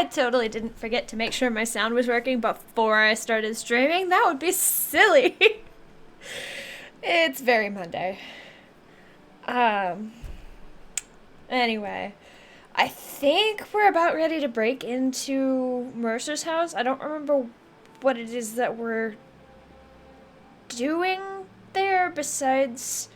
I totally didn't forget to make sure my sound was working before I started streaming. That would be silly. It's very Monday. Anyway, I think we're about ready to break into Mercer's house. I don't remember what it is that we're doing there besides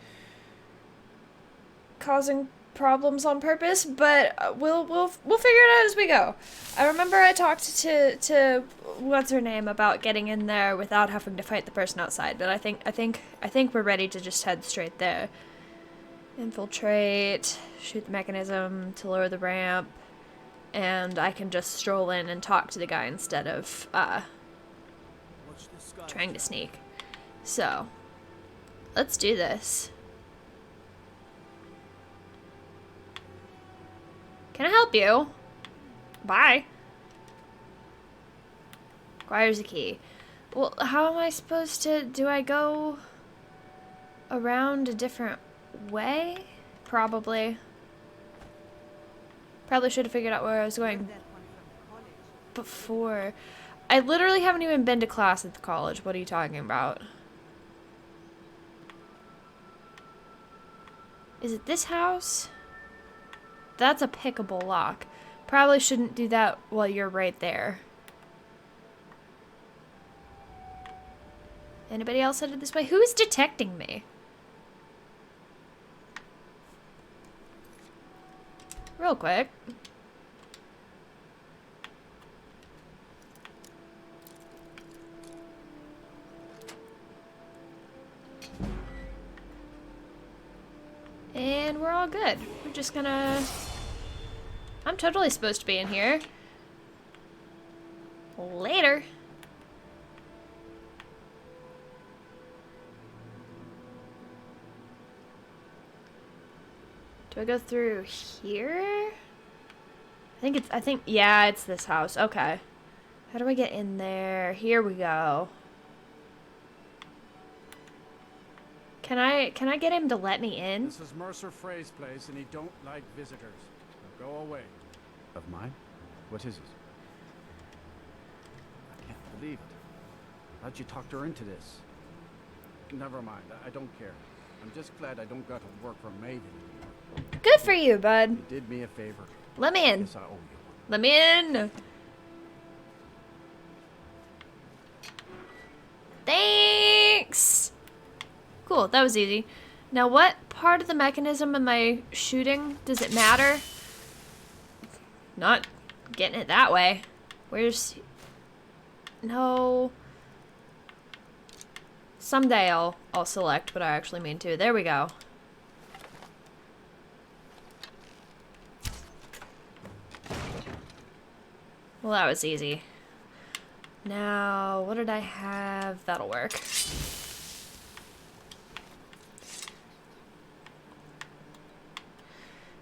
causing problems on purpose, but we'll figure it out as we go. I remember I talked to what's her name about getting in there without having to fight the person outside, but I think we're ready to just head straight there. Infiltrate, shoot the mechanism to lower the ramp, and I can just stroll in and talk to the guy instead of trying to sneak. So, let's do this. Can I help you? Bye. Requires a key. Well, how am I supposed to... Do I go around a different way? Probably. Probably should have figured out where I was going before. I literally haven't even been to class at the college. What are you talking about? Is it this house? That's a pickable lock. Probably shouldn't do that while you're right there. Anybody else headed this way? Who is detecting me? Real quick. And we're all good. We're just gonna... I'm totally supposed to be in here. Later. Do I go through here? Yeah, it's this house. Okay. How do I get in there? Here we go. Can I get him to let me in? This is Mercer Frey's place, and he don't like visitors. Now go away. Of mine? What is it? I can't believe it. How'd you talk her into this? Never mind. I don't care. I'm just glad I don't got to work for Maven anymore. Good for you, bud. You did me a favor. Let me in. Yes, I owe you one. Let me in. Thanks. Cool, that was easy. Now, what part of the mechanism am I shooting? Does it matter? Not getting it that way. Where's... No. Someday I'll select what I actually mean to. There we go. Well, that was easy. Now, what did I have? That'll work.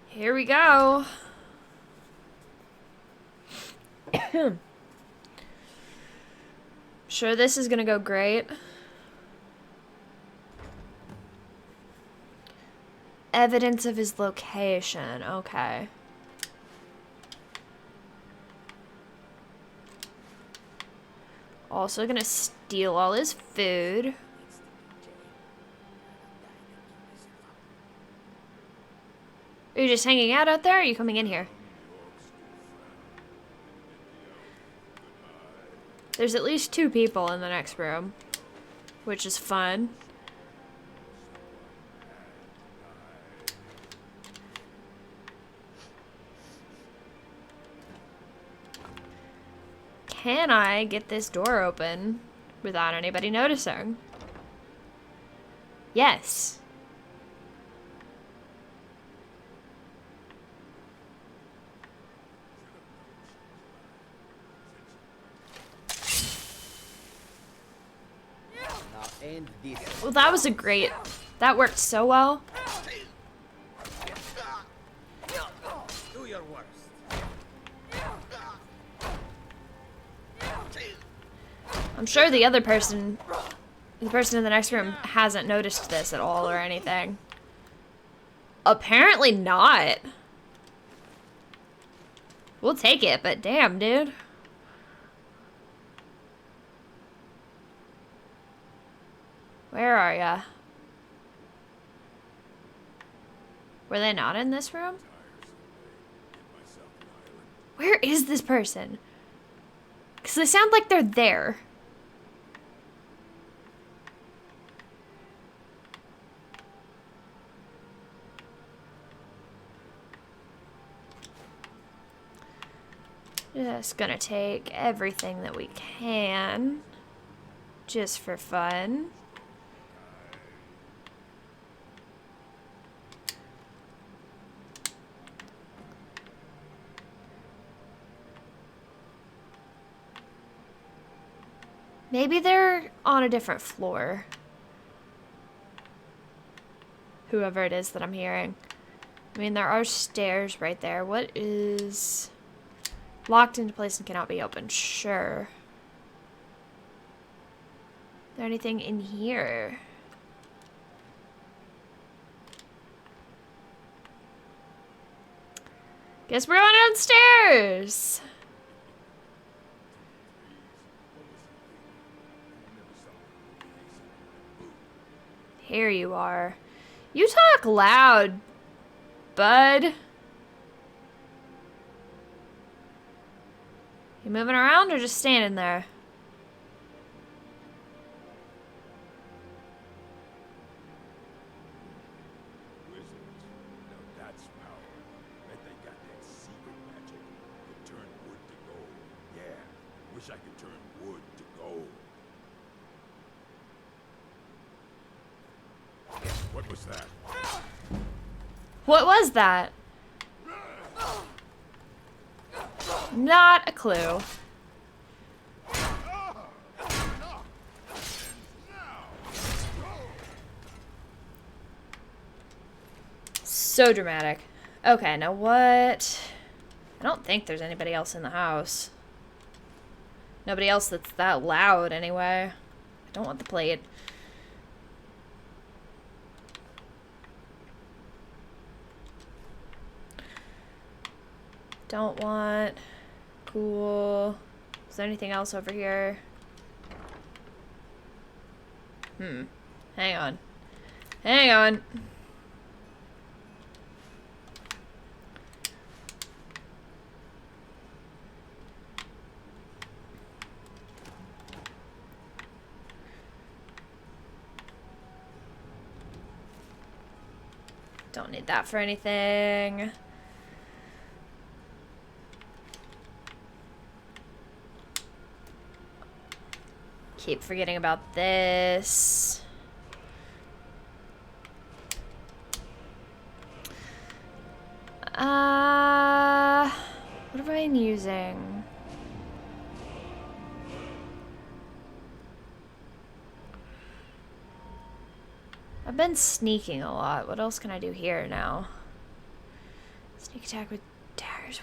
Here we go. Sure, this is gonna go great. Evidence of his location. Okay. Also gonna steal all his food. Are you just hanging out there, or are you coming in here? There's at least 2 people in the next room, which is fun. Can I get this door open without anybody noticing? Yes. Well, that was a great... That worked so well. Do your worst. I'm sure the other person... The person in the next room hasn't noticed this at all or anything. Apparently not. We'll take it, but damn, dude. Where are ya? Were they not in this room? Where is this person? Because they sound like they're there. Just gonna take everything that we can. Just for fun. Maybe they're on a different floor. Whoever it is that I'm hearing. I mean, there are stairs right there. What is... Locked into place and cannot be opened. Sure. Is there anything in here? Guess we're going downstairs. Here you are. You talk loud, bud. You moving around or just standing there? Wizards. Now that's power. Bet they got that secret magic that turn wood to gold. Yeah, wish I could turn wood to gold. What was that? What was that? Not a clue. So dramatic. Okay, now what? I don't think there's anybody else in the house. Nobody else that's that loud anyway. I don't want the plate. Don't want. Cool. Is there anything else over here? Hang on. Hang on. Don't need that for anything. Keep forgetting about this. What have I been using? I've been sneaking a lot. What else can I do here now? Sneak attack with daggers.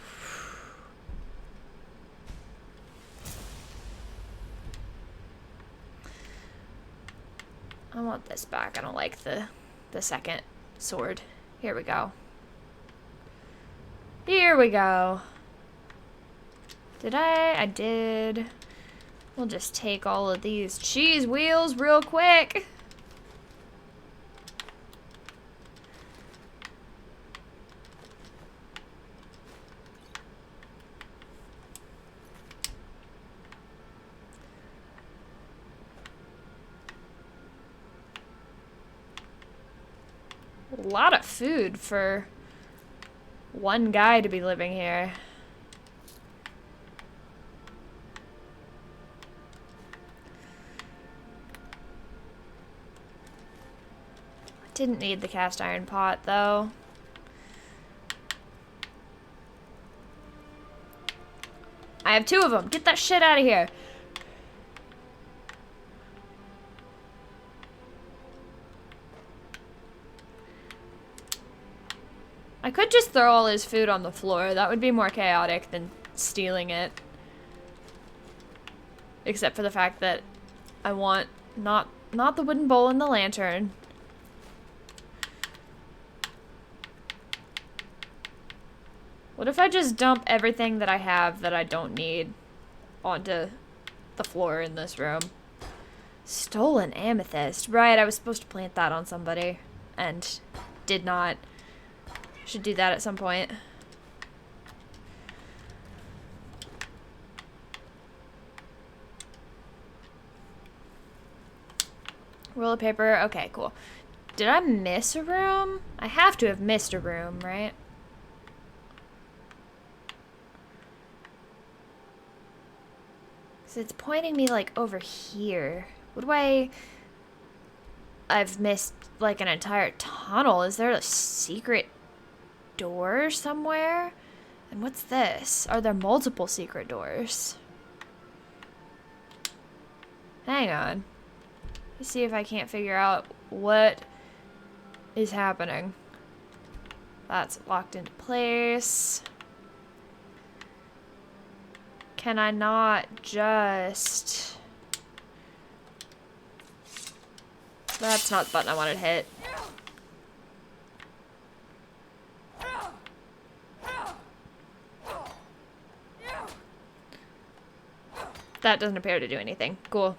I want this back. I don't like the second sword. Here we go. Here we go. Did I? I did. We'll just take all of these cheese wheels real quick. A lot of food for one guy to be living here. I didn't need the cast iron pot though. I have 2 of them. Get that shit out of here. I could just throw all his food on the floor. That would be more chaotic than stealing it. Except for the fact that I want not the wooden bowl and the lantern. What if I just dump everything that I have that I don't need onto the floor in this room? Stolen amethyst. Right, I was supposed to plant that on somebody and did not. Should do that at some point. Roll of paper. Okay, cool. Did I miss a room? I have to have missed a room, right? So it's pointing me like over here. What do I've missed like an entire tunnel. Is there a secret door somewhere? And what's this? Are there multiple secret doors? Hang on. Let's see if I can't figure out what is happening. That's locked into place. Can I not just... That's not the button I wanted to hit. That doesn't appear to do anything. Cool.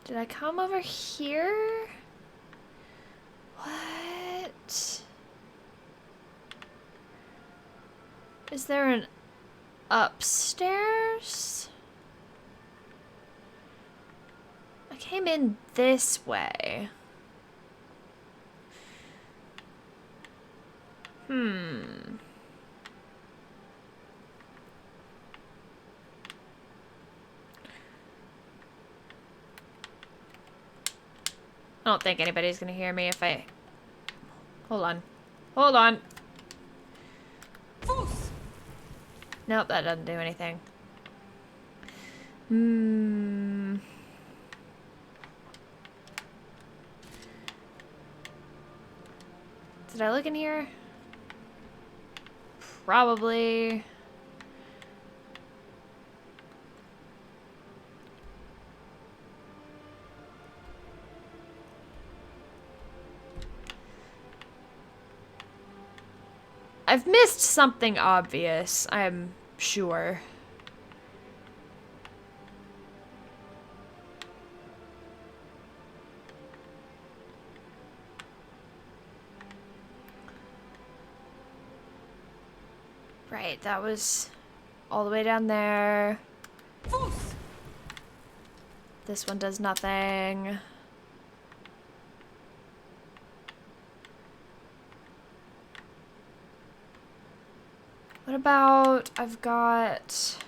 Did I come over here? What? Is there an upstairs? I came in this way. I don't think anybody's gonna hear me if I... Hold on. Hold on. Nope, that doesn't do anything. Did I look in here? Probably. I've missed something obvious, I'm sure. Right, that was all the way down there. This one does nothing. What about, I've got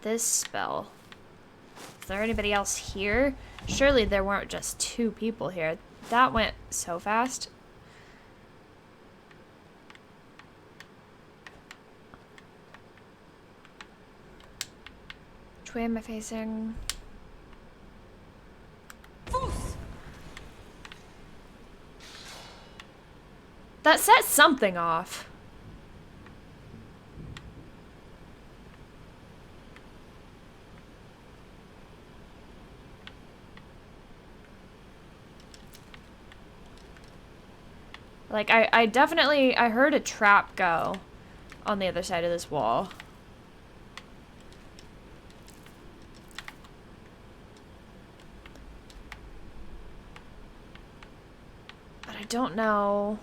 this spell. Is there anybody else here? Surely there weren't just 2 people here. That went so fast. Which way am I facing? That set something off. Like, I definitely, I heard a trap go on the other side of this wall. But I don't know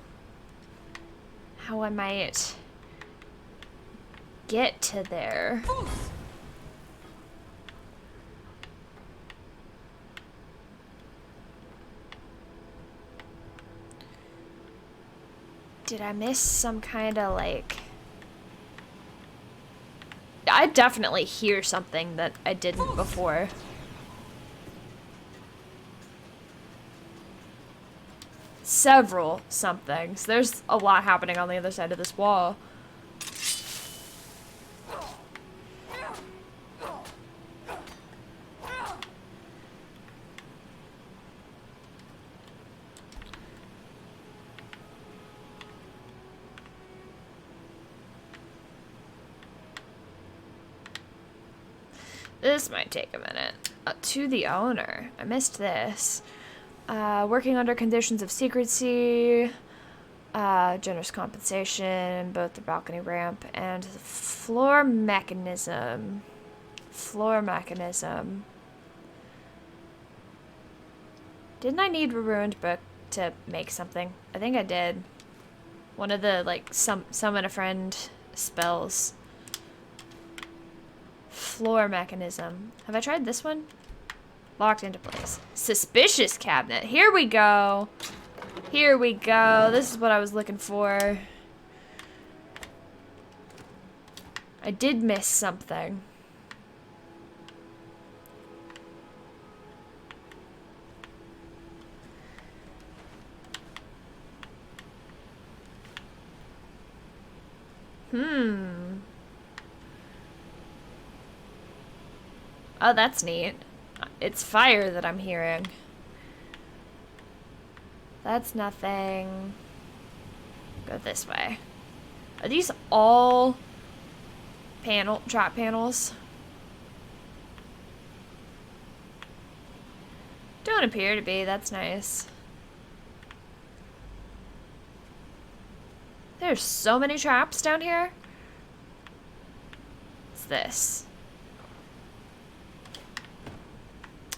how I might get to there. Did I miss some kind of like... I definitely hear something that I didn't before. Several somethings. There's a lot happening on the other side of this wall. This might take a minute. To the owner. I missed this. Working under conditions of secrecy. Generous compensation, both the balcony ramp and the floor mechanism. Floor mechanism. Didn't I need a ruined book to make something? I think I did. One of the, like, summon a friend spells. Floor mechanism. Have I tried this one? Locked into place. Suspicious cabinet. Here we go. Here we go. This is what I was looking for. I did miss something. Oh, that's neat. It's fire that I'm hearing. That's nothing. Go this way. Are these all trap panels? Don't appear to be. That's nice. There's so many traps down here. What's this?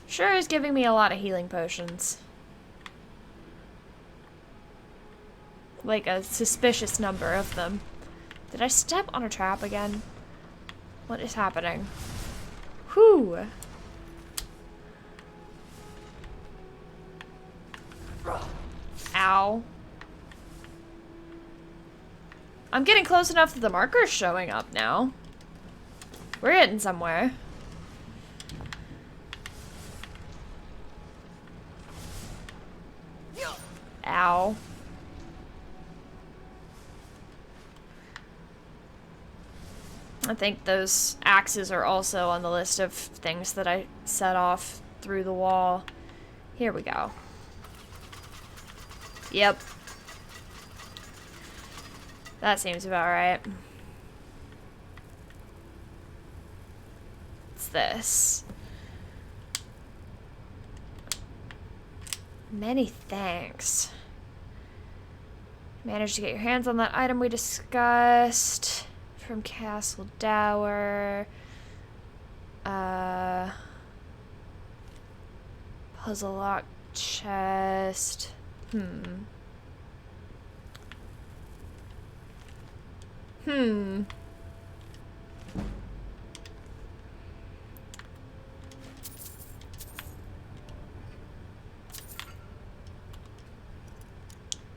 Sure is giving me a lot of healing potions. Like a suspicious number of them. Did I step on a trap again? What is happening? Whew. Ow. I'm getting close enough that the marker's showing up now. We're getting somewhere. Ow. I think those axes are also on the list of things that I set off through the wall. Here we go. Yep. That seems about right. What's this? Many thanks. Managed to get your hands on that item we discussed. From Castle Dower. Puzzle lock chest.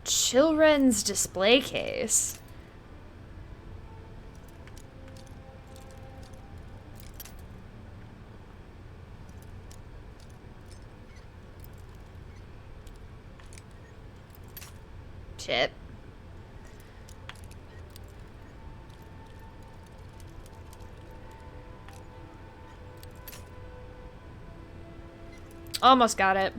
Children's display case. Shit. Almost got it.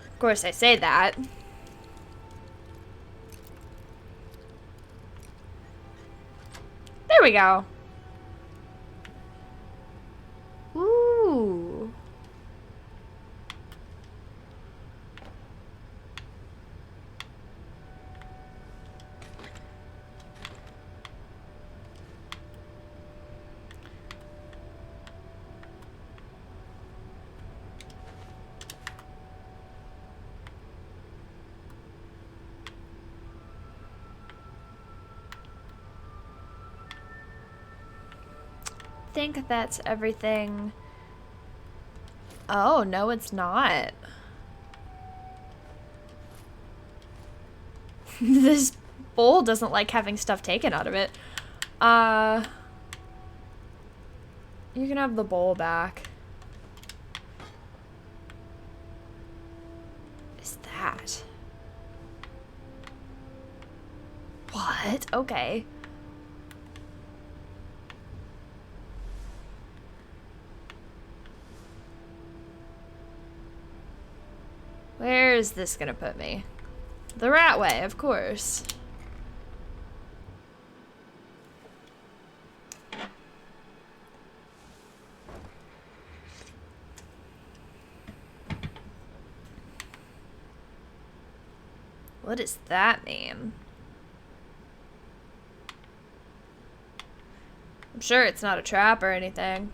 Of course I say that. There we go. Ooh. Think that's everything. Oh, no, it's not. This bowl doesn't like having stuff taken out of it. You can have the bowl back. Is that? What? Okay. Where is this gonna put me? The rat way, of course. What does that mean? I'm sure it's not a trap or anything.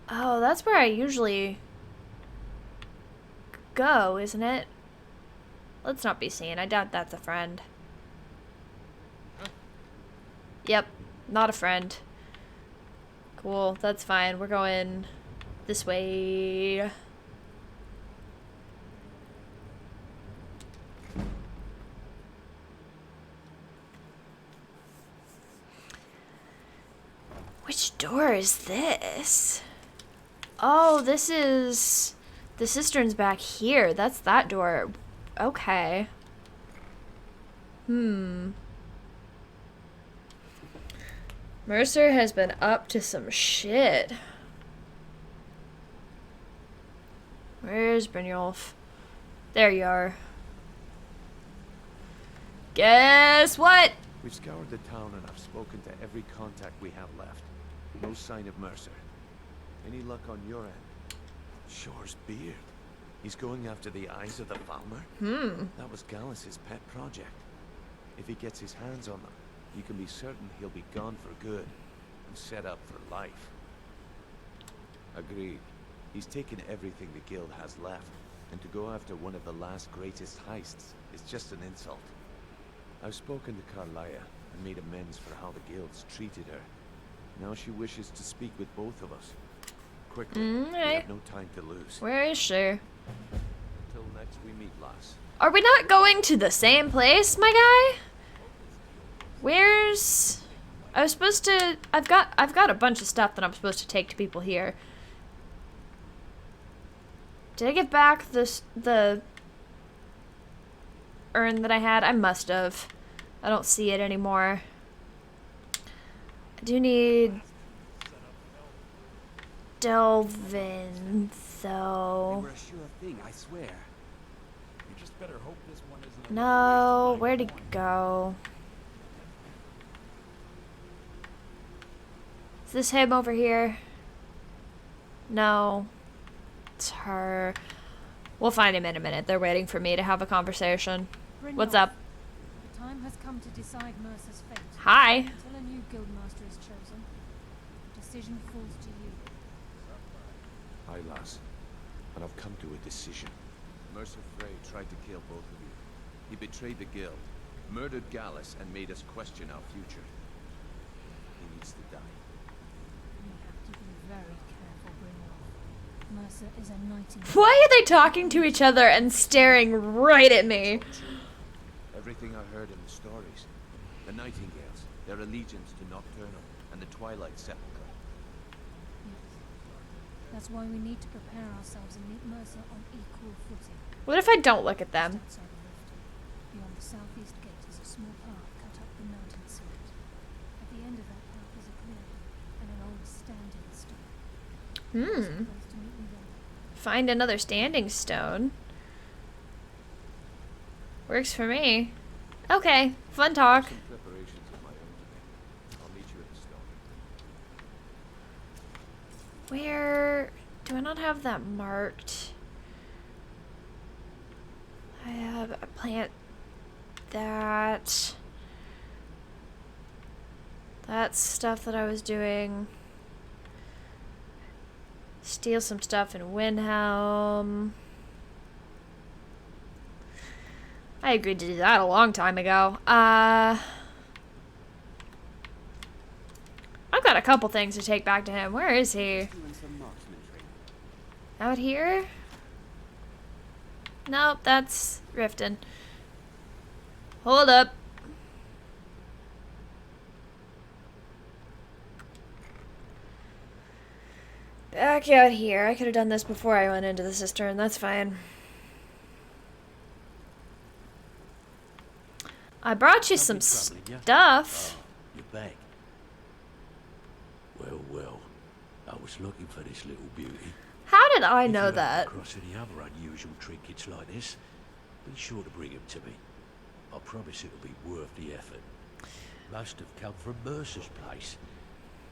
Oh, that's where I usually go, isn't it? Let's not be seen. I doubt that's a friend. Yep, not a friend. Cool, that's fine. We're going this way. Which door is this? Oh, this is... The cistern's back here. That's that door. Okay. Mercer has been up to some shit. Where's Brynjolf? There you are. Guess what? We've scoured the town and I've spoken to every contact we have left. No sign of Mercer. Any luck on your end? Shore's beard. He's going after the eyes of the Falmer? That was Gallus's pet project. If he gets his hands on them, you can be certain he'll be gone for good and set up for life. Agreed. He's taken everything the guild has left, and to go after one of the last greatest heists is just an insult. I've spoken to Carlia and made amends for how the guild's treated her. Now she wishes to speak with both of us. Quickly, we have no time to lose. Where is she? Until next we meet, lass. Are we not going to the same place, my guy? Where's... I was supposed to... I've got a bunch of stuff that I'm supposed to take to people here. Did I get back the urn that I had? I must have. I don't see it anymore. I do need... Delvin, though. They were a sure thing, I swear. You just better hope this one isn't No, where'd he go? Is this him over here? No. It's her. We'll find him in a minute. They're waiting for me to have a conversation. What's up? The time has come to decide Mercer's fate. Hi. Until a new guildmaster is chosen, the decision falls to you. Aye, lass. And I've come to a decision. Mercer Frey tried to kill both of you. He betrayed the guild, murdered Gallus, and made us question our future. He needs to die. You have to be very careful, Brynjolf. Mercer is a nightingale. Why are they talking to each other and staring right at me? Everything I heard in the stories. The Nightingales, their allegiance to Nocturnal, and the Twilight Sepulchre. That's why we need to prepare ourselves and meet Mercer on equal footing. What if I don't look at them? Just outside the rift, beyond the southeast gate is a small path cut up the mountain side. At the end of that path is a clearing and an old standing stone. Supposed to meet me there. Find another standing stone. Works for me. Okay, fun talk. Some preparations of my own today. I'll meet you at the stone. Where do I not have that marked? I have a plant that. That's stuff that I was doing. Steal some stuff in Windhelm. I agreed to do that a long time ago. I've got a couple things to take back to him. Where is he? Doing some marksman training. Out here? Nope, that's Riften. Hold up. Back out here. I could have done this before I went into the cistern. That's fine. I brought you some stuff. You're back. Well, I was looking for this little beauty. How did I If know you that? Come across any other unusual trinkets like this, be sure to bring them to me. I promise it'll be worth the effort. Must have come from Mercer's place.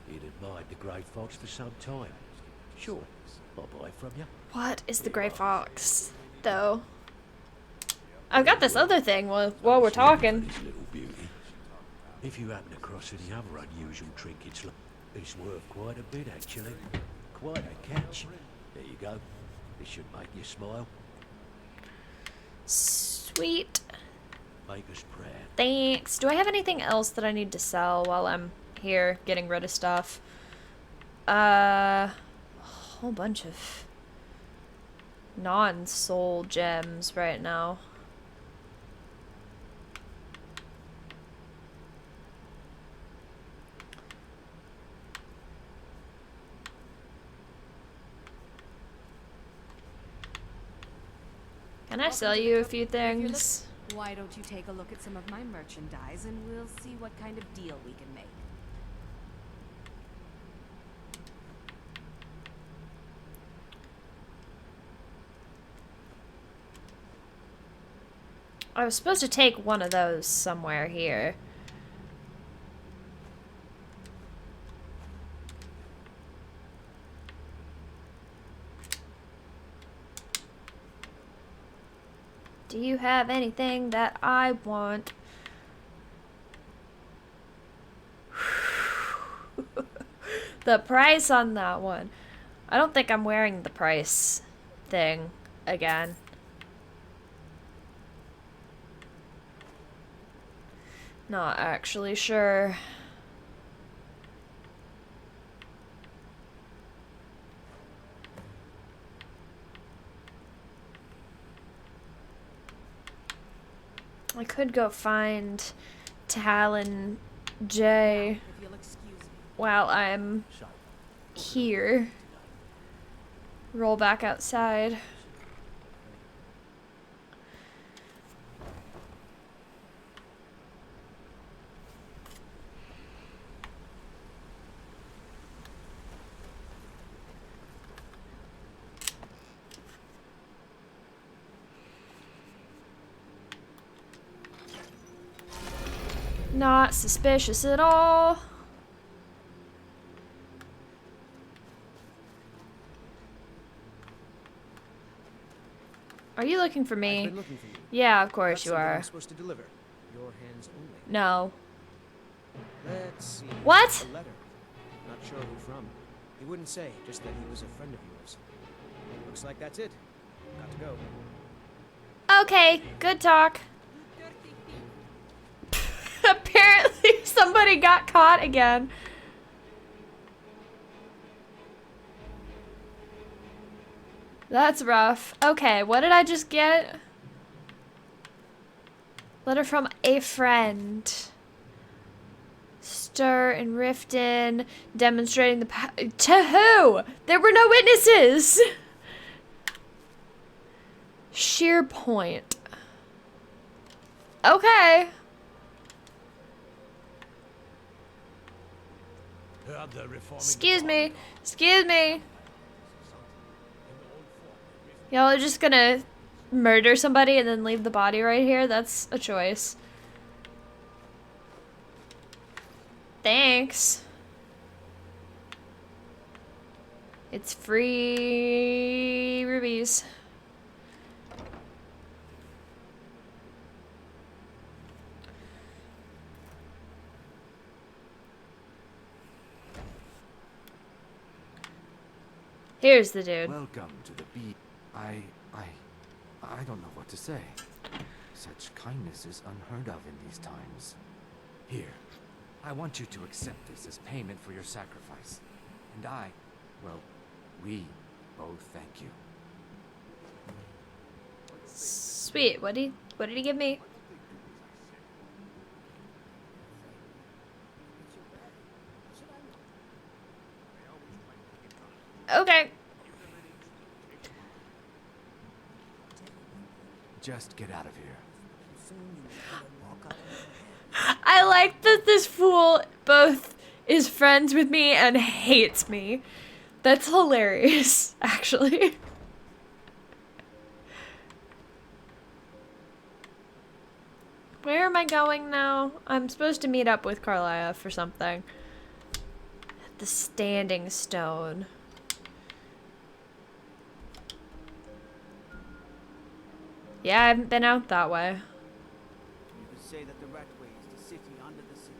He'd admired the grey fox for some time. Sure, I'll buy from you. What is the Grey Fox, though? I've got this other thing while we're talking. This little beauty. If you happen across any other unusual trinkets, it's worth quite a bit, actually. Quite a catch. There you go. This should make you smile. Sweet. Make us proud. Thanks. Do I have anything else that I need to sell while I'm here getting rid of stuff? A whole bunch of non-soul gems right now. Can I sell you a few things? Why don't you take a look at some of my merchandise and we'll see what kind of deal we can make. I was supposed to take one of those somewhere here. Do you have anything that I want? The price on that one. I don't think I'm wearing the price thing again. Not actually sure. I could go find Talon J If you'll excuse me. while I'm here. Roll back outside. Not suspicious at all. Are you looking for me? I've been looking for you. Yeah, of course Got you something are. I'm supposed to deliver. Your hands only. No. Let's see. What? A letter. Not sure who from. He wouldn't say, just that he was a friend of yours. Looks like that's it. Got to go. Okay, good talk. Apparently somebody got caught again. That's rough. Okay, what did I just get? Letter from a friend. Stir in Riften, demonstrating the to who? There were no witnesses. Sheer point. Okay. Excuse me. Excuse me. Y'all are just gonna murder somebody and then leave the body right here? That's a choice. Thanks. It's free rubies. Here's the dude. Welcome to the beach. I don't know what to say. Such kindness is unheard of in these times. Here, I want you to accept this as payment for your sacrifice. And we both thank you. Sweet. What did he give me? Okay. Just get out of here. I like that this fool both is friends with me and hates me. That's hilarious, actually. Where am I going now? I'm supposed to meet up with Carlia for something. The Standing Stone. Yeah, I haven't been out that way. You could say that the rat way is the city under the city.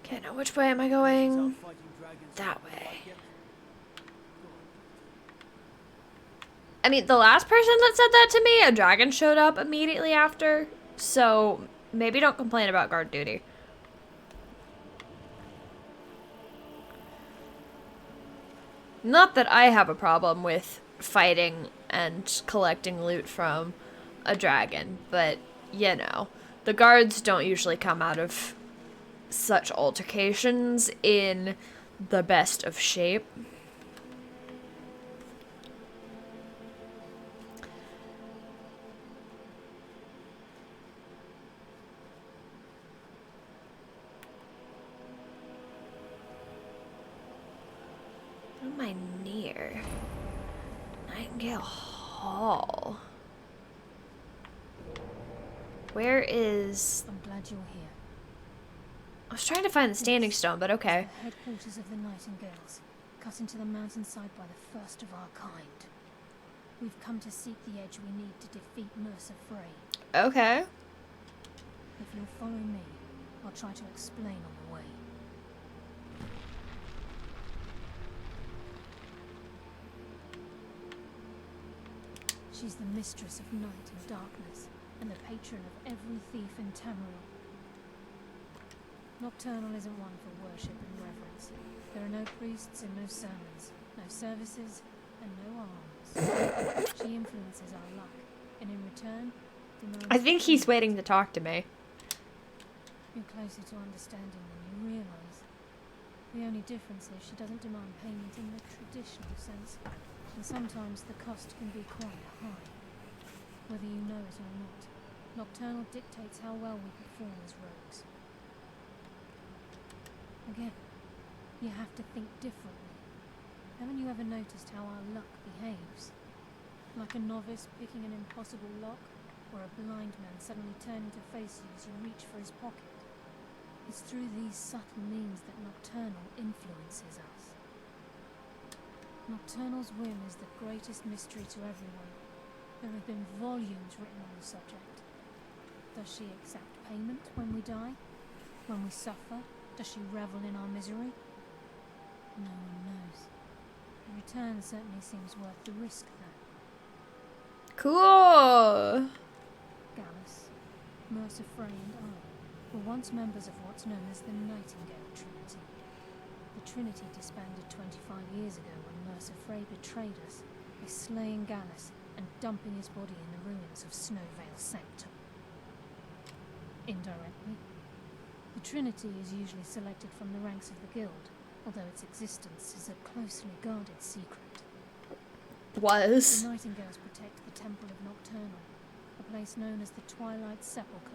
Okay, now which way am I going? That way. I mean, the last person that said that to me, a dragon showed up immediately after. So maybe don't complain about guard duty. Not that I have a problem with fighting and collecting loot from a dragon, but, you know, the guards don't usually come out of such altercations in the best of shape. What am I near? Nightingale Hall. Where is... I'm glad you're here. I was trying to find the standing stone, but okay. The headquarters of the Nightingales, cut into the mountainside by the first of our kind. We've come to seek the edge we need to defeat Mercer Frey. Okay. If you'll follow me, I'll try to explain on the way. She's the mistress of night and darkness, and the patron of every thief in Tamriel. Nocturnal isn't one for worship and reverence. There are no priests and no sermons, no services, and no arms. She influences our luck, and in return, demands... I think he's waiting to talk to me. You're closer to understanding than you realise. The only difference is she doesn't demand payment in the traditional sense, and sometimes the cost can be quite high. Whether you know it or not, Nocturnal dictates how well we perform as rogues. Again, you have to think differently. Haven't you ever noticed how our luck behaves? Like a novice picking an impossible lock, or a blind man suddenly turning to face you as you reach for his pocket. It's through these subtle means that Nocturnal influences us. Nocturnal's whim is the greatest mystery to everyone. There have been volumes written on the subject. Does she accept payment when we die? When we suffer? Does she revel in our misery? No one knows. The return certainly seems worth the risk, though. Cool. Gallus, Mercer Frey and I were once members of what's known as the Nightingale Trinity. The Trinity disbanded 25 years ago when Mercer Frey betrayed us by slaying Gallus and dumping his body in the ruins of Snowvale Sanctum. Indirectly, the Trinity is usually selected from the ranks of the Guild, although its existence is a closely guarded secret. Was. The Nightingales protect the Temple of Nocturnal, a place known as the Twilight Sepulchre.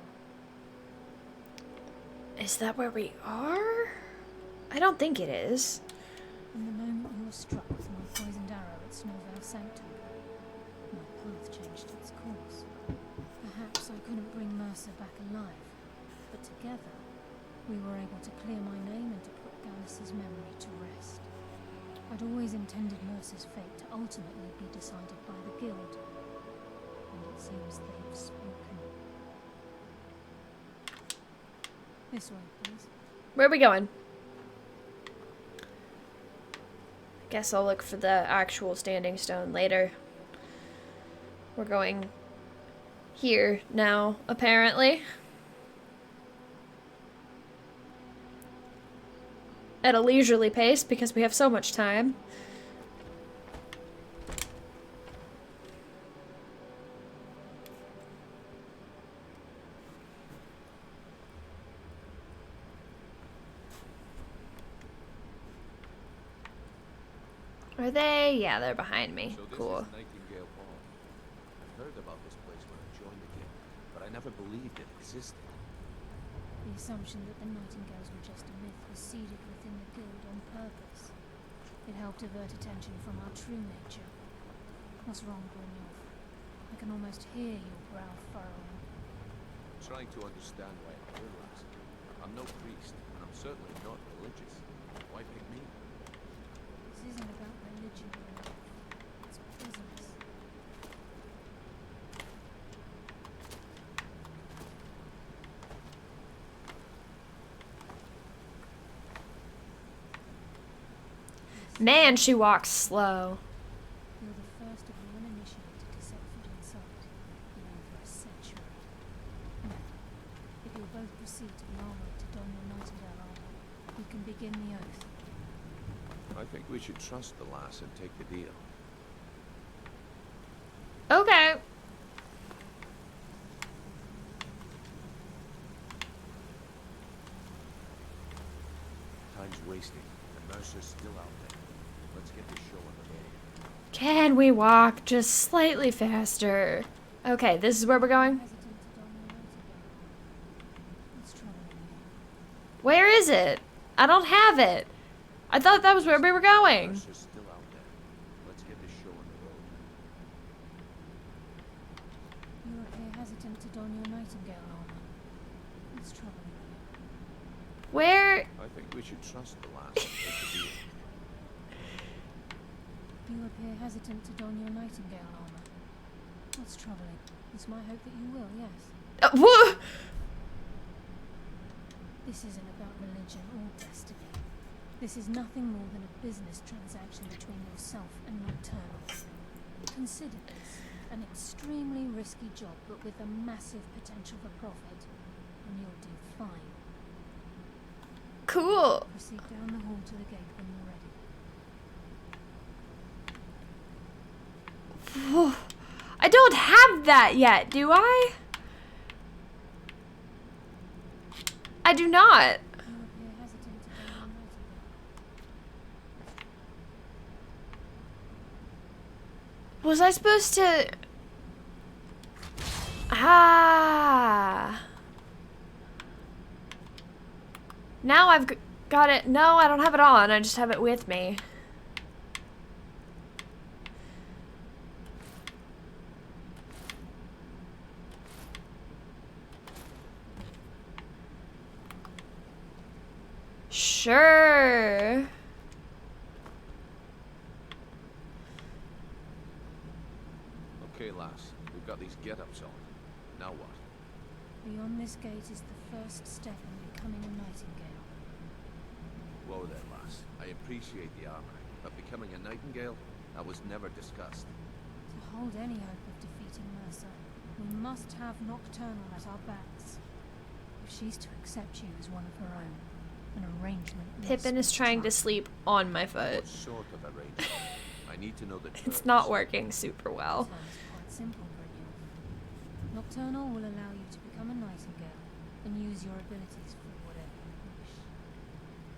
Is that where we are? I don't think it is. From the moment you were struck with my poisoned arrow at Snowvale Sanctum, my path changed its course. Perhaps I couldn't bring Mercer back alive, but together we were able to clear my name and to put Gallus's memory to rest. I'd always intended Mercer's fate to ultimately be decided by the Guild, and it seems they've spoken. This way, please. Where are we going? Guess I'll look for the actual standing stone later. We're going here now, apparently. At a leisurely pace because we have so much time. Are they? Yeah, they're behind me. So this Cool. is Nightingale Hall. I've heard about this place when I joined the guild, but I never believed it existed. The assumption that the Nightingales were just a myth was seeded within the guild on purpose. It helped divert attention from our true nature. What's wrong, Brynjolf? I can almost hear your brow furrowing. Trying to understand why I'm here, lass. I'm no priest, and I'm certainly not religious. Why pick me? This isn't about religion, Brynjolf. It's business. Man, she walks slow. You're the first of the uninitiated to set foot inside, in over a century. Now, if you'll both proceed to the armory to don your Nightingale armor, we can begin the oath. I think we should trust the lass and take the deal. Okay. Time's wasting, and Mercer's still out there. Let's get this show on the road. Can we walk just slightly faster? Okay, this is where we're going. Hesitant to don your Nightingale. What's troubling you? Where is it? I don't have it. I thought that was where we were going. Mercer's still out there. Let's get this show on the road. You appear hesitant to don your Nightingale armor. What's troubling you? Where? I think we should trust the lass and take the deal. You appear hesitant to don your Nightingale armor. What's troubling? It's my hope that you will, yes. Whoa! This isn't about religion or destiny. This is nothing more than a business transaction between yourself and Nocturnal. Consider this an extremely risky job, but with a massive potential for profit, and you'll do fine. Cool. Proceed down the hall to the gate when you're ready. I don't have that yet, do I? I do not. You appear hesitant to don your Nightingale. Was I supposed to... Ah. Now I've got it. No, I don't have it on. I just have it with me. Sure. Okay, lass. We've got these get-ups on. Now what? Beyond this gate is the first step in becoming a Nightingale. Whoa there, lass. I appreciate the armor, but becoming a Nightingale? That was never discussed. To hold any hope of defeating Mercer, we must have Nocturnal at our backs. If she's to accept you as one of her own, an arrangement must Pippin is be trying to struck. sleep on my foot. What sort of arrangement? I need to know the terms. It's not working super well. Sounds quite simple, Brynjolf. Nocturnal will allow you to become a Nightingale and use your abilities for whatever you wish.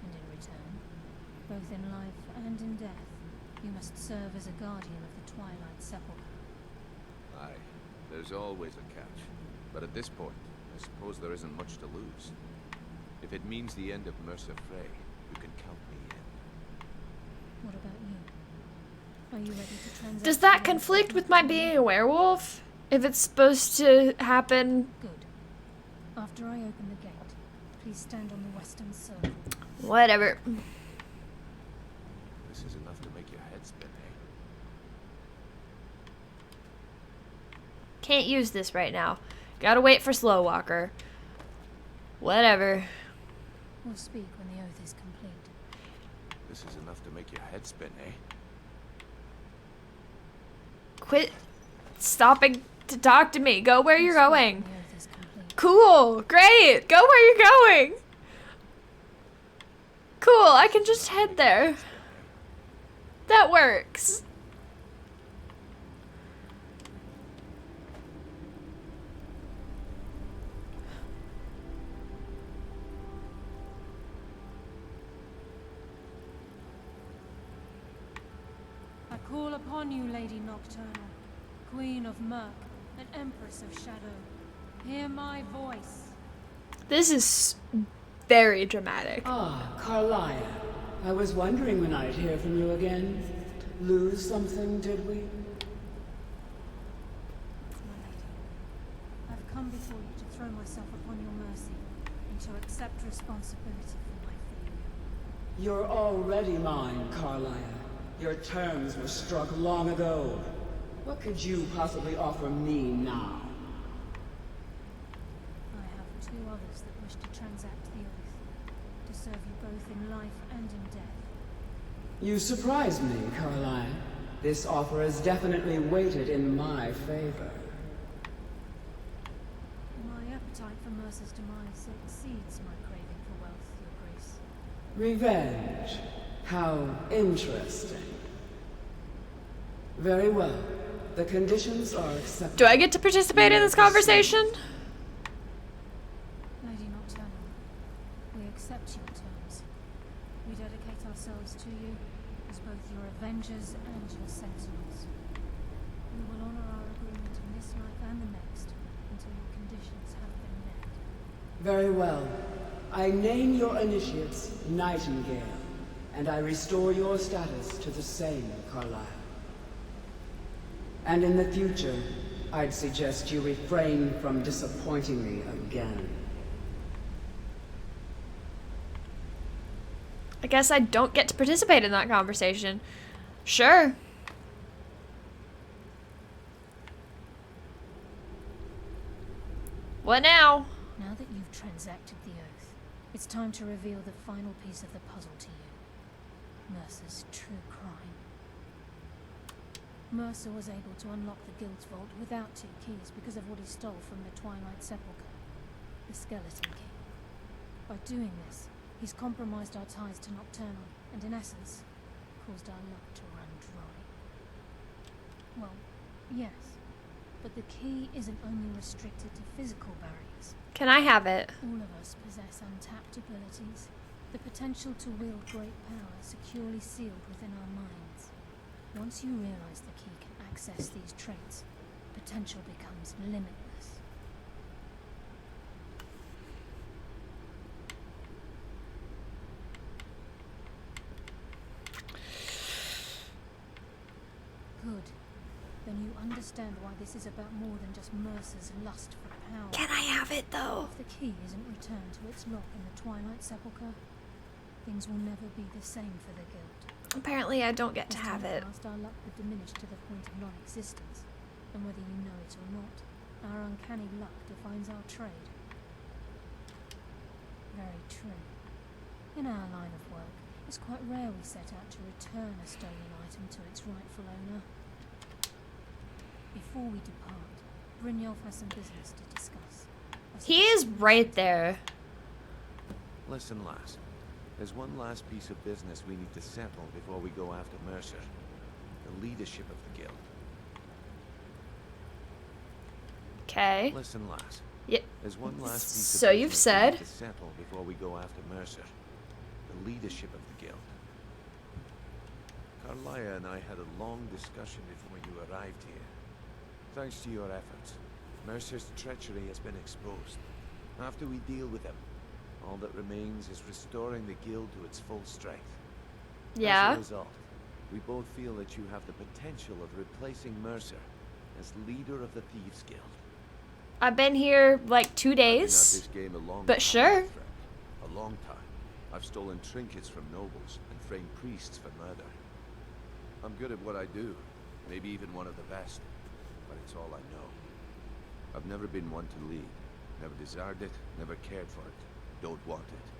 And in return, both in life and in death, you must serve as a guardian of the Twilight Sepulchre. Aye, there's always a catch. But at this point, I suppose there isn't much to lose. If it means the end of Mercer Frey, you can count me in. What about you? Are you ready to transact? Does that together? conflict with my being a werewolf? If it's supposed to happen? Good. After I open the gate, please stand on the western circle. Whatever. This is enough to make your head spin, eh? Can't use this right now. Gotta wait for Slow Walker. Whatever. We'll speak when the oath is complete. This is enough to make your head spin, eh? Quit stopping to talk to me. Go where you're We'll speak going. when the oath is complete. Cool. Great. Go where you're going. Cool. I can just head there. That works. I call upon you, Lady Nocturnal, Queen of Murk and Empress of Shadow. Hear my voice. This is very dramatic. Ah, Carlia. I was wondering when I'd hear from you again. Lose something, did we? My lady, I've come before you to throw myself upon your mercy and to accept responsibility for my failure. You're already mine, Carlia. Your terms were struck long ago. What could you possibly offer me now? I have 2 others that wish to transact the oath, to serve you both in life and in death. You surprise me, Carlia. This offer is definitely weighted in my favor. My appetite for Mercer's demise exceeds my craving for wealth, Your Grace. Revenge. How interesting. Very well. The conditions are acceptable. Do I get to participate in this conversation? Lady Nocturnal, we accept your terms. We dedicate ourselves to you as both your avengers and your sentinels. We will honor our agreement in this life and the next until your conditions have been met. Very well. I name your initiates Nightingale, and I restore your status to the same, Carlisle. And in the future, I'd suggest you refrain from disappointing me again. I guess I don't get to participate in that conversation. Sure. What now? Now that you've transacted the oath, it's time to reveal the final piece of the puzzle to you. Mercer's true crime. Mercer was able to unlock the Guild's vault without 2 keys because of what he stole from the Twilight Sepulchre, the Skeleton Key. By doing this, he's compromised our ties to Nocturnal, and in essence, caused our luck to run dry. Well, yes, but the key isn't only restricted to physical barriers. Can I have it? All of us possess untapped abilities, the potential to wield great power securely sealed within our minds. Once you realize the key can access these traits, potential becomes limitless. Good. Then you understand why this is about more than just Mercer's lust for power. Can I have it though? If the key isn't returned to its lock in the Twilight Sepulchre, things will never be the same for the Guild. Apparently I don't get to have it. Past, our luck would diminish to the point of non-existence, and whether you know it or not, our uncanny luck defines our trade. Very true. In our line of work, it's quite rare we set out to return a stolen item to its rightful owner. Before we depart, Brynjolf has some business to discuss. He is right there. Listen, lass. There's one last piece of business we need to settle before we go after Mercer. The leadership of the Guild. Okay. Listen, lass. Yeah. There's one last piece So of you've business we need said. to settle before we go after Mercer. The leadership of the Guild. Carlia and I had a long discussion before you arrived here. Thanks to your efforts, Mercer's treachery has been exposed. After we deal with him, all that remains is restoring the Guild to its full strength. Yeah. As a result, we both feel that you have the potential of replacing Mercer as leader of the Thieves Guild. I've been here like 2 I've been at days. this game a long But time, sure. my friend. A long time. I've stolen trinkets from nobles and framed priests for murder. I'm good at what I do, maybe even one of the best, but it's all I know. I've never been one to lead, never desired it, never cared for it, don't want it.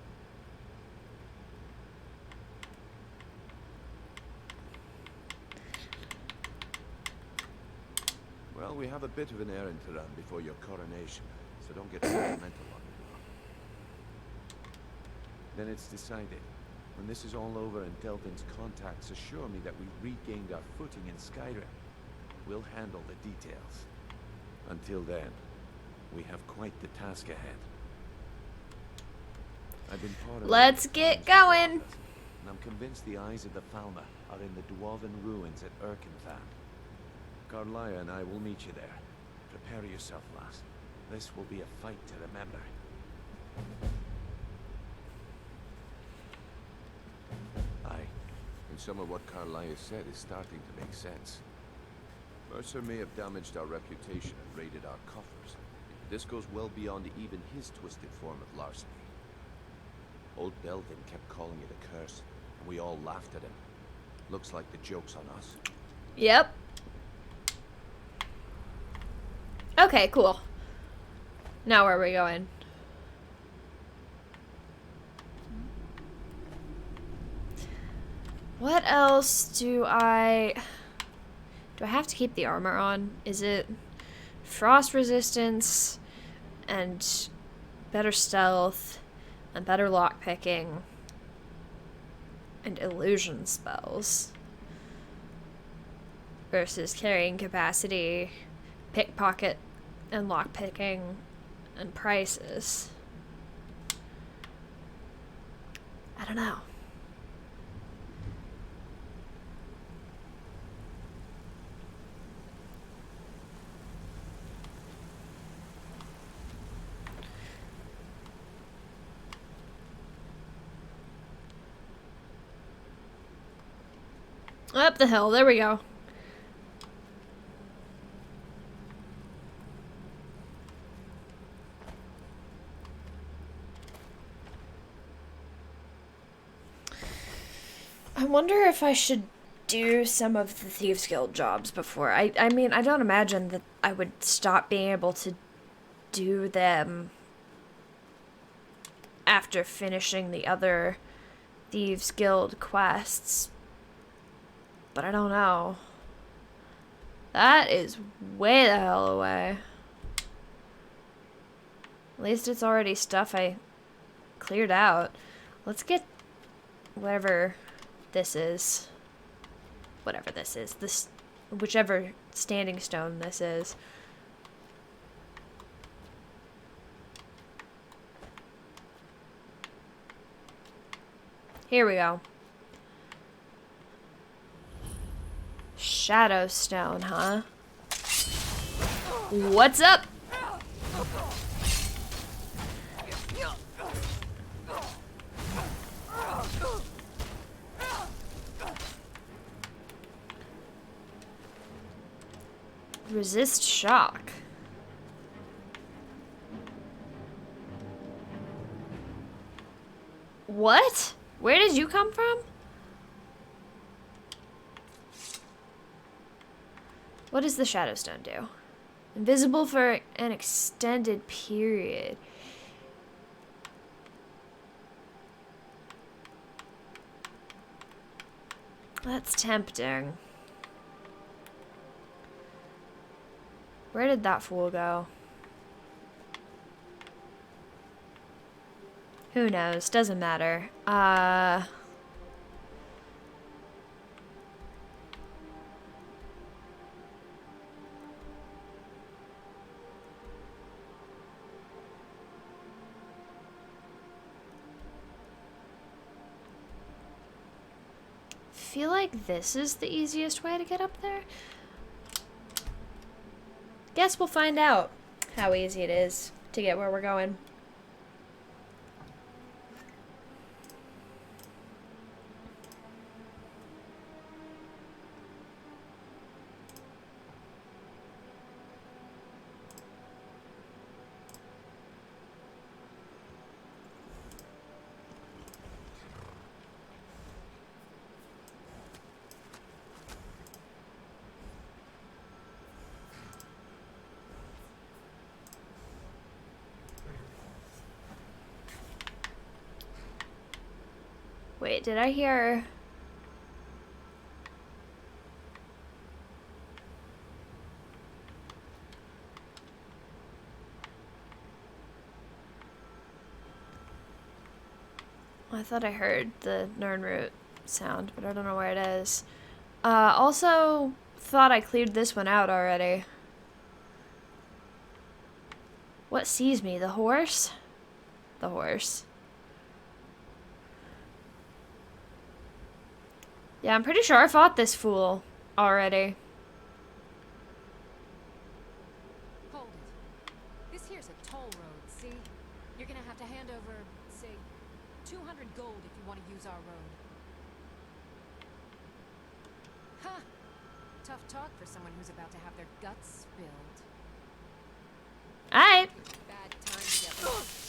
Well, we have a bit of an errand to run before your coronation, so don't get sentimental on me now. Then it's decided. When this is all over and Delvin's contacts assure me that we've regained our footing in Skyrim, we'll handle the details. Until then, we have quite the task ahead. I've been part of Let's get going. And I'm convinced the eyes of the Falmer are in the Dwarven ruins at Erkenthal. Carlia and I will meet you there. Prepare yourself, lass. This will be a fight to remember. Aye. And some of what Carlia said is starting to make sense. Mercer may have damaged our reputation and raided our coffers. This goes well beyond even his twisted form of larceny. Old Belvin kept calling it a curse, and we all laughed at him. Looks like the joke's on us. Yep. Okay, cool. Now where are we going? What else do I have to keep the armor on? Is it frost resistance and better stealth and better lockpicking and illusion spells versus carrying capacity, pickpocket and lockpicking and prices? I don't know. Up the hill, there we go. I wonder if I should do some of the Thieves Guild jobs before. I mean, I don't imagine that I would stop being able to do them after finishing the other Thieves Guild quests. But I don't know. That is way the hell away. At least it's already stuff I cleared out. Let's get whatever this is. Whatever this is. This, whichever standing stone this is. Here we go. Shadowstone, huh? What's up? Resist shock. What? Where did you come from? What does the Shadowstone do? Invisible for an extended period. That's tempting. Where did that fool go? Who knows? Doesn't matter. Feel like this is the easiest way to get up there. Guess we'll find out how easy it is to get where we're going. Wait, did I hear... I thought I heard the Nirnroot sound, but I don't know where it is. Also thought I cleared this one out already. What sees me? The horse? The horse. Yeah, I'm pretty sure I fought this fool already. Hold it. This here's a toll road, see? You're gonna have to hand over, say, 200 gold if you want to use our road. Huh. Tough talk for someone who's about to have their guts spilled. Alright. Bad time to get lost.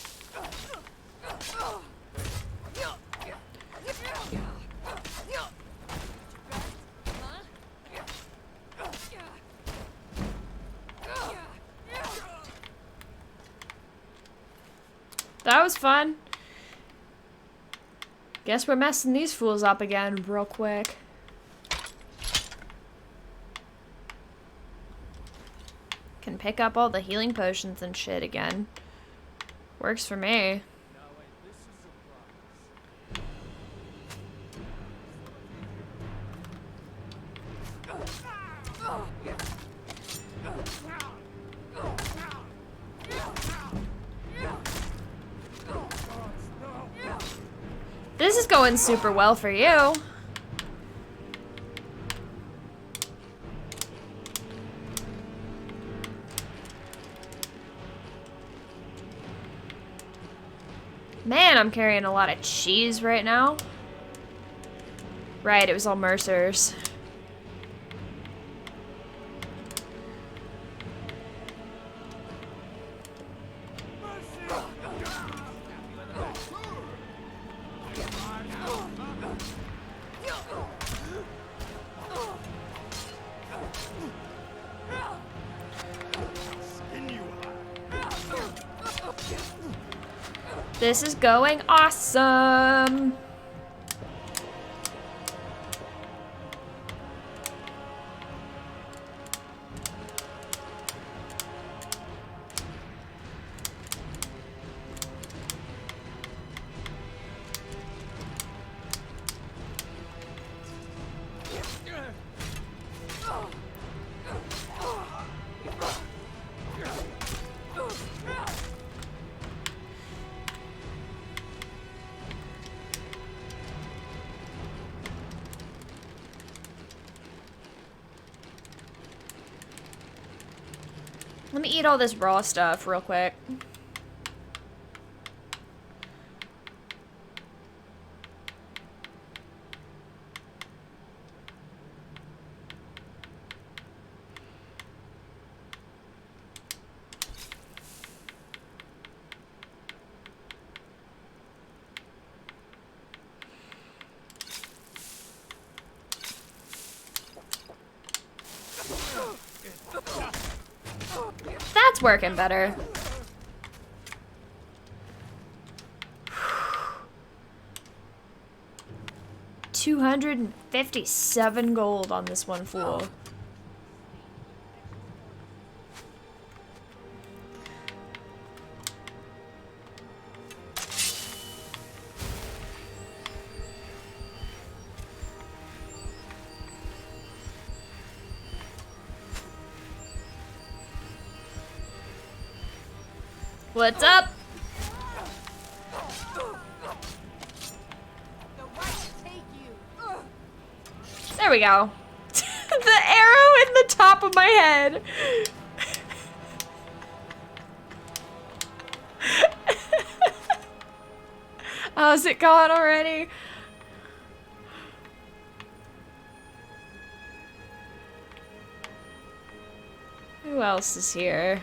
That was fun. Guess we're messing these fools up again real quick. Can pick up all the healing potions and shit again. Works for me. This is going super well for you. Man, I'm carrying a lot of cheese right now. Right, it was all Mercer's. This is going awesome. Let me eat all this raw stuff real quick. That's working better. $257 gold on this one fool. What's up? There we go. The arrow in the top of my head. How's it going already? Who else is here?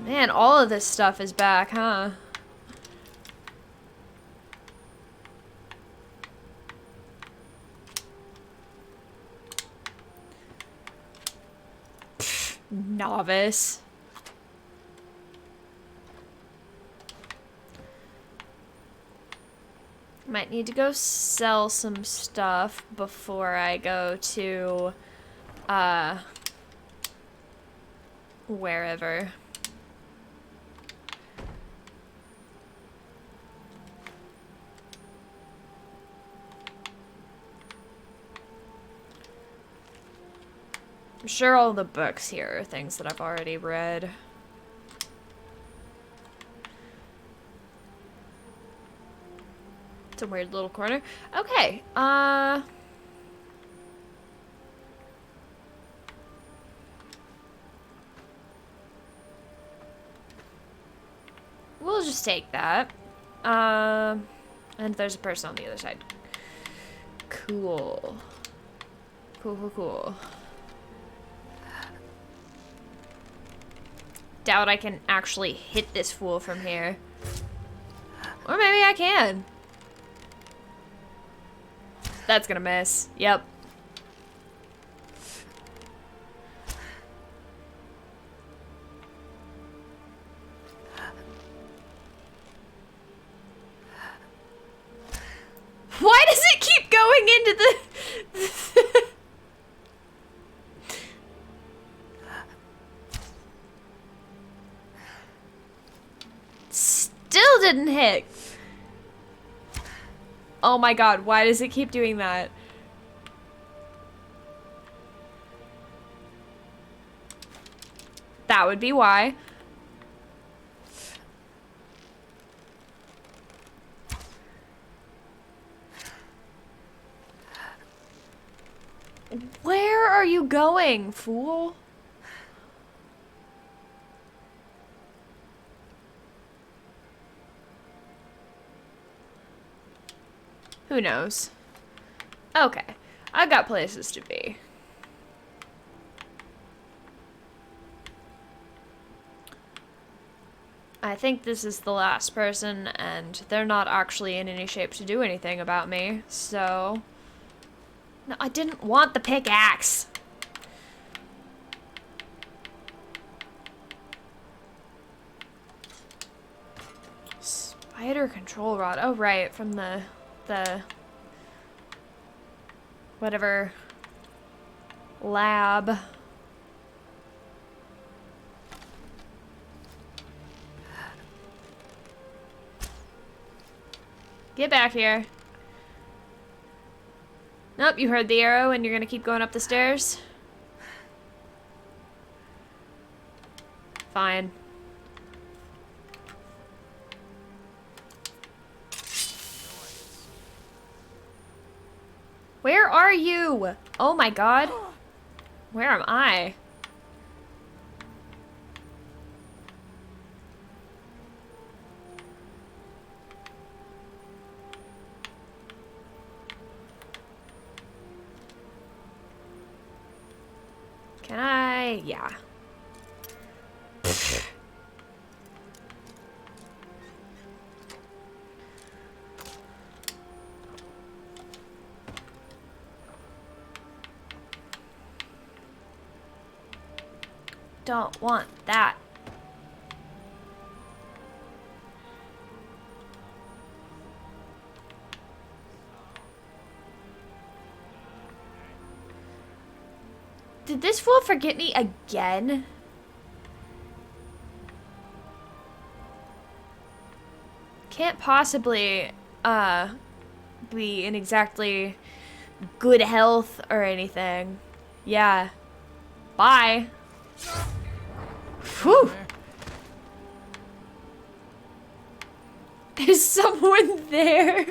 Man, all of this stuff is back, huh? Pfft, novice. Might need to go sell some stuff before I go to, wherever. I'm sure all the books here are things that I've already read. It's a weird little corner. Okay, just take that. And there's a person on the other side. Cool. Cool. Doubt I can actually hit this fool from here. Or maybe I can. That's gonna miss. Yep. Why does it keep going into the... Still didn't hit. Oh my god, why does it keep doing that? That would be why. Where are you going, fool? Who knows? Okay, I've got places to be. I think this is the last person, and they're not actually in any shape to do anything about me, so... No, I didn't want the pickaxe! Spider control rod. Oh, right, from the whatever lab. Get back here. Nope, you heard the arrow and you're gonna keep going up the stairs? Fine. Where are you? Oh my god. Where am I? Can I? Yeah. Don't want that. Did this fool forget me again? Can't possibly, be in exactly good health or anything. Yeah. Bye. Whew. Is someone there?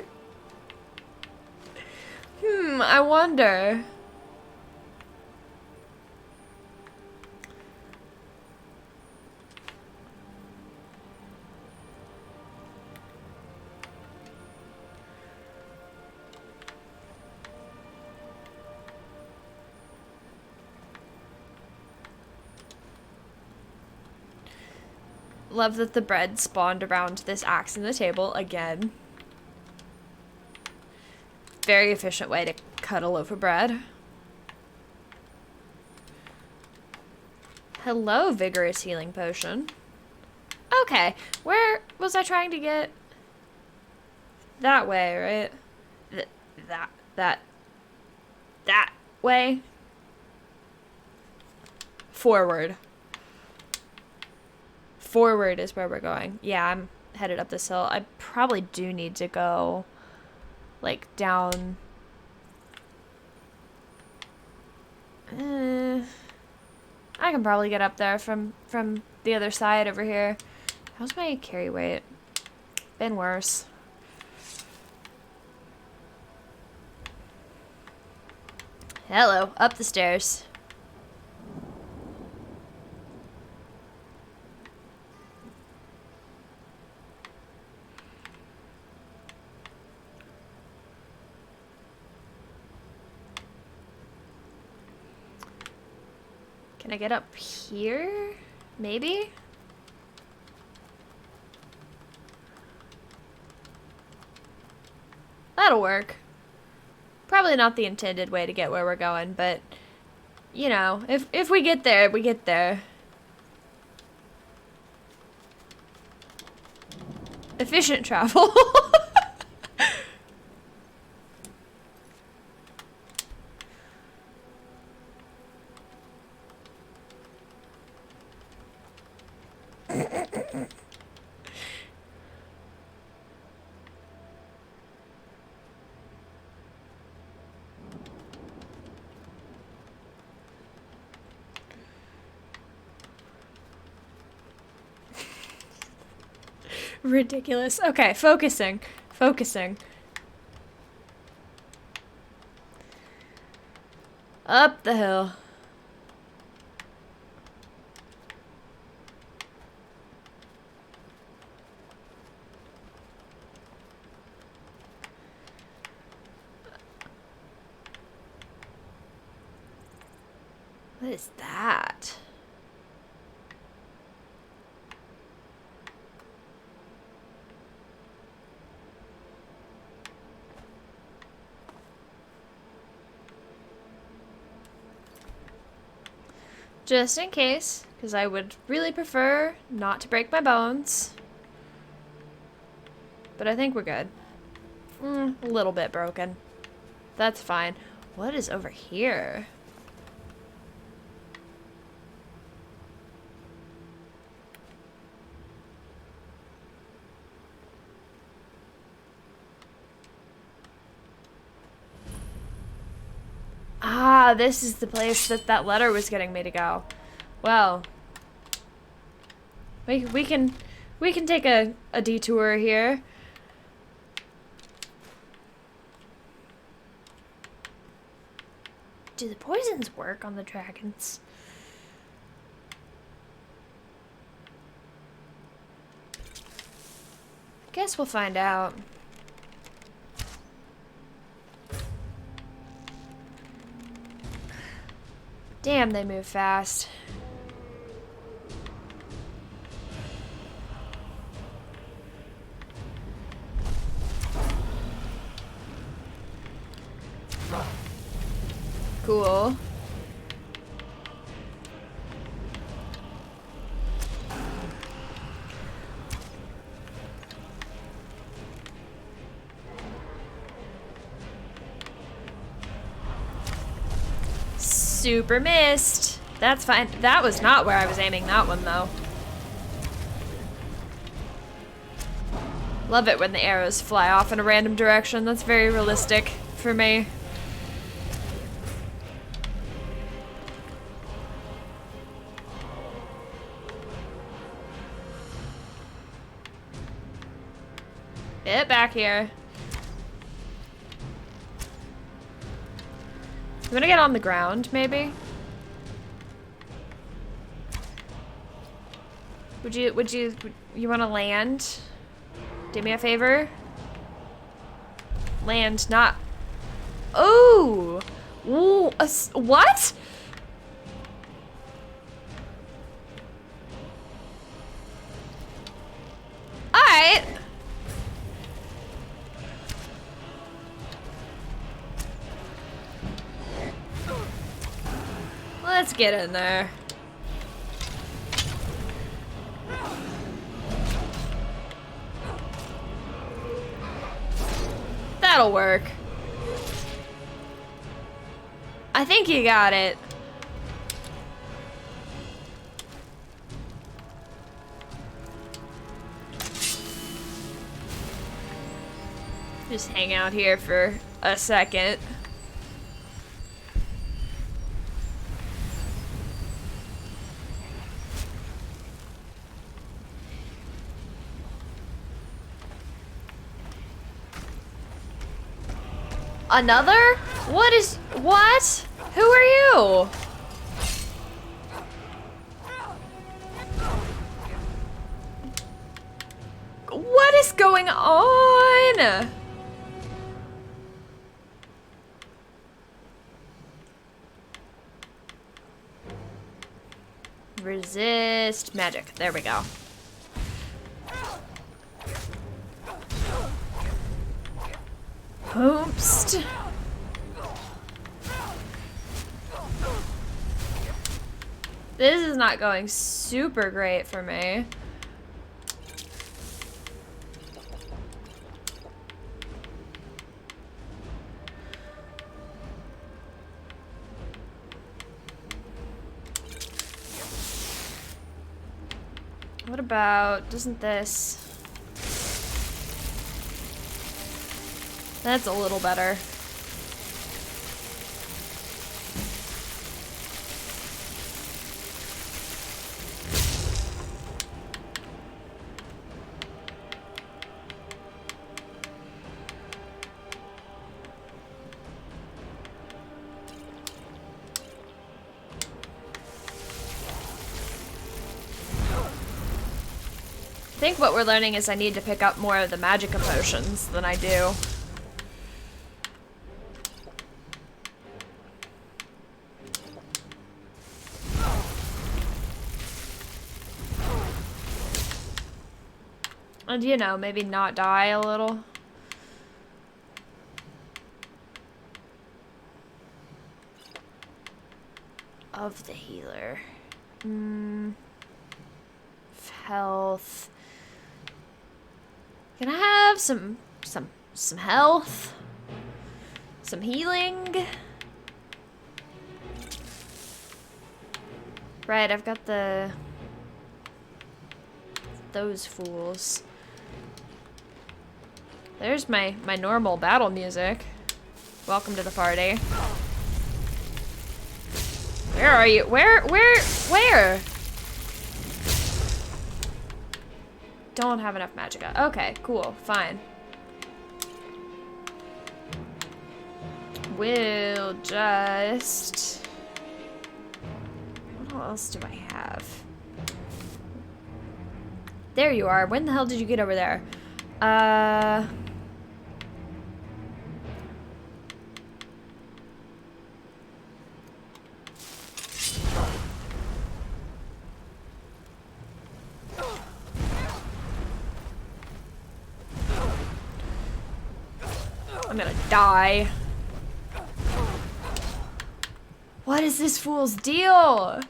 I wonder. Love that the bread spawned around this axe in the table again. Very efficient way to cut a loaf of bread. Hello, vigorous healing potion. Okay, where was I trying to get? That way, right? That way? Forward. Forward is where we're going. Yeah, I'm headed up this hill. I probably do need to go, like, down. I can probably get up there from the other side over here. How's my carry weight? Been worse. Hello, up the stairs. Can I get up here? Maybe? That'll work. Probably not the intended way to get where we're going, but you know, if we get there, we get there. Efficient travel. Ridiculous. Okay, focusing. Focusing. Up the hill. What is that? Just in case, because I would really prefer not to break my bones. But I think we're good. A little bit broken. That's fine. What is over here? Ah, this is the place that that letter was getting me to go. Well, we can take a detour here. Do the poisons work on the dragons? Guess we'll find out. Damn, they move fast. Cool. Super missed. That's fine. That was not where I was aiming that one, though. Love it when the arrows fly off in a random direction. That's very realistic for me. Get back here. You wanna get on the ground, maybe? Would you wanna land? Do me a favor? Land, not... Oh! Ooh, what? Alright. Let's get in there. That'll work. I think you got it. Just hang out here for a second. Another? What? Who are you? What is going on? resist magic. There we go. Oops. This is not going super great for me. What about, doesn't this... That's a little better. I think what we're learning is I need to pick up more of the magicka potions than I do. And, you know, maybe not die a little. Of the healer. Health. Can I have some health? Some healing? Right, I've got those fools. There's my normal battle music. Welcome to the party. Where are you? Where? Don't have enough magicka. Okay, cool, fine. We'll just... What else do I have? There you are. When the hell did you get over there? I'm gonna die. What is this fool's deal?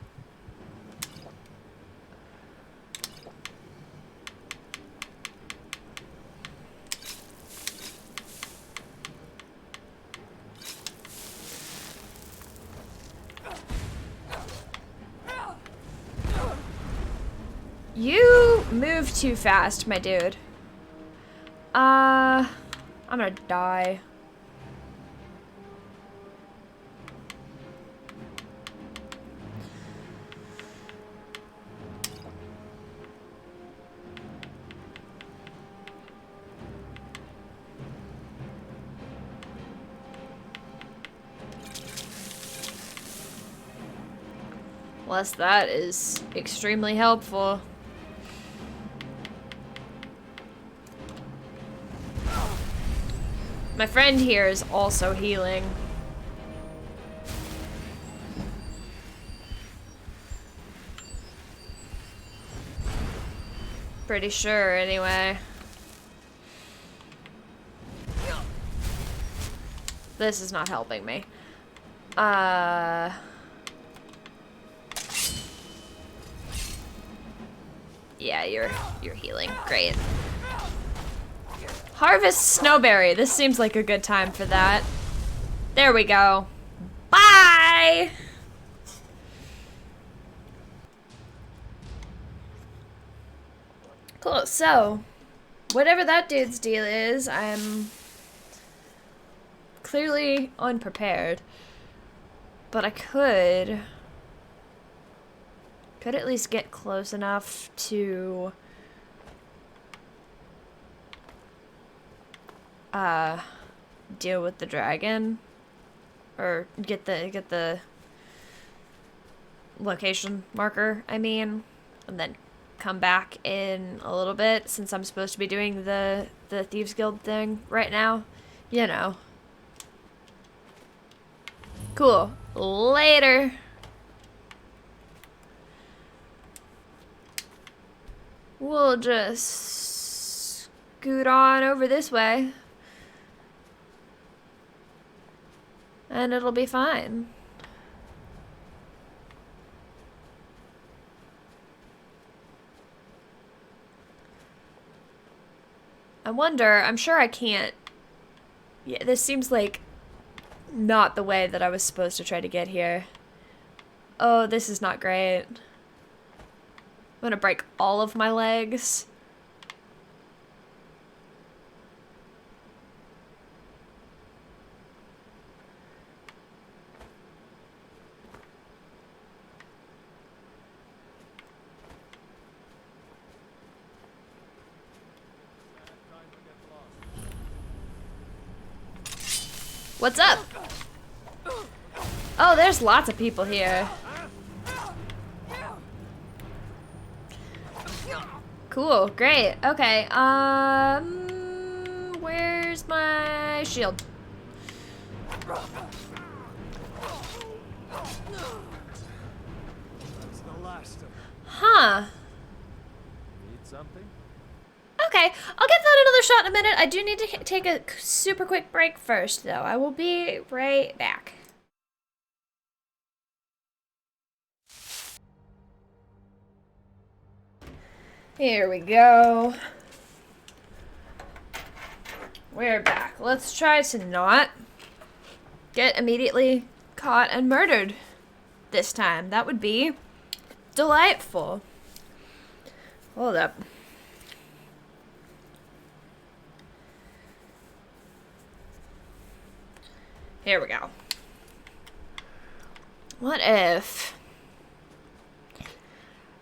You move too fast, my dude. I'm gonna die. Unless that is extremely helpful. My friend here is also healing. Pretty sure, anyway. This is not helping me. Yeah, you're healing. Great. Harvest Snowberry. This seems like a good time for that. There we go. Bye! Cool, so, whatever that dude's deal is, I'm clearly unprepared. But I could at least get close enough to deal with the dragon, or get the location marker, I mean, and then come back in a little bit, since I'm supposed to be doing the Thieves Guild thing right now, you know. Cool. Later. we'll just scoot on over this way. And it'll be fine. I wonder, I'm sure I can't. Yeah, this seems like not the way that I was supposed to try to get here. Oh, this is not great. I'm gonna break all of my legs. What's up? Oh, there's lots of people here. Cool, great. Okay, where's my shield? That's the last of them. Huh. Need something? Okay, I'll get that another shot in a minute. I do need to take a super quick break first, though. I will be right back. Here we go. We're back. Let's try to not get immediately caught and murdered this time. That would be delightful. Hold up. Here we go. What if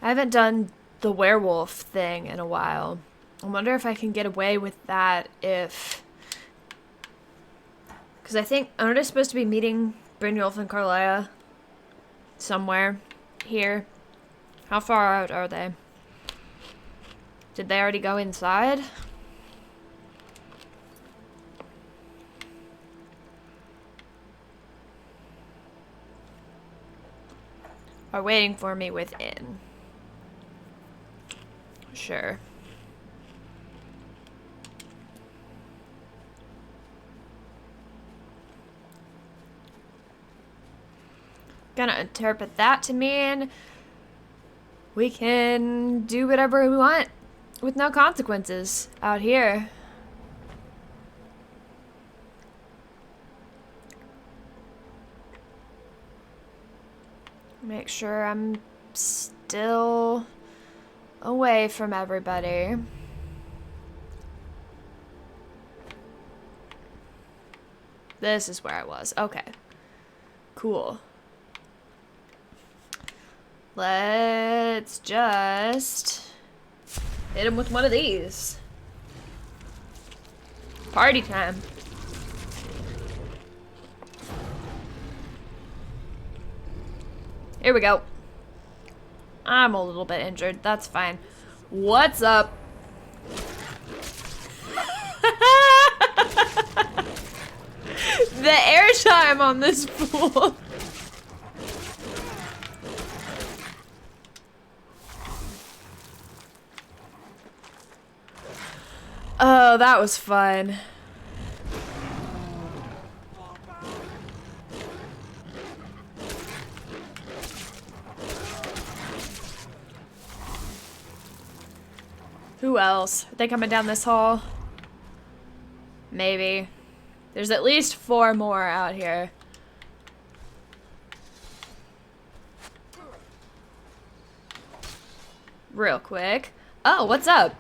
I haven't done the werewolf thing in a while? I wonder if I can get away with that if... Because I think, aren't I supposed to be meeting Brynjolf and Carlia somewhere here? How far out are they? Did they already go inside? Are waiting for me within. Sure. Gonna interpret that to mean we can do whatever we want with no consequences out here. Make sure I'm still away from everybody. This is where I was. Okay. Cool. Let's just hit him with one of these. Party time. Here we go. I'm a little bit injured. That's fine. What's up? The airtime on this fool. Oh, that was fun. Who else? Are they coming down this hall? Maybe. There's at least 4 more out here. Real quick. Oh, what's up?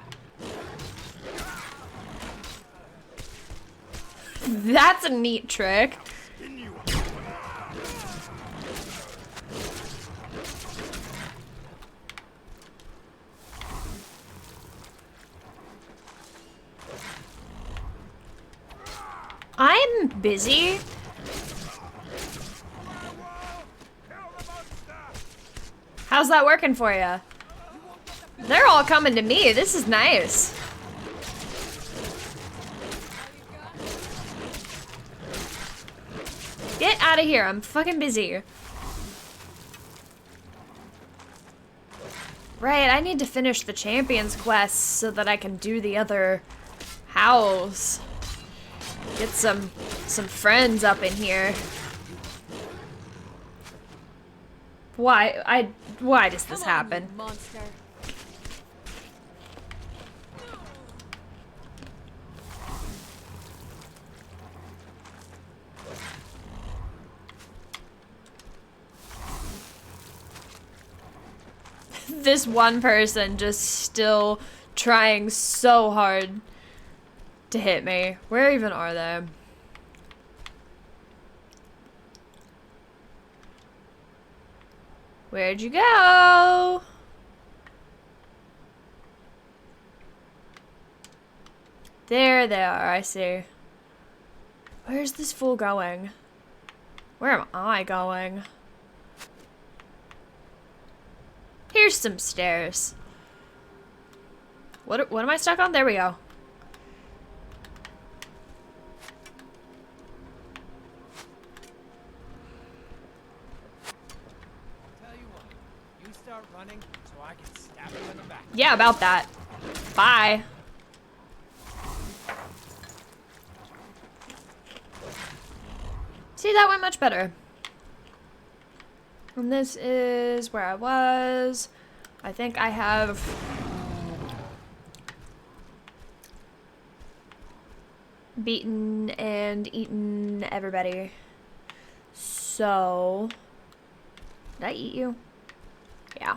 That's a neat trick. I'm busy. How's that working for you? They're all coming to me. This is nice. Get out of here. I'm fucking busy. Right, I need to finish the Champions quest so that I can do the other house. Get some friends up in here. Why does this happen? Monster. This one person just still trying so hard to hit me. Where even are they? Where'd you go? There they are, I see. Where's this fool going? Where am I going? Here's some stairs. What am I stuck on? There we go. Tell you what, you start running so I can stab you in the back. Yeah, about that. Bye. See, that went much better. And this is where I was. I think I have beaten and eaten everybody. So, did I eat you? Yeah.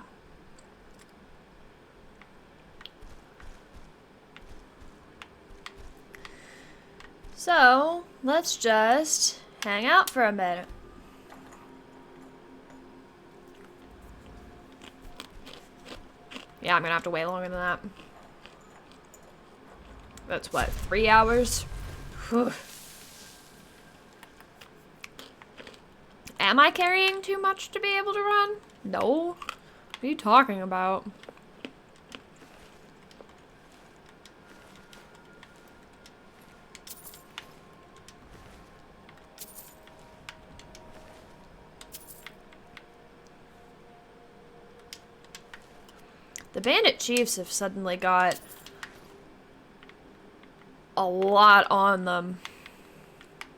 So, let's just hang out for a minute. Yeah, I'm gonna have to wait longer than that. That's what, 3 hours? Whew. Am I carrying too much to be able to run? No. What are you talking about? The Bandit Chiefs have suddenly got a lot on them.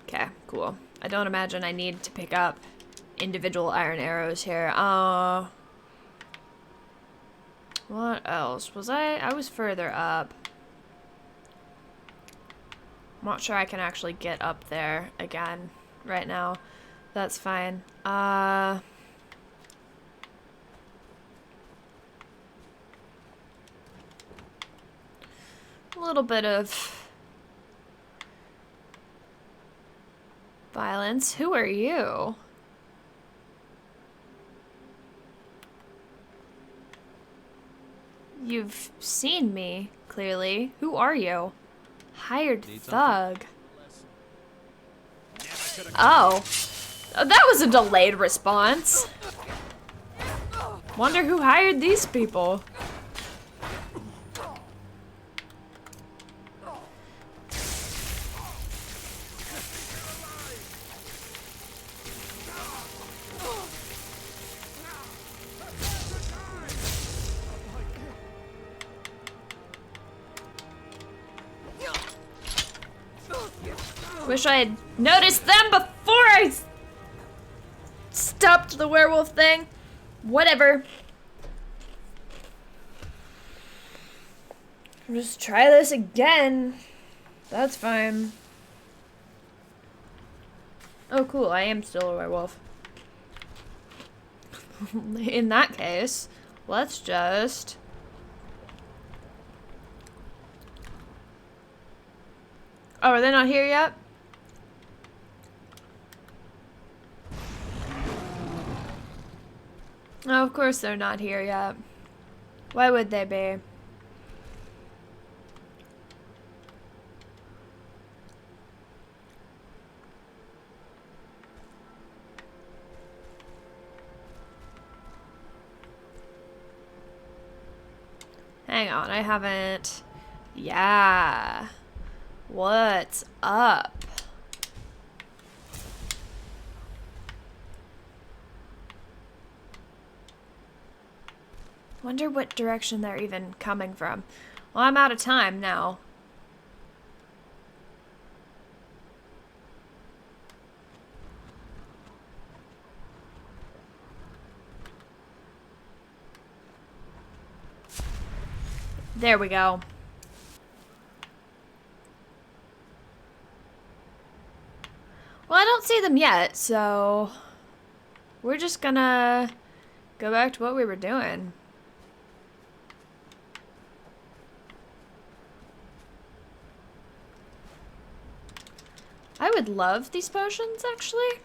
Okay, cool. I don't imagine I need to pick up individual iron arrows here. What else? I was further up. I'm not sure I can actually get up there again right now. That's fine. A little bit of violence. Who are you? You've seen me, clearly. Who are you? Hired thug. Oh. Oh, that was a delayed response. Wonder who hired these people. Wish I had noticed them before I stopped the werewolf thing. Whatever. Just try this again. That's fine. Oh, cool. I am still a werewolf. In that case, let's just... Oh, are they not here yet? Oh, of course they're not here yet. Why would they be? Hang on, I haven't... Yeah. What's up? Wonder what direction they're even coming from. Well, I'm out of time now. There we go. Well, I don't see them yet, so we're just gonna go back to what we were doing. I would love these potions, actually.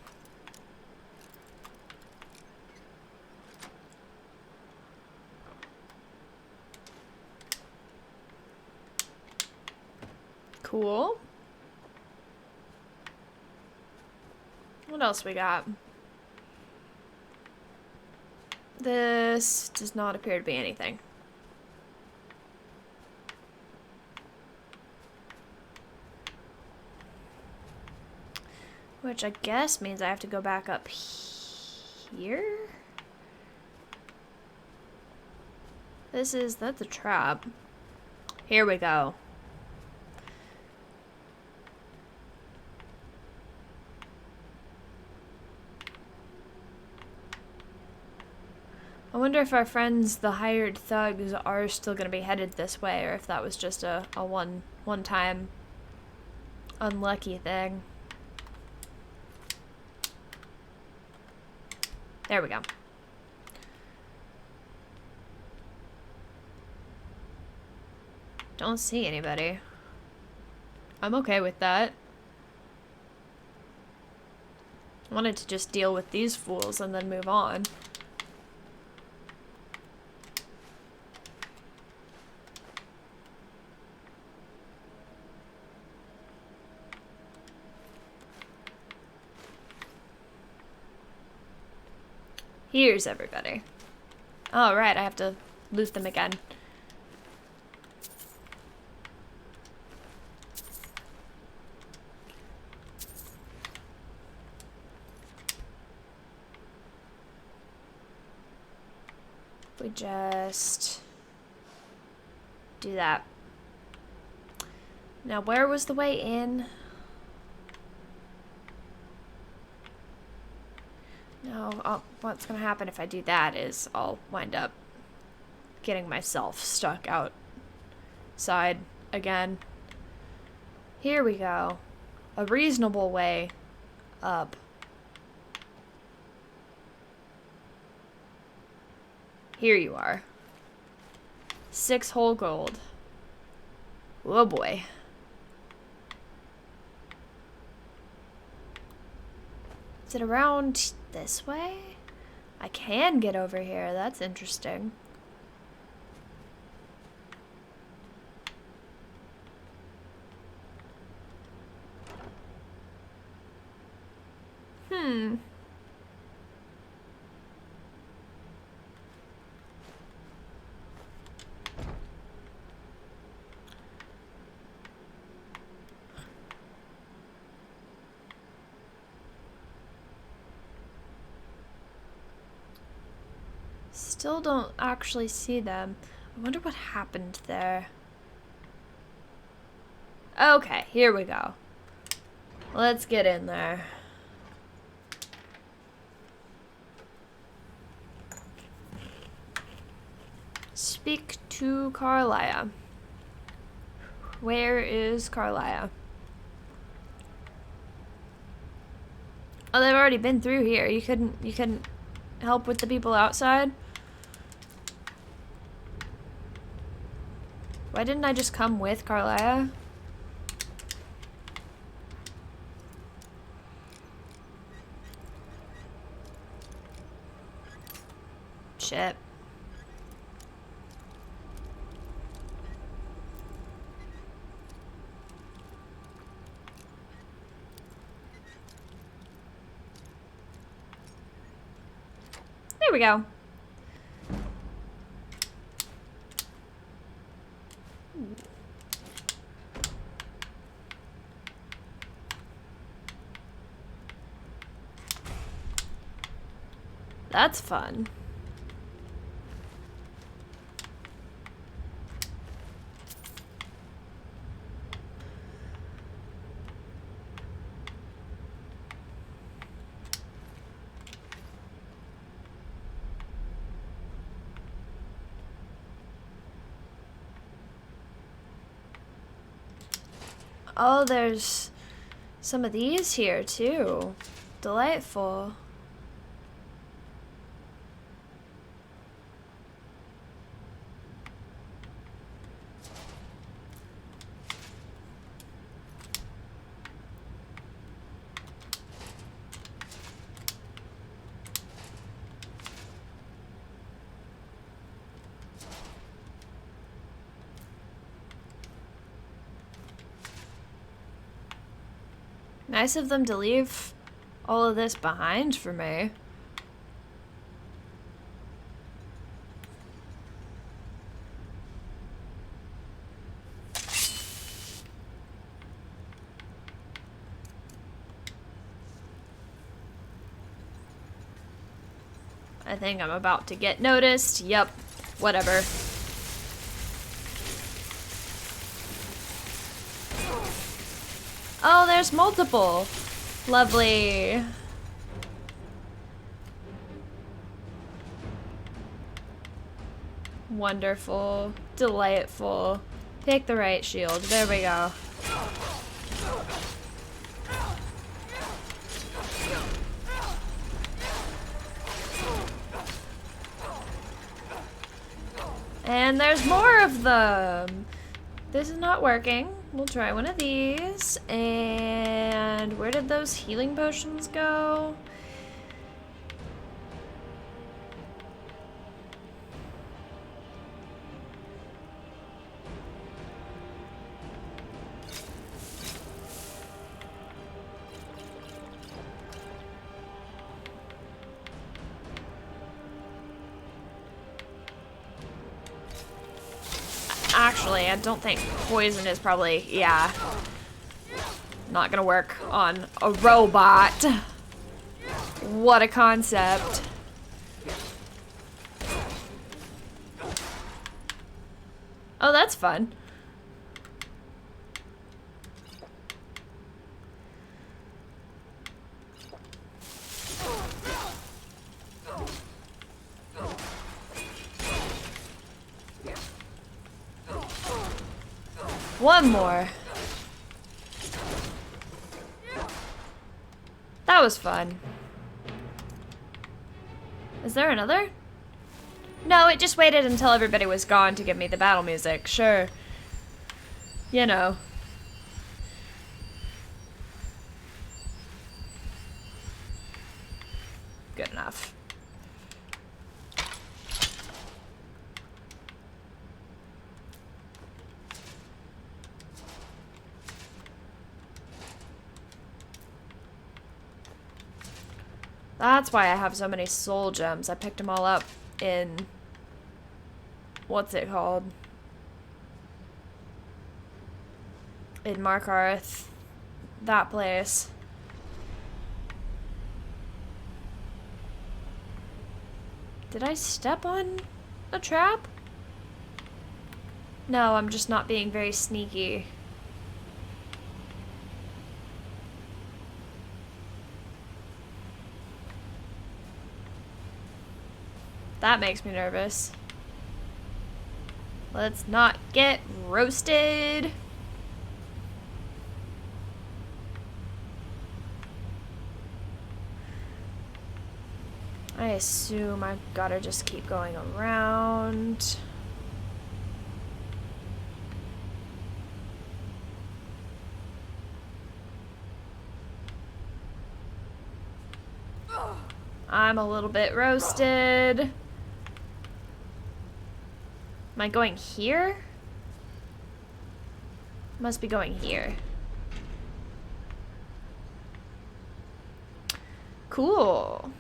Cool. What else we got? This does not appear to be anything. Which I guess means I have to go back up here? That's a trap. Here we go. I wonder if our friends, the hired thugs, are still going to be headed this way, or if that was just a one-time unlucky thing. There we go. Don't see anybody. I'm okay with that. I wanted to just deal with these fools and then move on. Here's everybody. Oh, right, I have to loot them again. We just do that. Now, where was the way in? No, what's gonna happen if I do that is I'll wind up getting myself stuck outside again. Here we go. A reasonable way up. Here you are. 6 whole gold. Oh boy. Is it around this way? I can get over here. That's interesting. Still don't actually see them. I wonder what happened there. Okay, here we go. Let's get in there. Speak to Carlia. Where is Carlia? Oh, they've already been through here. You couldn't help with the people outside? Why didn't I just come with Carlia? Shit. There we go. That's fun. Oh, there's some of these here too. Delightful. Nice of them to leave all of this behind for me. I think I'm about to get noticed. Yep, whatever. Oh, there's multiple. Lovely. Wonderful. Delightful. Pick the right shield. There we go. And there's more of them. This is not working. We'll try one of these. And where did those healing potions go? Actually, I don't think poison is probably, yeah, not gonna work on a robot. What a concept. Oh, that's fun. One more. That was fun. Is there another? No, it just waited until everybody was gone to give me the battle music. Sure. You know. Good enough. That's why I have so many soul gems. I picked them all up in... what's it called? In Markarth. That place. Did I step on a trap? No, I'm just not being very sneaky. That makes me nervous. Let's not get roasted. I assume I've gotta just keep going around. I'm a little bit roasted. Am I going here? Must be going here. Cool.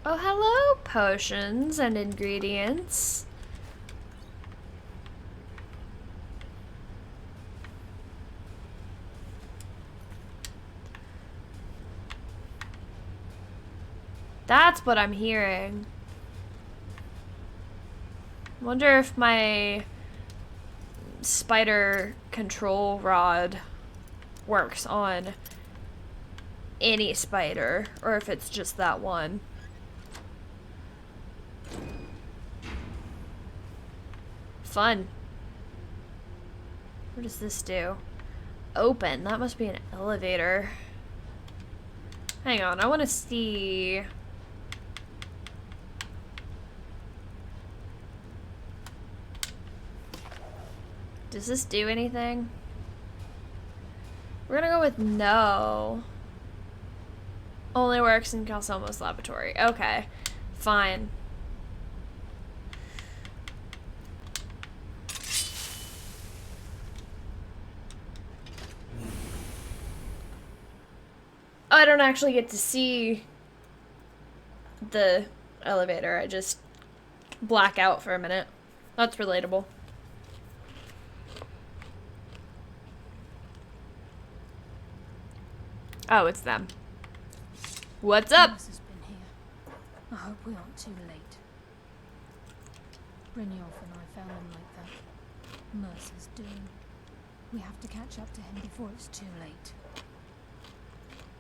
Oh, hello, potions and ingredients. That's what I'm hearing. Wonder if my spider control rod works on any spider, or if it's just that one. Fun. What does this do? Open. That must be an elevator. Hang on, I want to see. Does this do anything? We're gonna go with no. Only works in Calcelmo's laboratory. Okay, fine. I don't actually get to see the elevator. I just black out for a minute. That's relatable. Oh, it's them. What's up? Mercer's been here. I hope we aren't too late. Brynjolf and I found him like that. Mercer's doing. We have to catch up to him before it's too late.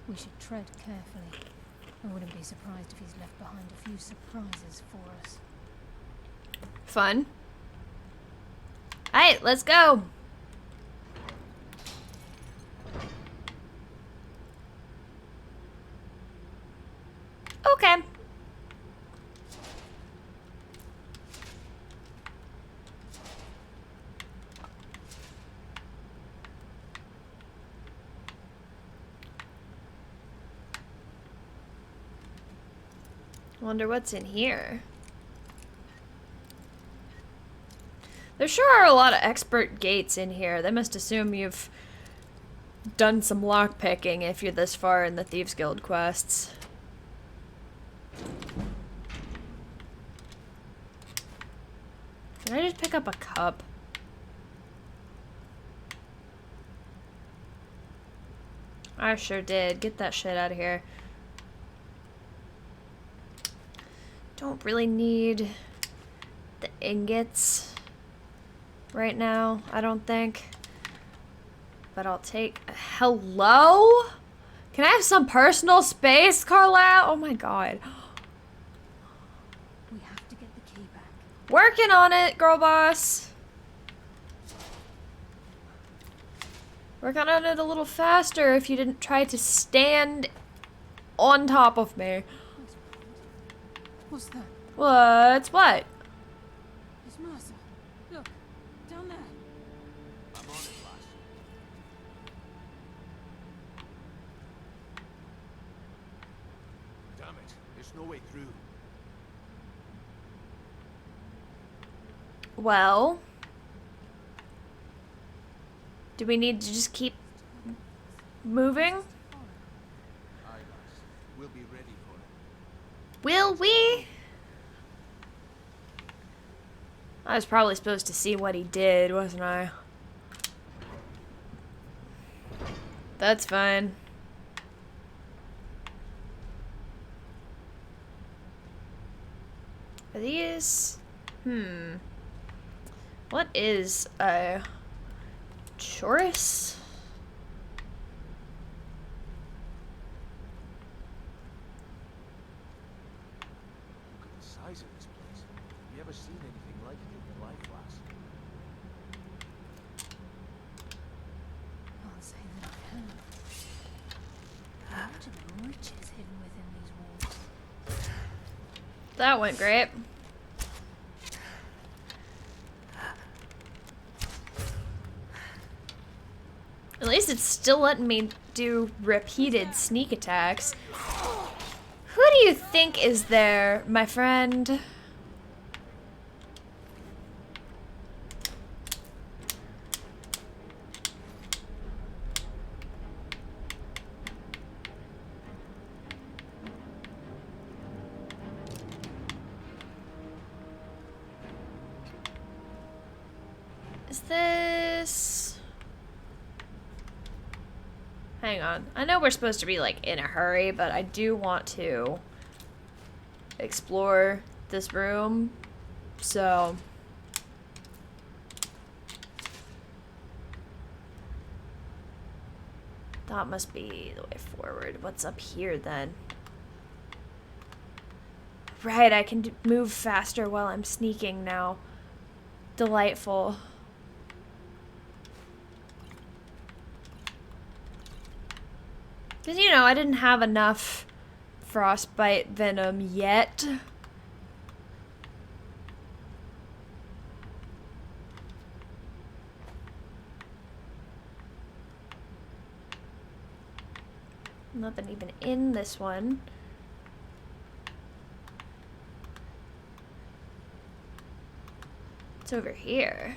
We should tread carefully. I wouldn't be surprised if he's left behind a few surprises for us. Fun. Alright, let's go. Okay. Wonder what's in here. There sure are a lot of expert gates in here. They must assume you've done some lockpicking if you're this far in the Thieves Guild quests. Did I just pick up a cup? I sure did. Get that shit out of here. Don't really need the ingots right now, I don't think. But I'll take a hello? Can I have some personal space, Carlisle? Oh my god. We have to get the key back. Working on it, girl boss. Working on it a little faster if you didn't try to stand on top of me. What's that? What's what? It's Mercer. Look, down there. I'm on it, lass. Damn it, there's no way through. Well, do we need to just keep moving? Aye, lass. We'll be ready for it. Will we? I was probably supposed to see what he did, wasn't I? That's fine. Are these... What is a chorus? Look at the size of this place. Have you ever seen anything like it in your life, lass? Can't say that I have. Much of the riches hidden within these walls. That went great. At least it's still letting me do repeated sneak attacks. Who do you think is there, my friend? Is this... Hang on. I know we're supposed to be, like, in a hurry, but I do want to explore this room, so... That must be the way forward. What's up here then? Right, I can move faster while I'm sneaking now. Delightful. Because, you know, I didn't have enough frostbite venom yet. Nothing even in this one. It's over here.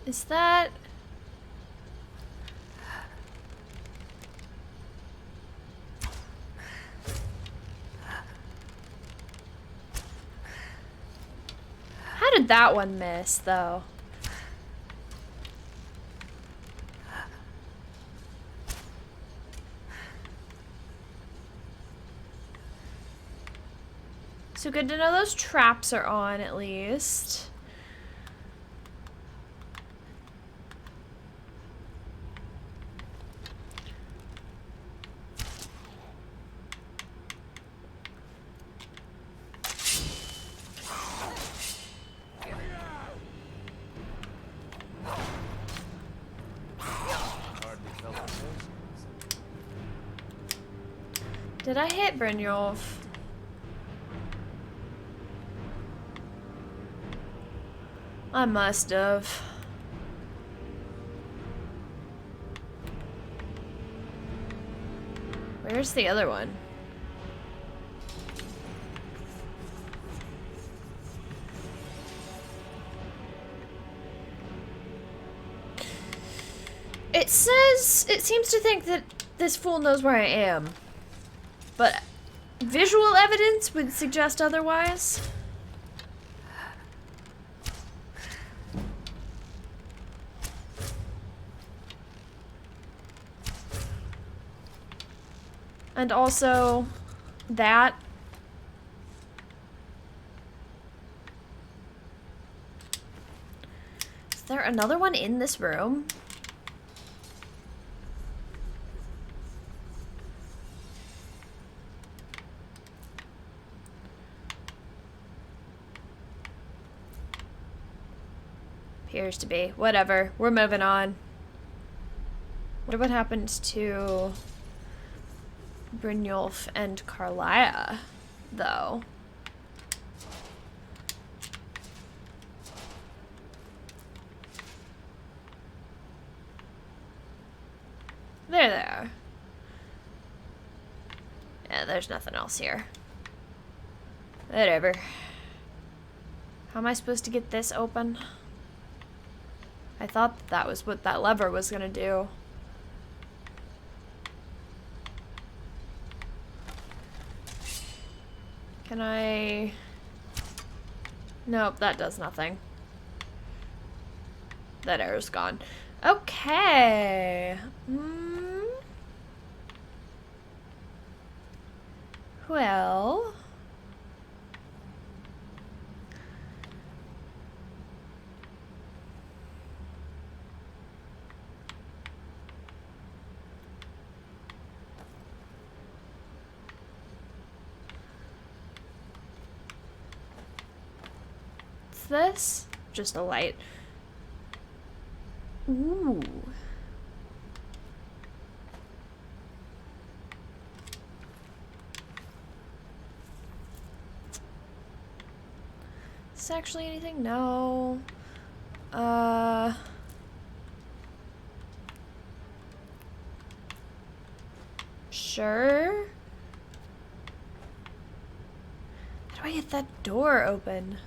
Is that... How did that one miss, though? So good to know those traps are on, at least. Did I hit Brynjolf? I must have. Where's the other one? It says, it seems to think that this fool knows where I am. But visual evidence would suggest otherwise. And also that. Is there another one in this room? Appears to be. Whatever. We're moving on. What happened to Brynjolf and Carlia, though? There they are. Yeah, there's nothing else here. Whatever. How am I supposed to get this open? I thought that was what that lever was gonna do. Can I... Nope, that does nothing. That arrow's gone. Okay. Well... this? Just a light. Ooh. Is this actually anything? No. Sure. How do I get that door open?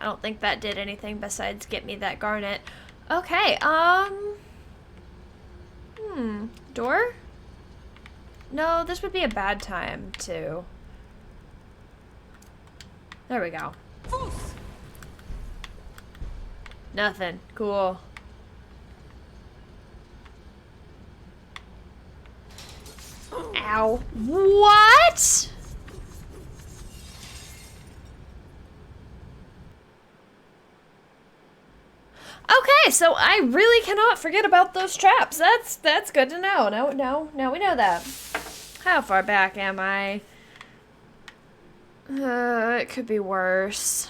I don't think that did anything besides get me that garnet. Okay, door? No, this would be a bad time to... There we go. Nothing. Cool. Ow. What? Okay, so I really cannot forget about those traps. That's good to know. Now we know that. How far back am I? It could be worse.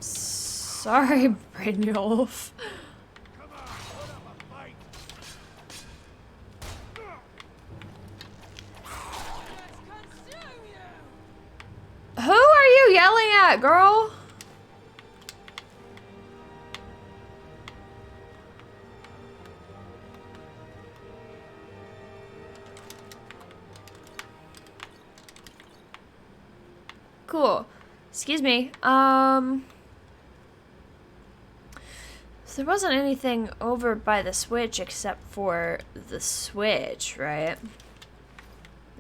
Sorry, Brynjolf. Who are you yelling at, girl? Cool. Excuse me. So there wasn't anything over by the switch except for the switch, right?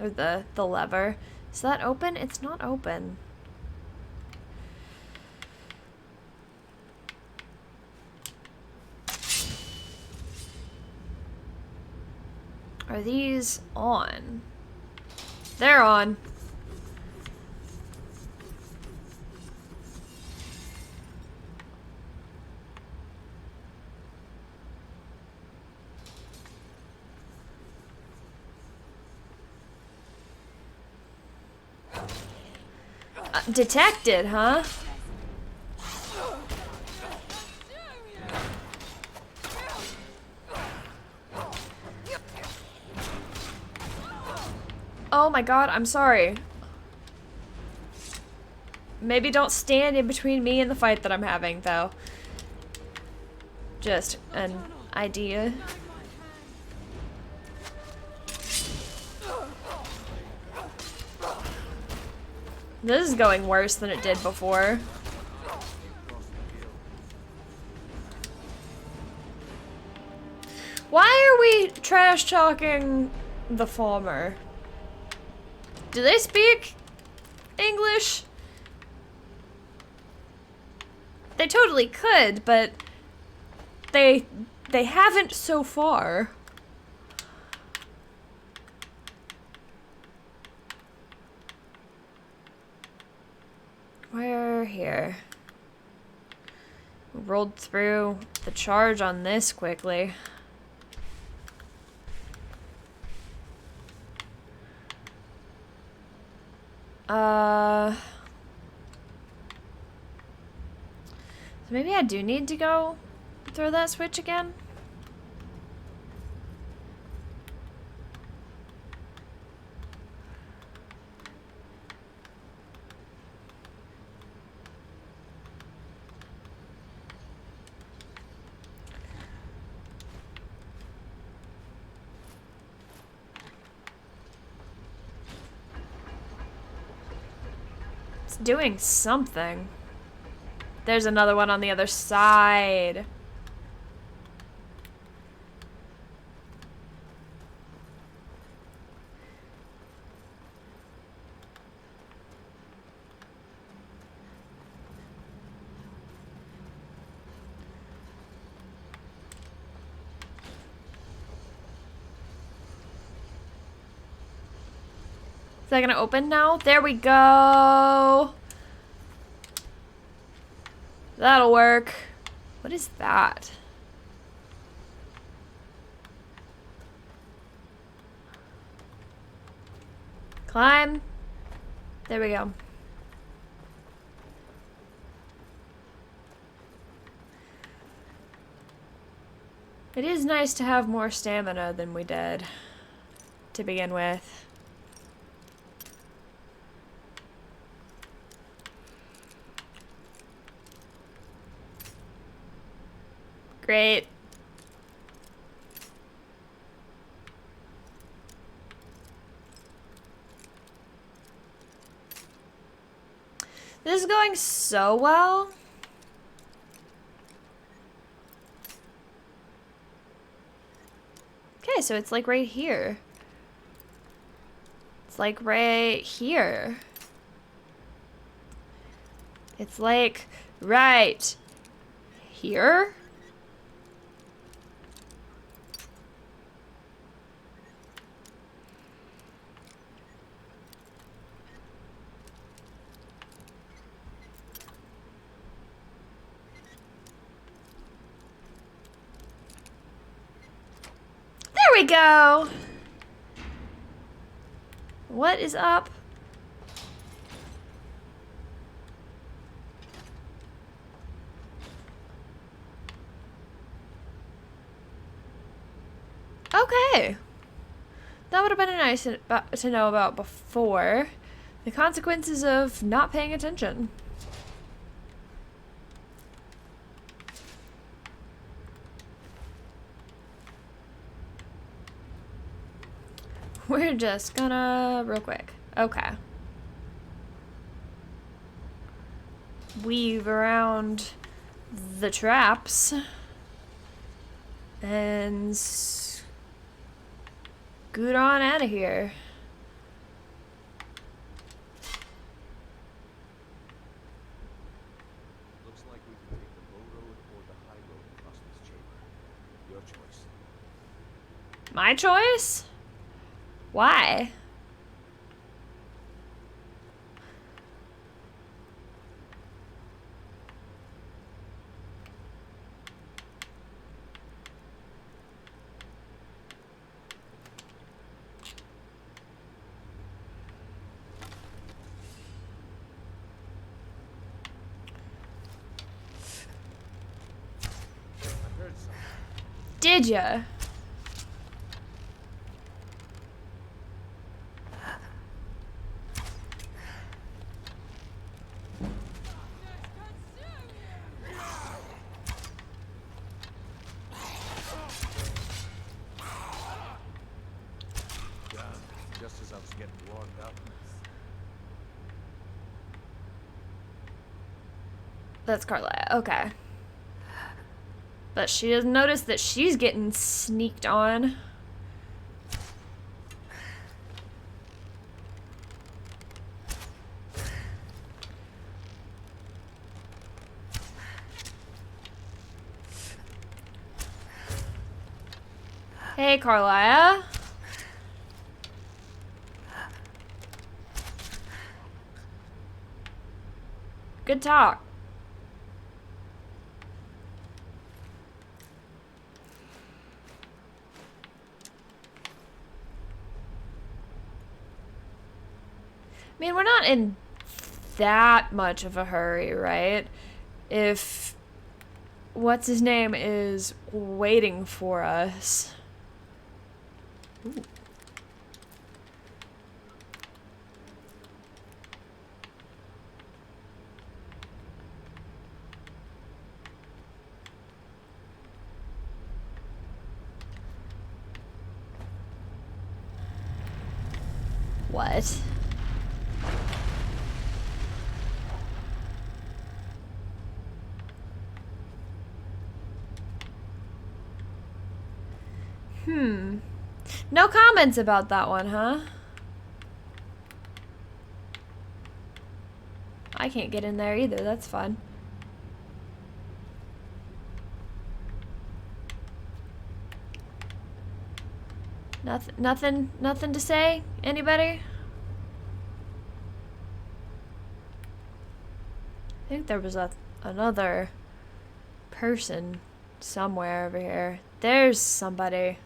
Or the lever. Is that open? It's not open. Are these on? They're on. Detected, huh? Oh my god, I'm sorry. Maybe don't stand in between me and the fight that I'm having, though. Just an idea. This is going worse than it did before. Why are we trash talking the farmer? Do they speak English? They totally could, but they haven't so far. We're here. Rolled through the charge on this quickly. So maybe I do need to go throw that switch again? It's doing something. There's another one on the other side. Is that gonna open now? There we go. That'll work. What is that? Climb. There we go. It is nice to have more stamina than we did to begin with. Great. This is going so well. Okay, so it's like right here. It's like right here. It's like right here. There we go. What is up? Okay. That would have been nice to know about before. The consequences of not paying attention. We're just gonna, real quick. Okay. Weave around the traps. And scoot on out of here. Looks like we can take the low road or the high road across this chamber. Your choice. My choice? Why? Did ya? Just as I was getting warmed up. That's Carla. Okay. But she doesn't notice that she's getting sneaked on. Hey, Carlia. Good talk. I mean, we're not in that much of a hurry, right? If what's his name is waiting for us. Ooh. What? No comments about that one, huh? I can't get in there either, that's fun. Nothing to say? Anybody? I think there was another person somewhere over here. There's somebody.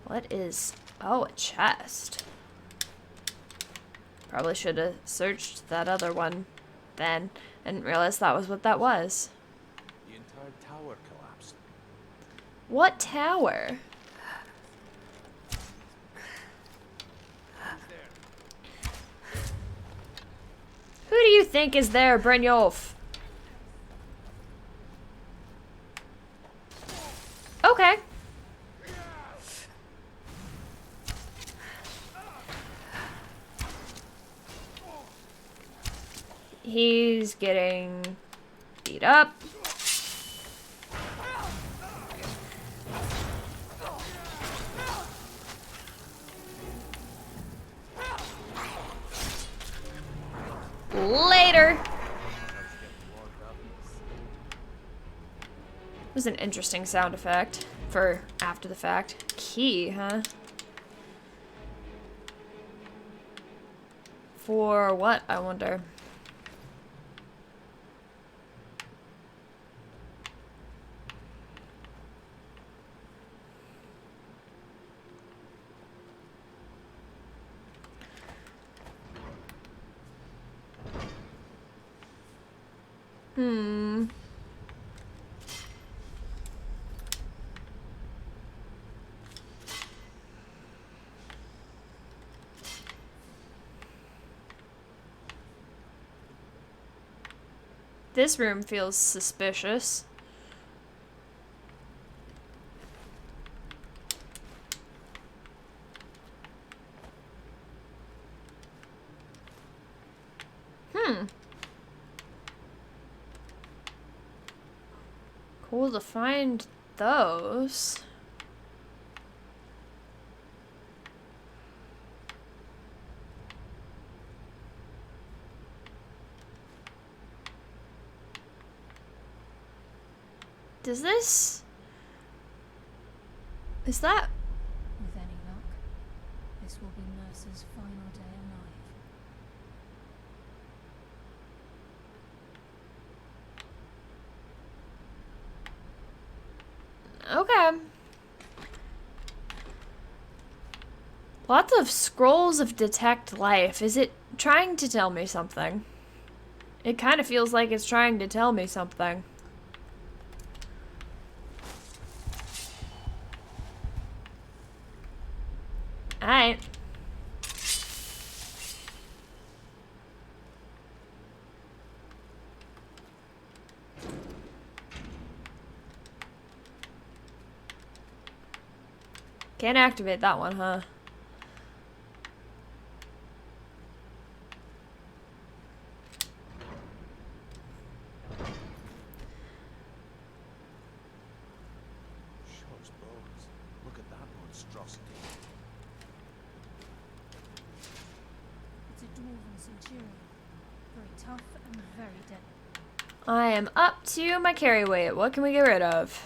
What is... Oh, a chest. Probably should have searched that other one then. I didn't realize that was what that was. The entire tower collapsed. What tower? Who do you think is there, Brynjolf? Okay. He's getting beat up. Later. This is an interesting sound effect for after the fact. Key, huh? For what, I wonder? This room feels suspicious. Cool to find those. Does this... Is that... With any luck, this will be Mercer's final day alive. Okay. Lots of scrolls of detect life. Is it trying to tell me something? It kind of feels like it's trying to tell me something. Alright. Can't activate that one, huh? Shore's bones. Look at that monstrosity. It's a dwarven centurion. Very tough and very deadly. I am up to my carry weight. What can we get rid of?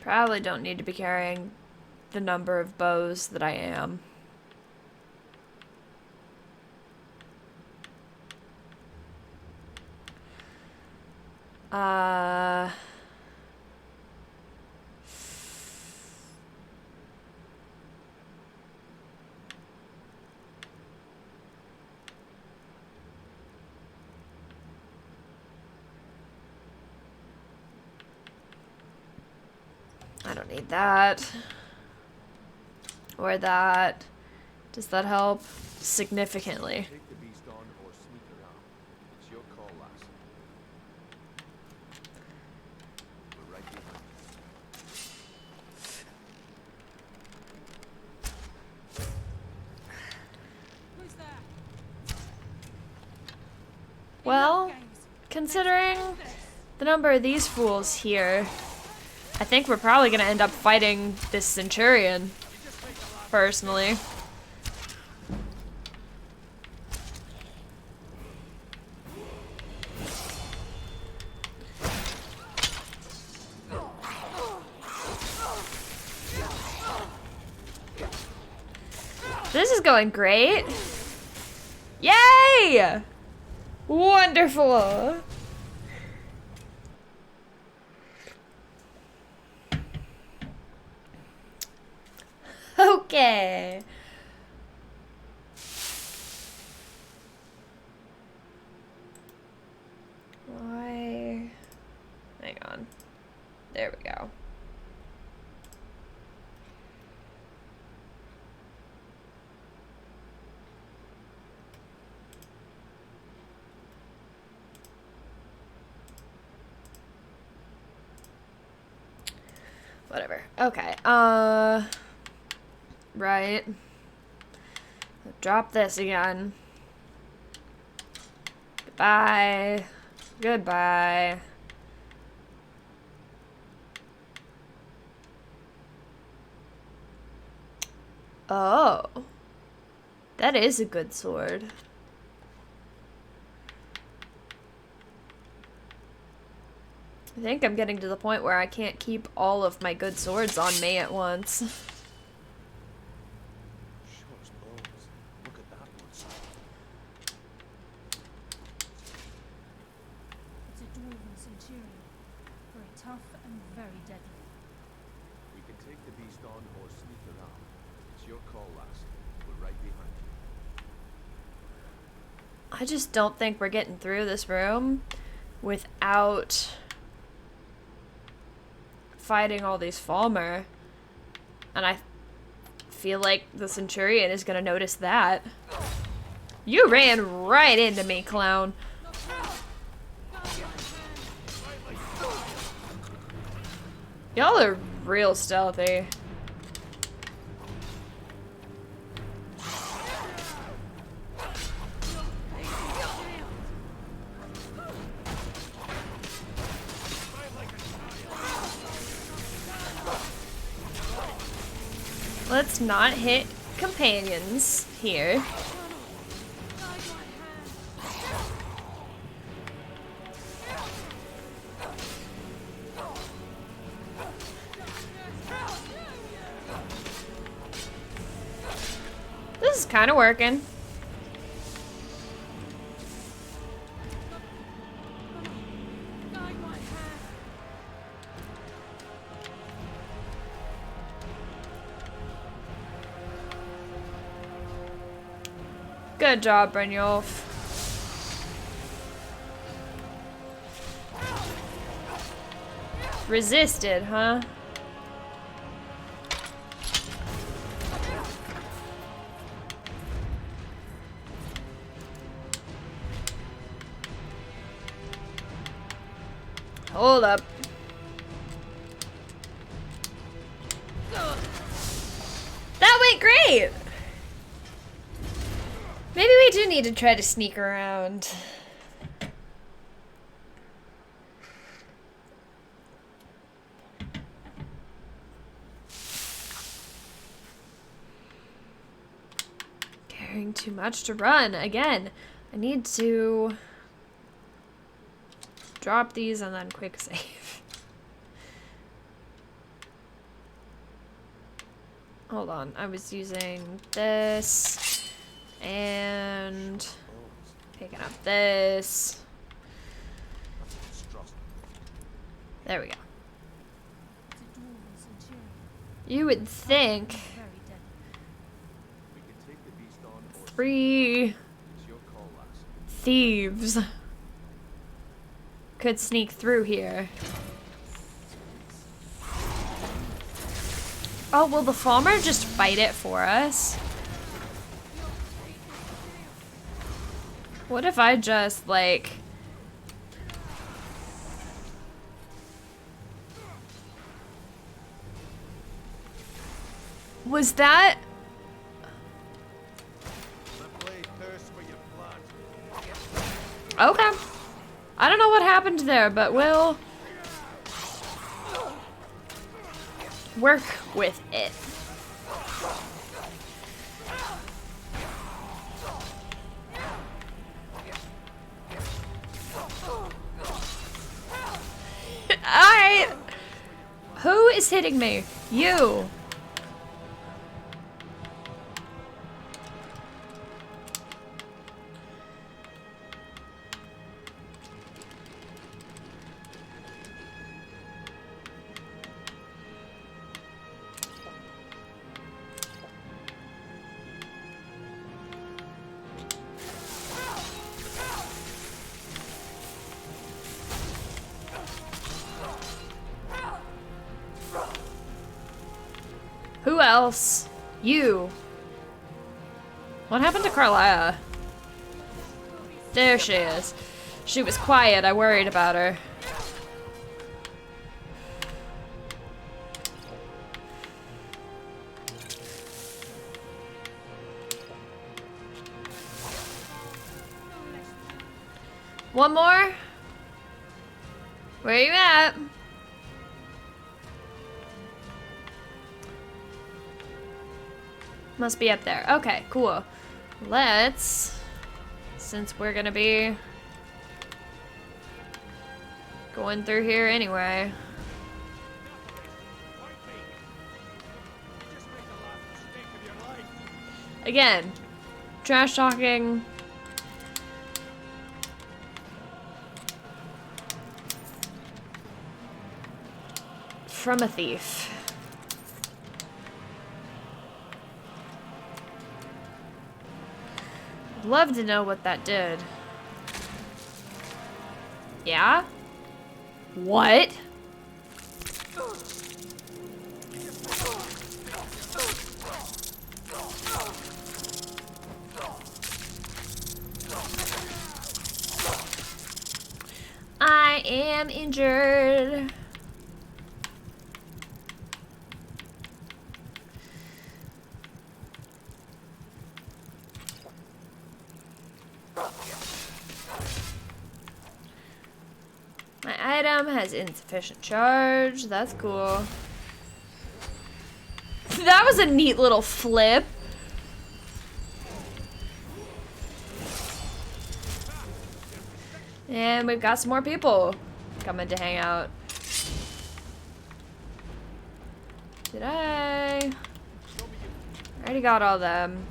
Probably don't need to be carrying the number of bows that I am. I don't need that. Or that. Does that help? Significantly. Take the beast on or sneak around. It's your call, lass. We're right behind you. Who's there? Well, considering the number of these fools here, I think we're probably gonna end up fighting this centurion, personally. This is going great. Yay! Wonderful. Okay. There we go. Whatever. Okay. Right. Drop this again. Goodbye. Goodbye. Oh. That is a good sword. I think I'm getting to the point where I can't keep all of my good swords on me at once. Sure as bones. Look at that one. It's a dwarven centurion. Very tough and very deadly. We can take the beast on or sneak around. It's your call, lass. We're right behind you. I just don't think we're getting through this room without fighting all these Falmer. And I feel like the Centurion is gonna notice that. You ran right into me, clown. Y'all are real stealthy. Let's not hit companions here. This is kind of working. Good job, Brynjolf. Resisted, huh? Hold up. That went great! Maybe we do need to try to sneak around. Carrying too much to run. Again, I need to drop these and then quick save. Hold on, I was using this. And picking up this. There we go. You would think 3 thieves could sneak through here. Oh, will the Falmer just fight it for us? What if I just, like... Was that... Okay. I don't know what happened there, but we'll... work with it. Alright. Who is hitting me? You. else? You. What happened to Carlia? There she is. She was quiet. I worried about her. One more? Where you at? Must be up there. Okay, cool. Let's, since we're gonna be going through here anyway. Again, trash talking. From a thief. Love to know what that did. Yeah? What? I am injured. My item has insufficient charge. That's cool. That was a neat little flip. And we've got some more people coming to hang out. Did I already got all them.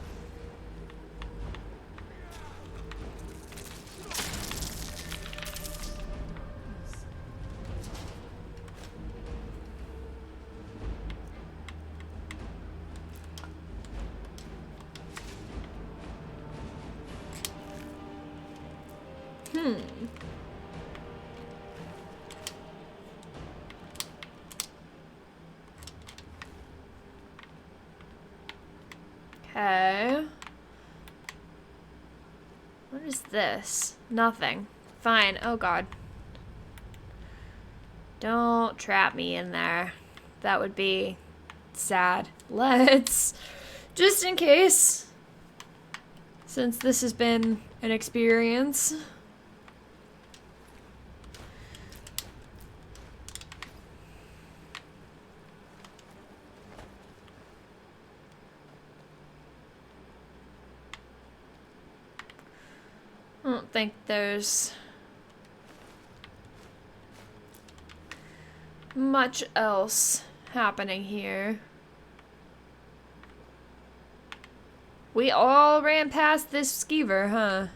Okay. What is this? Nothing. Fine. Oh god. Don't trap me in there. That would be sad. Let's, just in case, since this has been an experience. I don't think there's much else happening here. We all ran past this skeever, huh?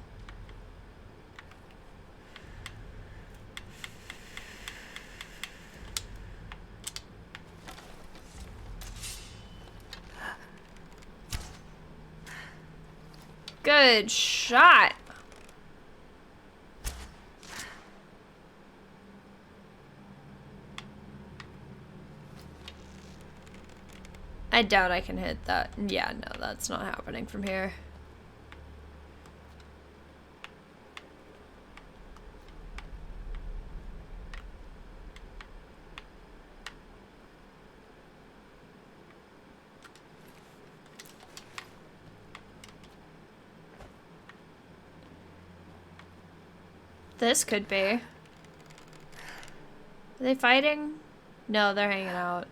Good shot. I doubt I can hit that. Yeah, no, that's not happening from here. This could be. Are they fighting? No, they're hanging out.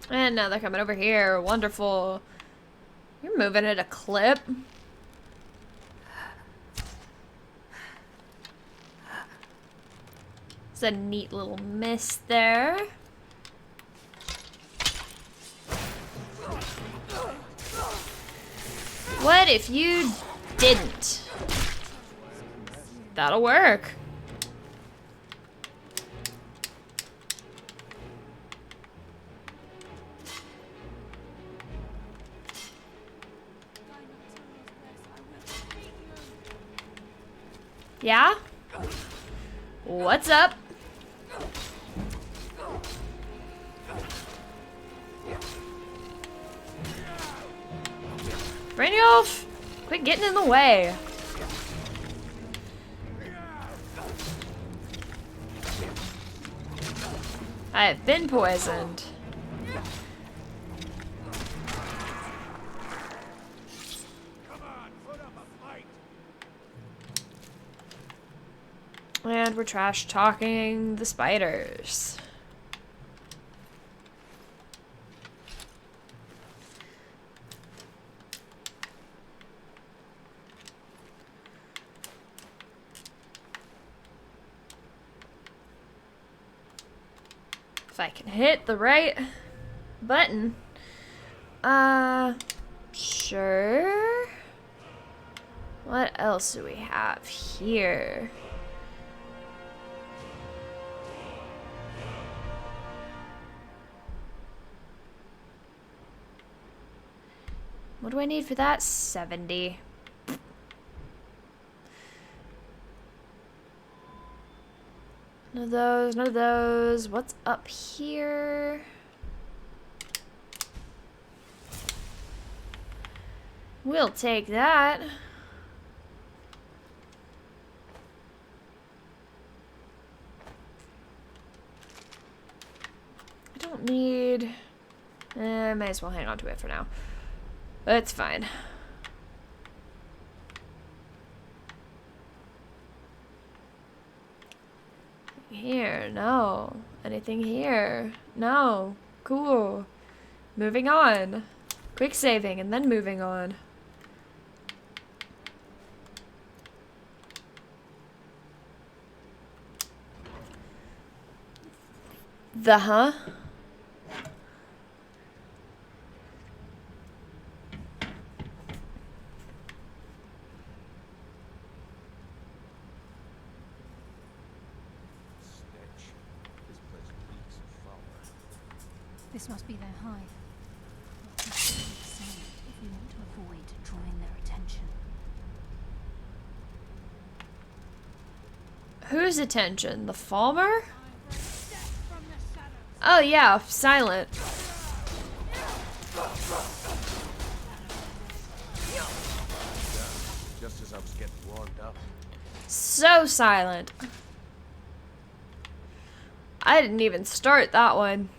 And now they're coming over here. Wonderful. You're moving at a clip. It's a neat little miss there. What if you didn't? That'll work. Yeah? What's up? Brynjolf! Quit getting in the way. I have been poisoned. And we're trash talking the spiders. If I can hit the right button. Sure. What else do we have here? What do I need for that? 70. None of those, none of those. What's up here? We'll take that. I don't need... I might as well hang on to it for now. That's fine. Here, no. Anything here? No. Cool. Moving on. Quick saving and then moving on. The huh? This must be their hive. Let's not stay silent if we want to avoid drawing their attention. Whose attention? The farmer? Oh yeah, silent. Just as I was getting warmed up. So silent. I didn't even start that one.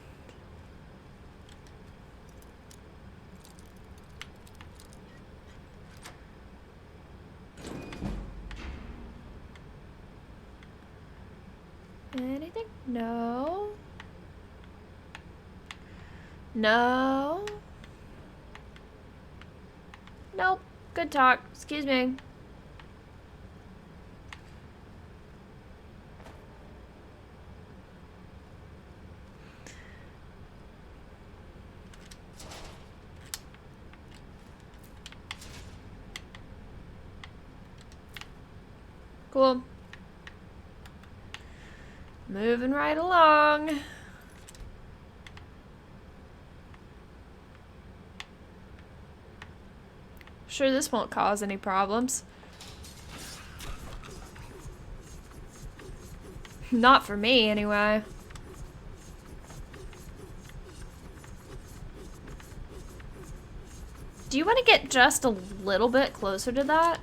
Anything? No. No. Nope. Good talk. Excuse me. Cool. Moving right along. Sure, this won't cause any problems. Not for me, anyway. Do you want to get just a little bit closer to that?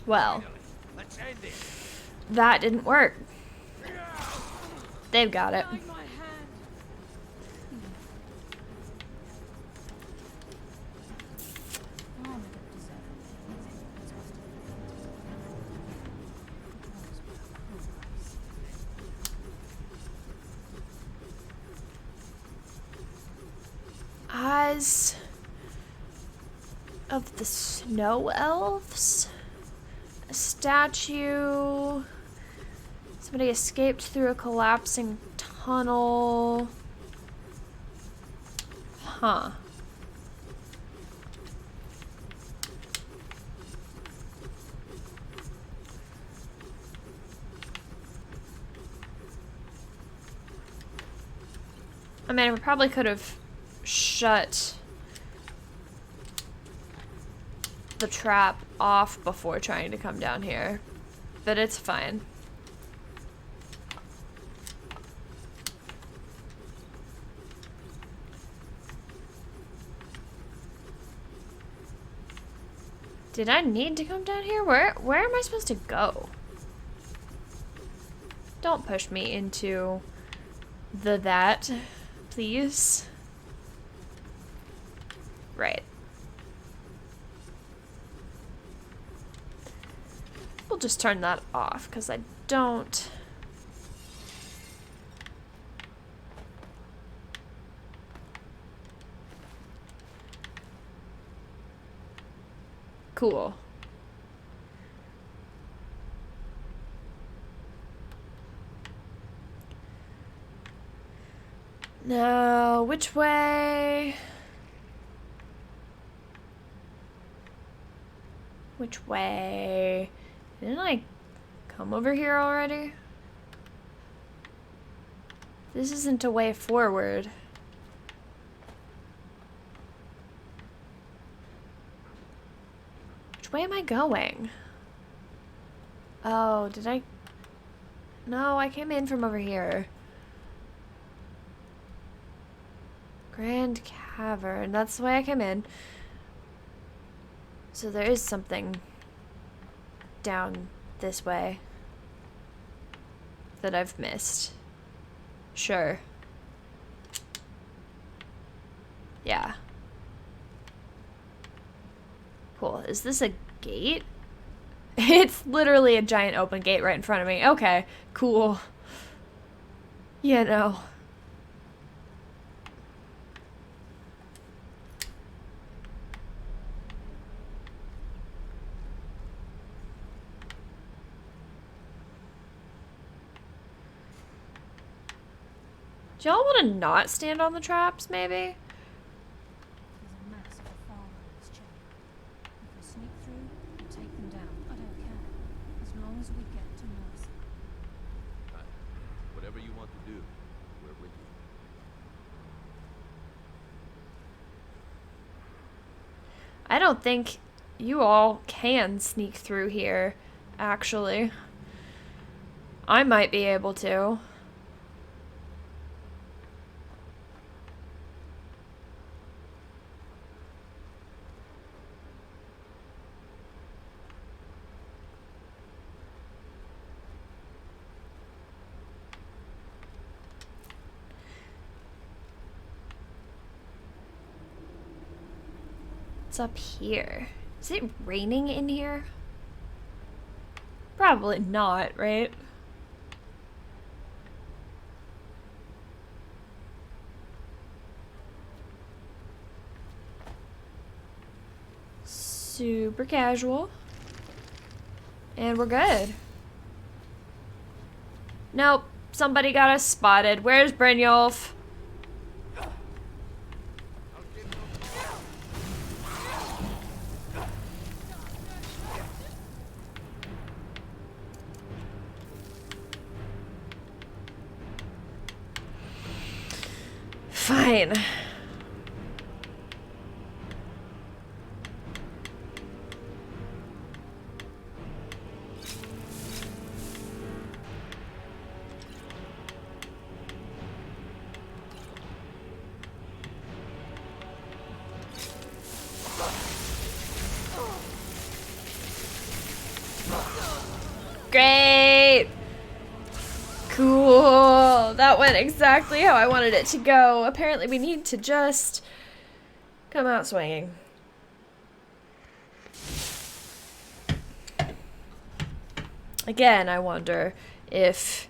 Well, that didn't work. They've got it. Eyes of the snow elves? A statue. Somebody escaped through a collapsing tunnel. Huh. I mean, I probably could have shut the trap off before trying to come down here, but it's fine. Did I need to come down here? Where am I supposed to go? Don't push me into that, please. Right. We'll just turn that off, because I don't... Cool. Now, which way? Which way? Didn't I come over here already? This isn't a way forward. Which way am I going? Oh, did I? No, I came in from over here. Grand Cavern. That's the way I came in. So there is something down this way that I've missed. Sure. Yeah. Cool. Is this a gate? It's literally a giant open gate right in front of me. Okay, cool. Yeah, no. Do y'all want to not stand on the traps, maybe? There's a massive fire in this chamber. If we sneak through, we'll take them down. I don't care. As long as we get to Mercy. Whatever you want to do, we're with you. I don't think you all can sneak through here, actually. I might be able to. What's up here? Is it raining in here? Probably not, right? Super casual. And we're good. Nope. Somebody got us spotted. Where's Brynjolf? Fine. Great! Cool. That went exactly how I wanted it to go. Apparently we need to just come out swinging. Again, I wonder if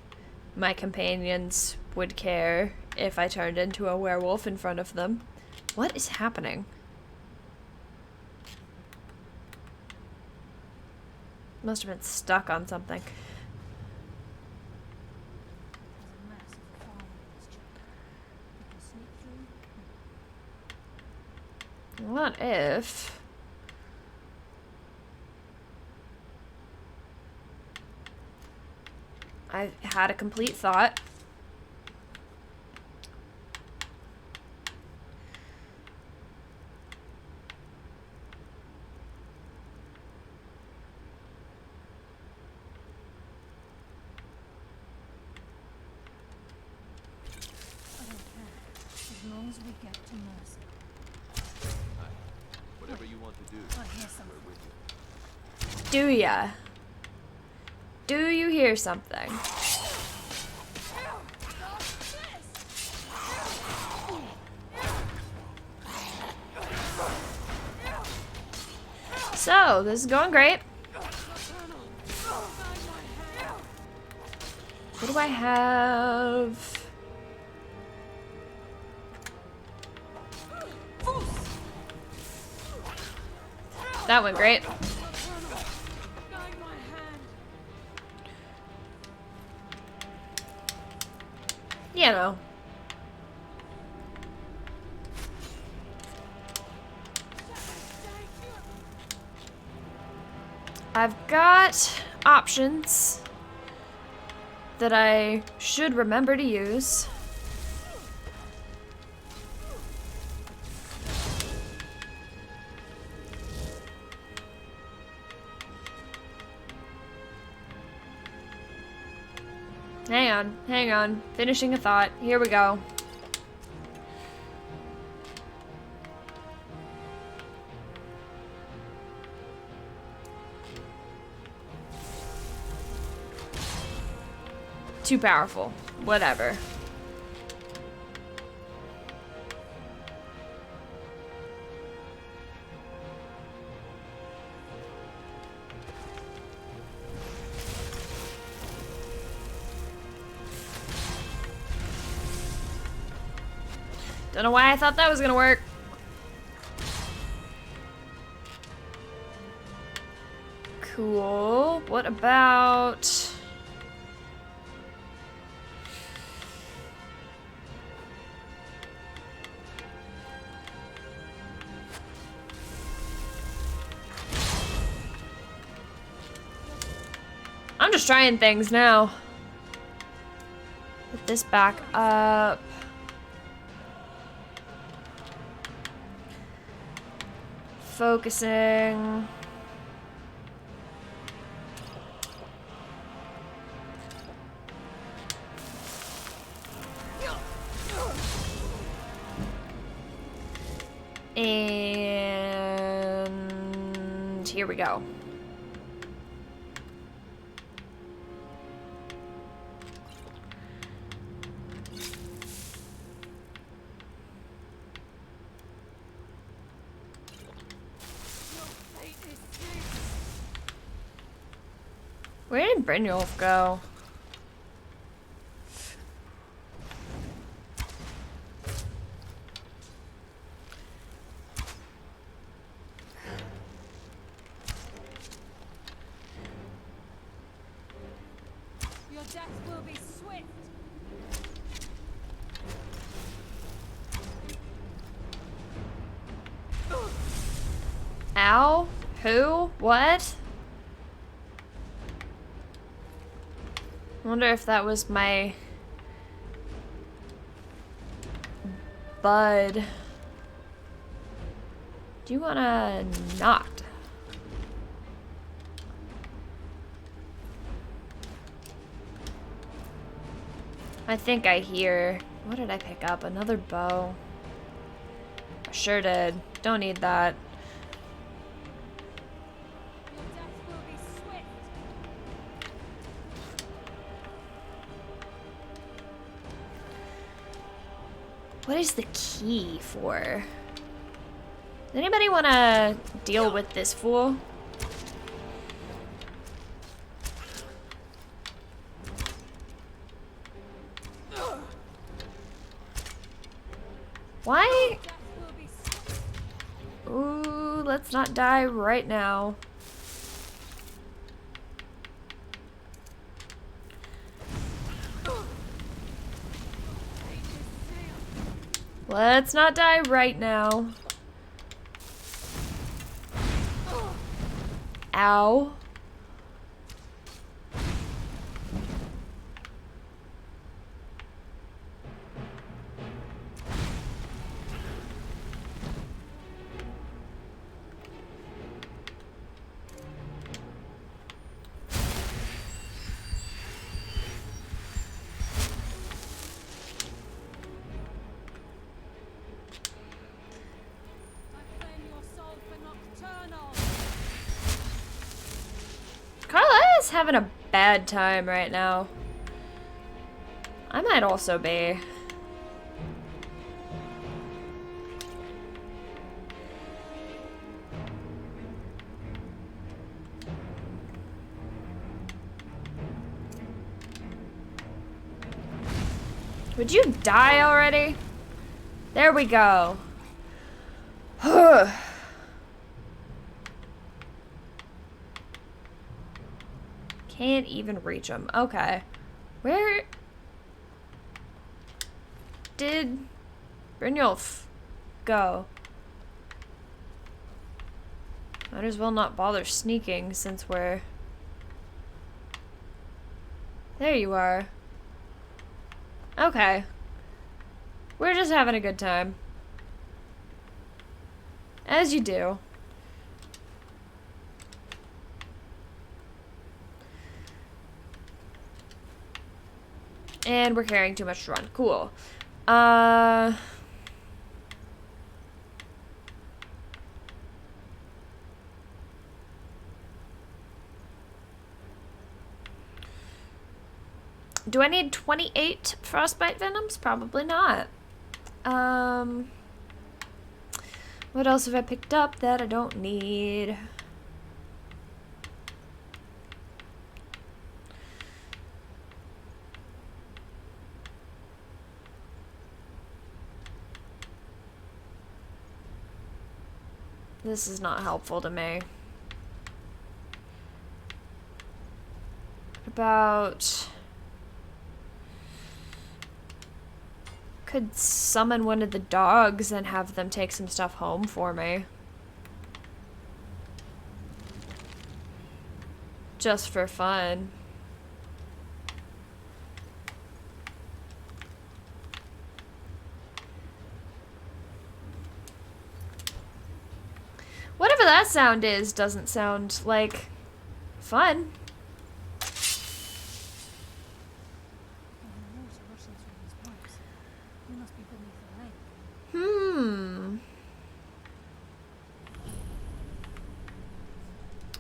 my companions would care if I turned into a werewolf in front of them. What is happening? Must have been stuck on something. What if... I had a complete thought. as we get to Mercer. Whatever you want to do, I hear something. we're with you. Do ya? Do you hear something? So, this is going great. What do I have? That went great. You know. I've got options that I should remember to use. Hang on. Finishing a thought. Here we go. Too powerful. Whatever. Don't know why I thought that was gonna work. Cool. What about... I'm just trying things now. Put this back up. Focusing. And here we go. Where did Brynjolf go? Your death will be swift. Ow? Who? What? I wonder if that was my bud. Do you wanna not? I think I hear... What did I pick up? Another bow. I sure did. Don't need that. Your death will be swift. What is the key for? Does anybody want to deal with this fool? Why? Ooh, let's not die right now. Let's not die right now. Ow. having a bad time right now. I might also be. Would you die already? There we go. Can't even reach him. Okay. Where did Brynjolf go? Might as well not bother sneaking since we're... There you are. Okay. We're just having a good time. As you do. And we're carrying too much to run. Cool. Do I need 28 frostbite venoms? Probably not. What else have I picked up that I don't need? This is not helpful to me. What about... Could summon one of the dogs and have them take some stuff home for me. Just for fun. Whatever that sound is doesn't sound like fun.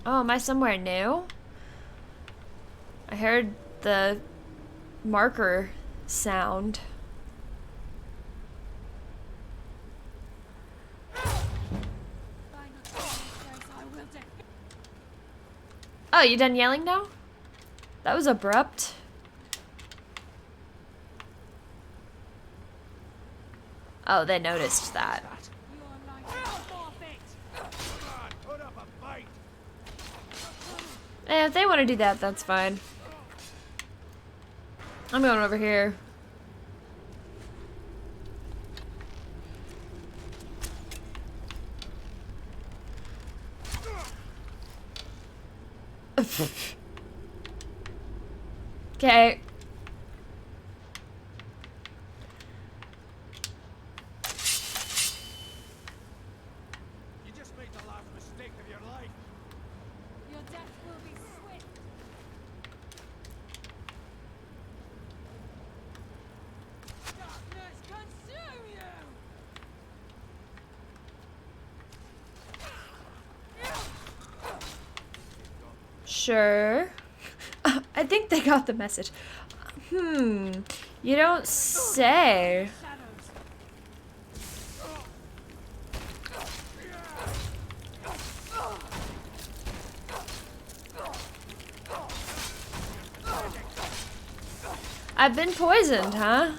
Oh, am I somewhere new? I heard the marker sound. Oh, you done yelling now? That was abrupt. Oh, they noticed that. Eh, if they want to do that, that's fine. I'm going over here. Okay. You just made the last mistake of your life. Your death will be swift. Darkness consume you. Sure. I think they got the message. You don't say. I've been poisoned, huh?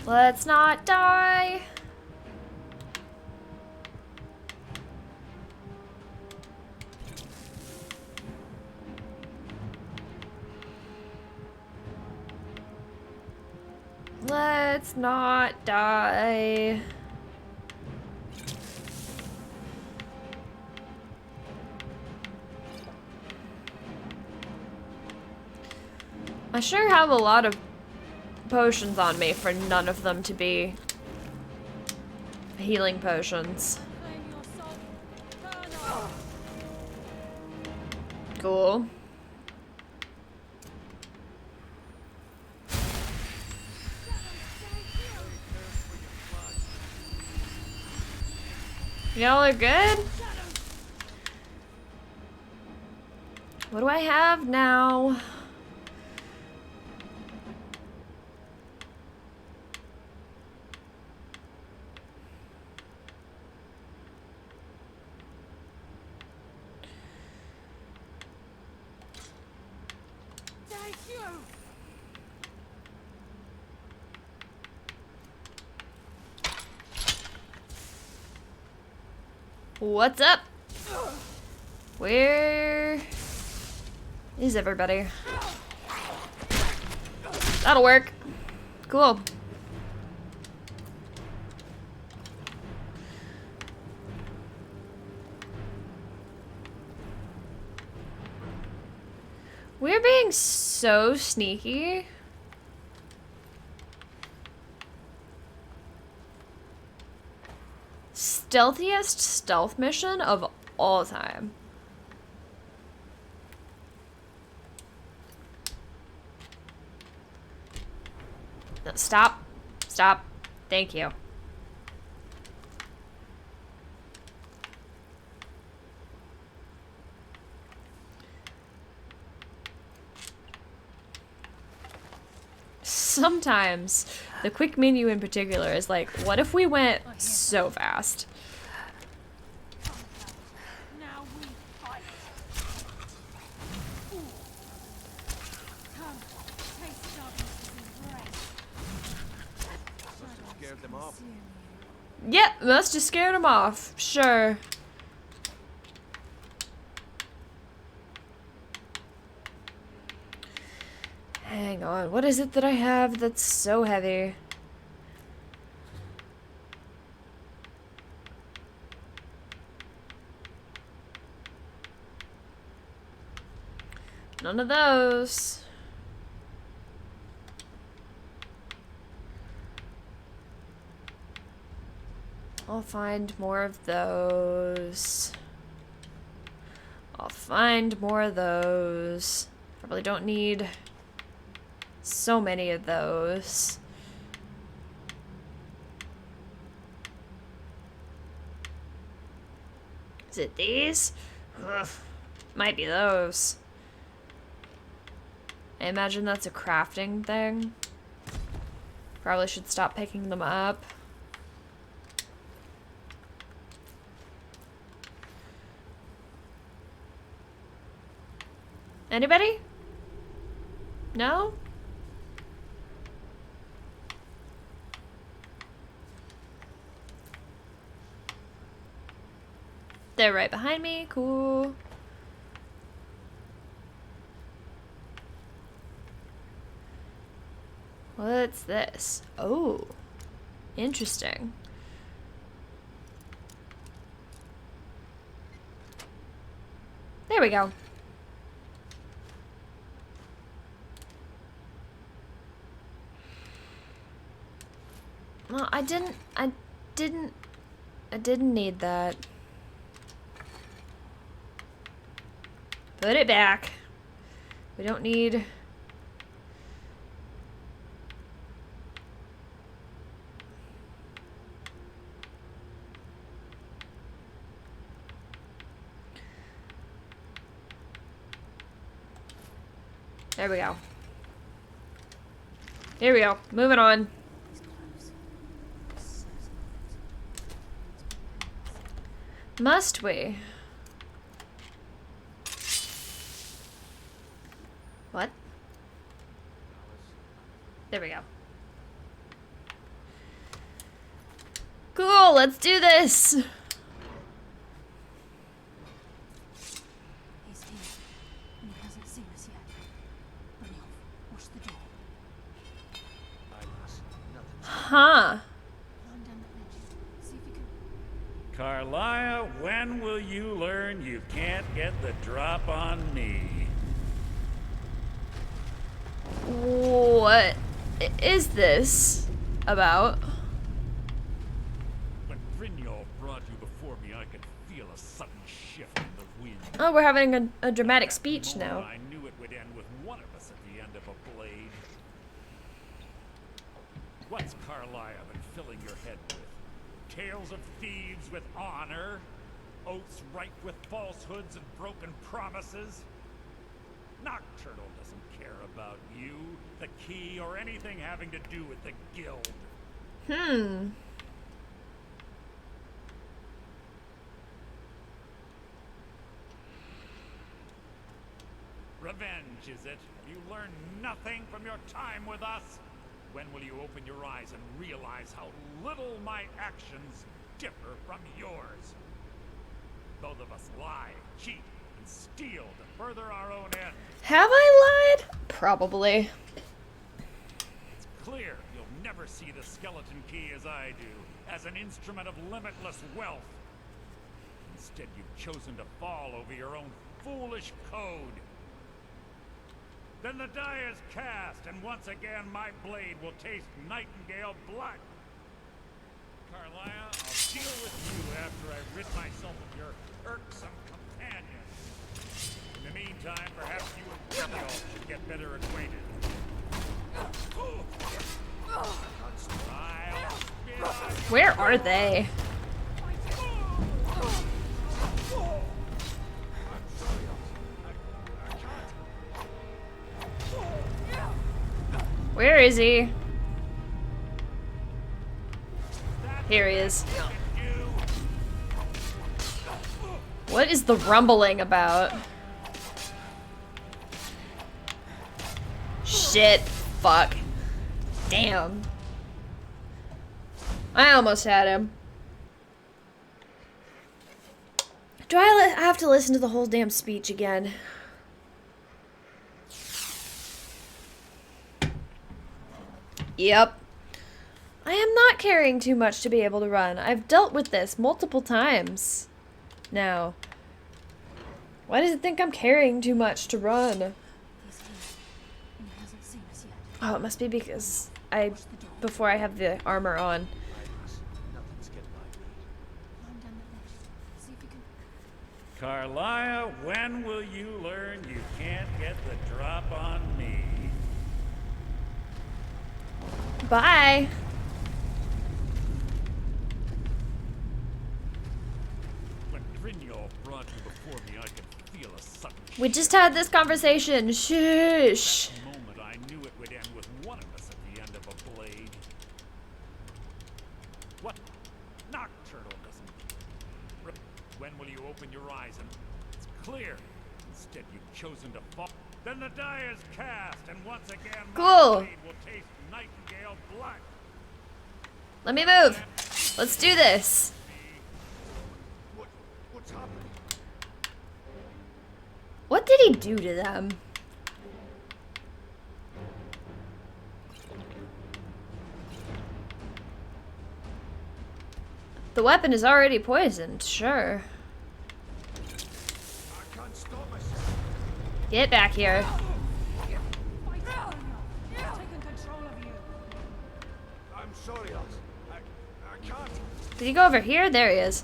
Let's not die. Let's not die. I sure have a lot of potions on me for none of them to be healing potions. Cool. Y'all are good? What do I have now? Thank you. What's up? Where is everybody? That'll work. Cool. We're being so sneaky. Stealthiest stealth mission of all time. No, stop. Stop. Thank you. Sometimes the quick menu in particular is like, what if we went so fast? Now we fight. Ooh. Come, taste Darkness's embrace. Must have scared them off. Yep, must have scared him off. Sure. Hang on, what is it that I have that's so heavy? None of those. I'll find more of those. I'll find more of those. Probably don't need so many of those. Is it these? Ugh. Might be those. I imagine that's a crafting thing. Probably should stop picking them up. Anybody? No? They're right behind me. Cool. What's this? Oh. Interesting. There we go. Well, I didn't need that. Put it back. We don't need... There we go. Here we go. Moving on. Must we? What? There we go. Cool, let's do this! He's here, and he hasn't seen us yet. Brynjolf, watch the door. Huh. Climb down that ledge. See if you can... Carlia, when will you learn you can't get the drop on me? What is this about? When Brynjolf brought you before me, I could feel a sudden shift in the wind. Oh, we're having a dramatic speech now. I knew it would end with one of us at the end of a blade. What's Carlia been filling your head with? Tales of thieves with honor? Oaths ripe with falsehoods and broken promises? Nocturnal doesn't care about you, the key, or anything having to do with the guild. Revenge, is it? You learn nothing from your time with us? When will you open your eyes and realize how little my actions differ from yours? Both of us lie, cheat, and steal to further our own ends. Have I lied? Probably. It's clear you'll never see the skeleton key as I do, as an instrument of limitless wealth. Instead, you've chosen to fall over your own foolish code. Then the die is cast, and once again my blade will taste nightingale blood. Carlia, I'll deal with you after I rid myself of your irksome companion. In the meantime, perhaps you and Brindle should get better acquainted. Where are they? Where is he? Here he is. What is the rumbling about? Shit. Fuck. Damn. I almost had him. Do I have to listen to the whole damn speech again? Yep. I am not carrying too much to be able to run. I've dealt with this multiple times now. Why does it think I'm carrying too much to run? Oh, it must be because before I have the armor on. Carlia, when will you learn you can't get the drop on me? Bye. When Brindle brought you before me, I could feel a sudden We just had this conversation. Shush. At the moment, I knew it would end with one of us at the end of a blade. What? Nocturnal doesn't. When will you open your eyes and it's clear? Instead, you've chosen to fall. Then the die is cast, and once again, Cool. my blade will taste nightingale blood. Let me move. Let's do this. What's happening? What did he do to them? The weapon is already poisoned, sure. I can't stop myself. Get back here. I'm sorry, lads. I can't. Did he go over here? There he is.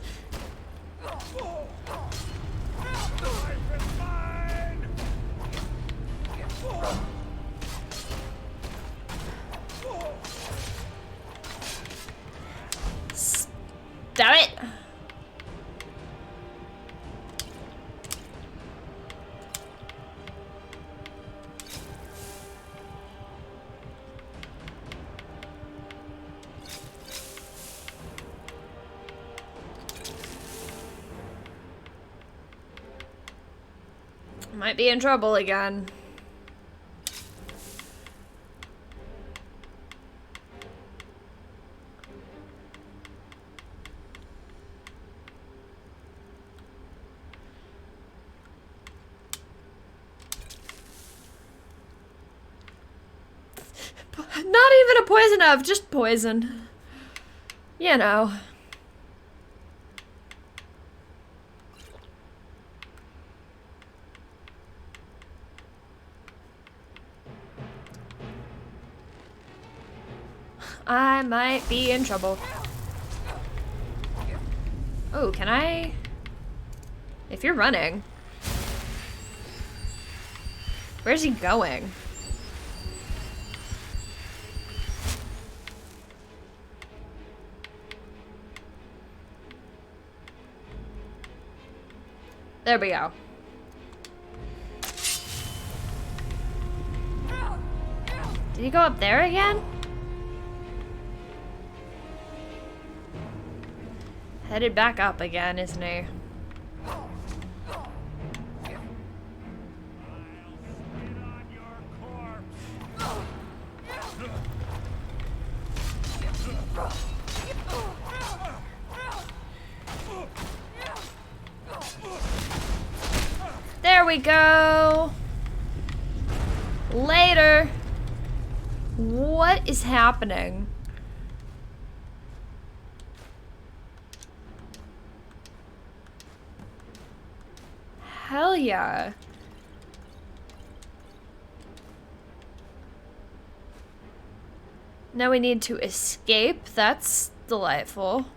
Stop it! Might be in trouble again. Not even a poison of, just poison. You know. I might be in trouble. Oh, can I? If you're running. Where's he going? There we go. Did he go up there again? Headed back up again, isn't he? There we go. Later. What is happening? Hell yeah. Now we need to escape. That's delightful.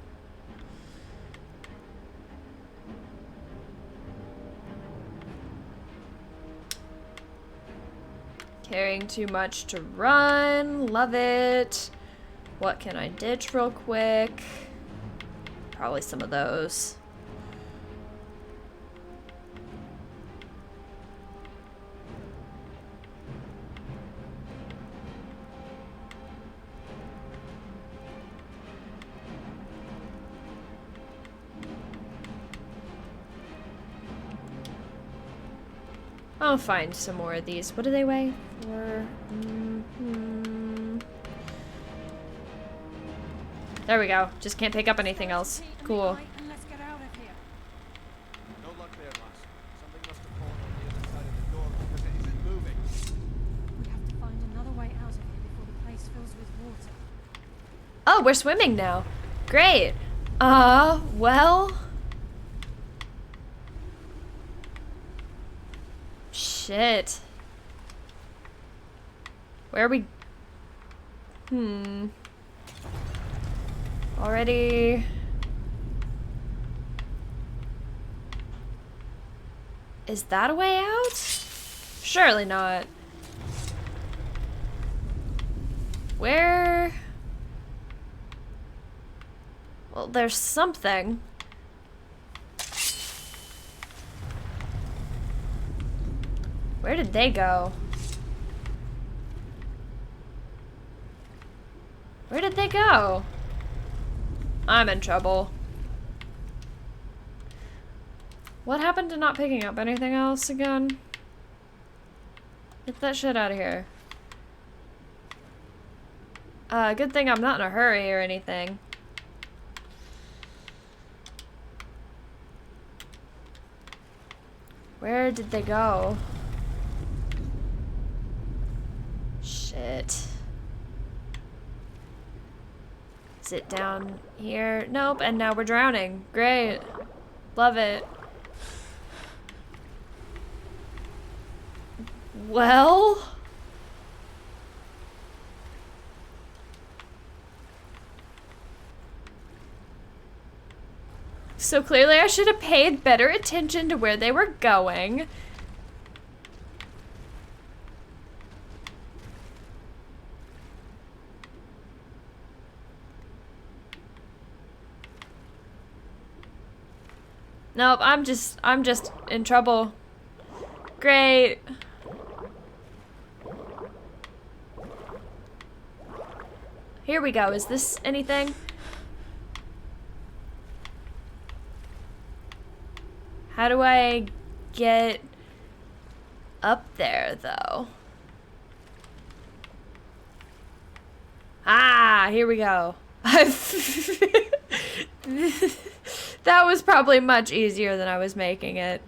Carrying too much to run. Love it. What can I ditch real quick? Probably some of those. I'll find some more of these. What do they weigh? There we go. Just can't pick up anything else. Cool. No luck there, lass. Something must have fallen on the other side of the door because it isn't moving. We have to find another way out of here before the place fills with water. Oh, we're swimming now. Great. Well. Shit. Where are we? Already. Is that a way out? Surely not. Where? Well, there's something. Where did they go? Where did they go? I'm in trouble. What happened to not picking up anything else again? Get that shit out of here. Good thing I'm not in a hurry or anything. Where did they go? Shit. Is it down here? Nope, and now we're drowning. Great. Love it. Well? So clearly I should have paid better attention to where they were going. Nope, I'm just in trouble. Great. Here we go. Is this anything? How do I get up there, though? Ah, here we go. That was probably much easier than I was making it.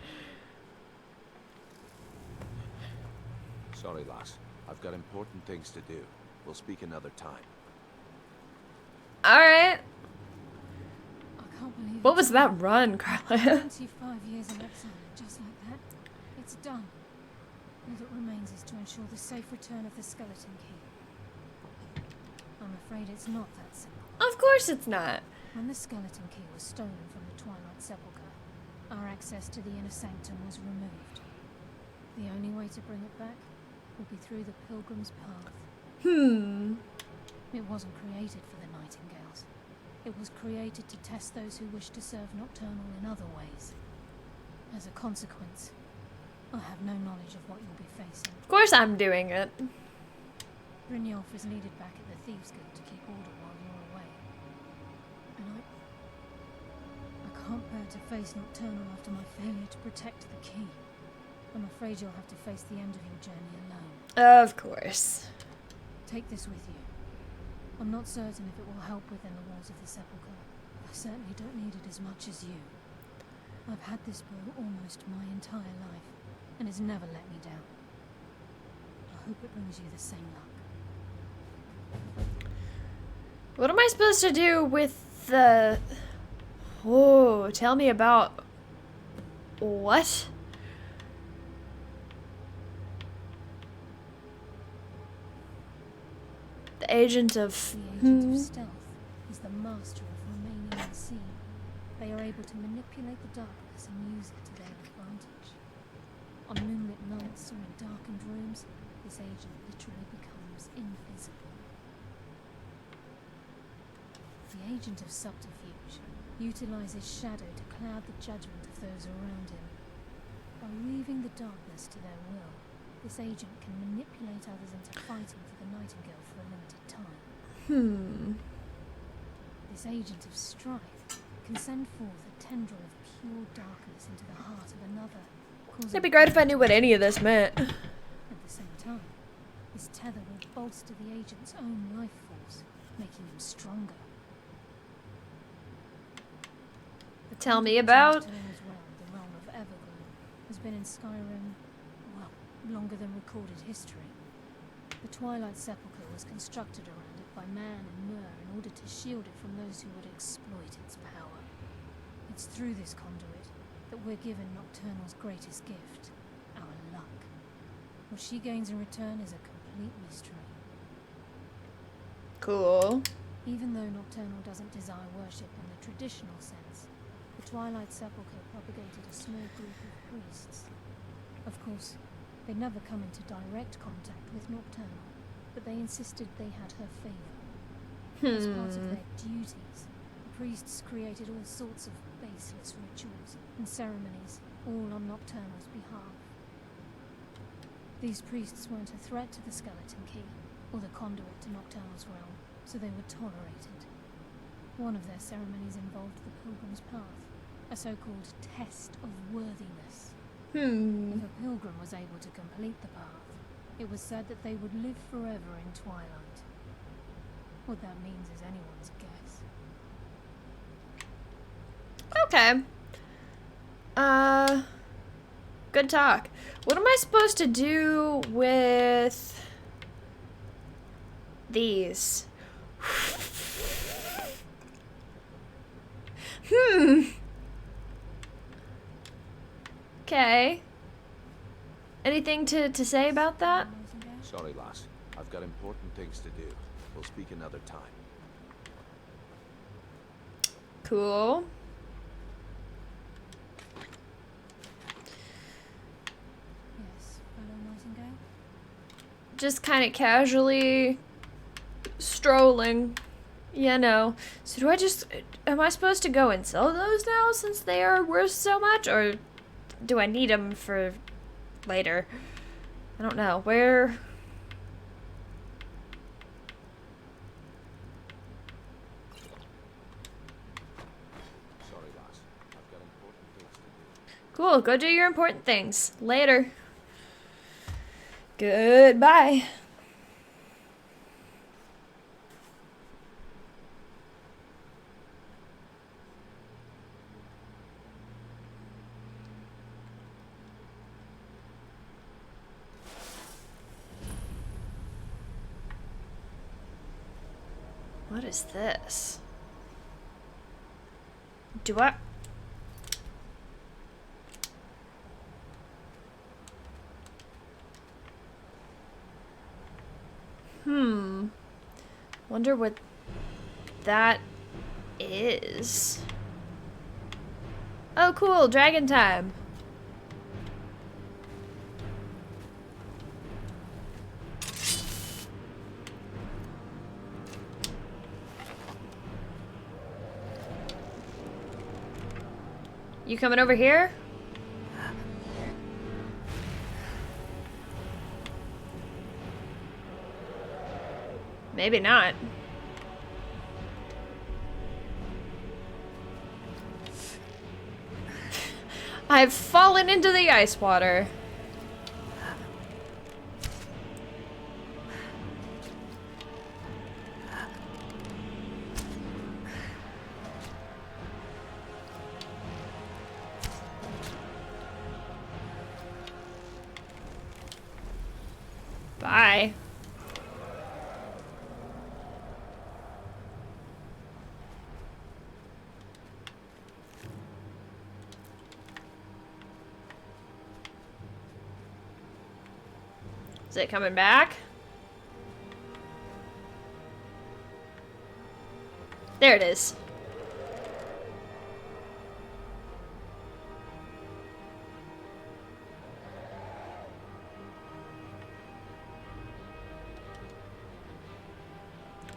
Sorry, lass. I've got important things to do. We'll speak another time. Alright. I can't believe What was that run, Carla? 25 years in exile, just like that. It's done. All that remains is to ensure the safe return of the skeleton key. I'm afraid it's not that simple. Of course it's not. When the skeleton key was stolen from the Twilight Sepulchre, our access to the inner sanctum was removed. The only way to bring it back will be through the Pilgrim's Path. It wasn't created for the Nightingales. It was created to test those who wish to serve Nocturnal in other ways. As a consequence, I have no knowledge of what you'll be facing. Of course I'm doing it. Brynjolf is needed back at the Thieves' Guild to keep order while you're away. And I can't bear to face Nocturnal after my failure to protect the key. I'm afraid you'll have to face the end of your journey alone. Of course. Take this with you. I'm not certain if it will help within the walls of the Sepulchre. I certainly don't need it as much as you. I've had this bow almost my entire life, and it's never let me down. I hope it brings you the same luck. What am I supposed to do with the... Oh, tell me about... What? The agent of... The agent of stealth is the master of remaining unseen. They are able to manipulate the darkness and use it to their advantage. On moonlit nights or in darkened rooms, this agent literally becomes invisible. The agent of subterfuge utilizes shadow to cloud the judgment of those around him. By weaving the darkness to their will, this agent can manipulate others into fighting for the Nightingale for a limited time. This agent of strife can send forth a tendril of pure darkness into the heart of another. It'd be great if I knew what any of this meant. At the same time, this tether will bolster the agent's own life force, making him stronger. Tell me about... The realm of Everglow has been in Skyrim, well, longer than recorded history. The Twilight Sepulchre was constructed around it by man and Myr in order to shield it from those who would exploit its power. It's through this conduit that we're given Nocturnal's greatest gift, our luck. What she gains in return is a complete mystery. Cool. Even though Nocturnal doesn't desire worship in the traditional sense, the Twilight Sepulchre propagated a small group of priests. Of course, they never come into direct contact with Nocturnal, but they insisted they had her favor. As part of their duties, the priests created all sorts of baseless rituals and ceremonies, all on Nocturnal's behalf. These priests weren't a threat to the Skeleton Key, or the conduit to Nocturnal's realm, so they were tolerated. One of their ceremonies involved the Pilgrim's Path, a so-called test of worthiness. If a pilgrim was able to complete the path, it was said that they would live forever in Twilight. What that means is anyone's guess. Okay. Good talk. What am I supposed to do with these? Okay. Anything to say about that? Sorry, lass. I've got important things to do. We'll speak another time. Cool. Yes, fellow Nightingale? Just kind of casually strolling, you know. So do I just... Am I supposed to go and sell those now since they are worth so much? Or do I need them for later? I don't know. Where... Sorry, lass. I've got important things to do. Cool, go do your important things. Later. Goodbye. What is this? Do I... Wonder what that is. Oh, cool, dragon time. You coming over here? Maybe not. I've fallen into the ice water. Bye. Is it coming back? There it is.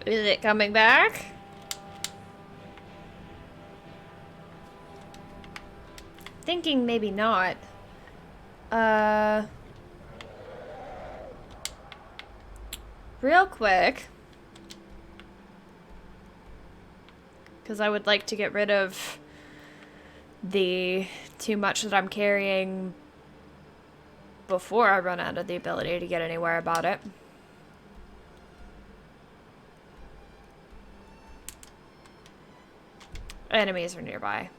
Is it coming back? Thinking maybe not. Real quick. Because I would like to get rid of the too much that I'm carrying before I run out of the ability to get anywhere about it. Enemies are nearby.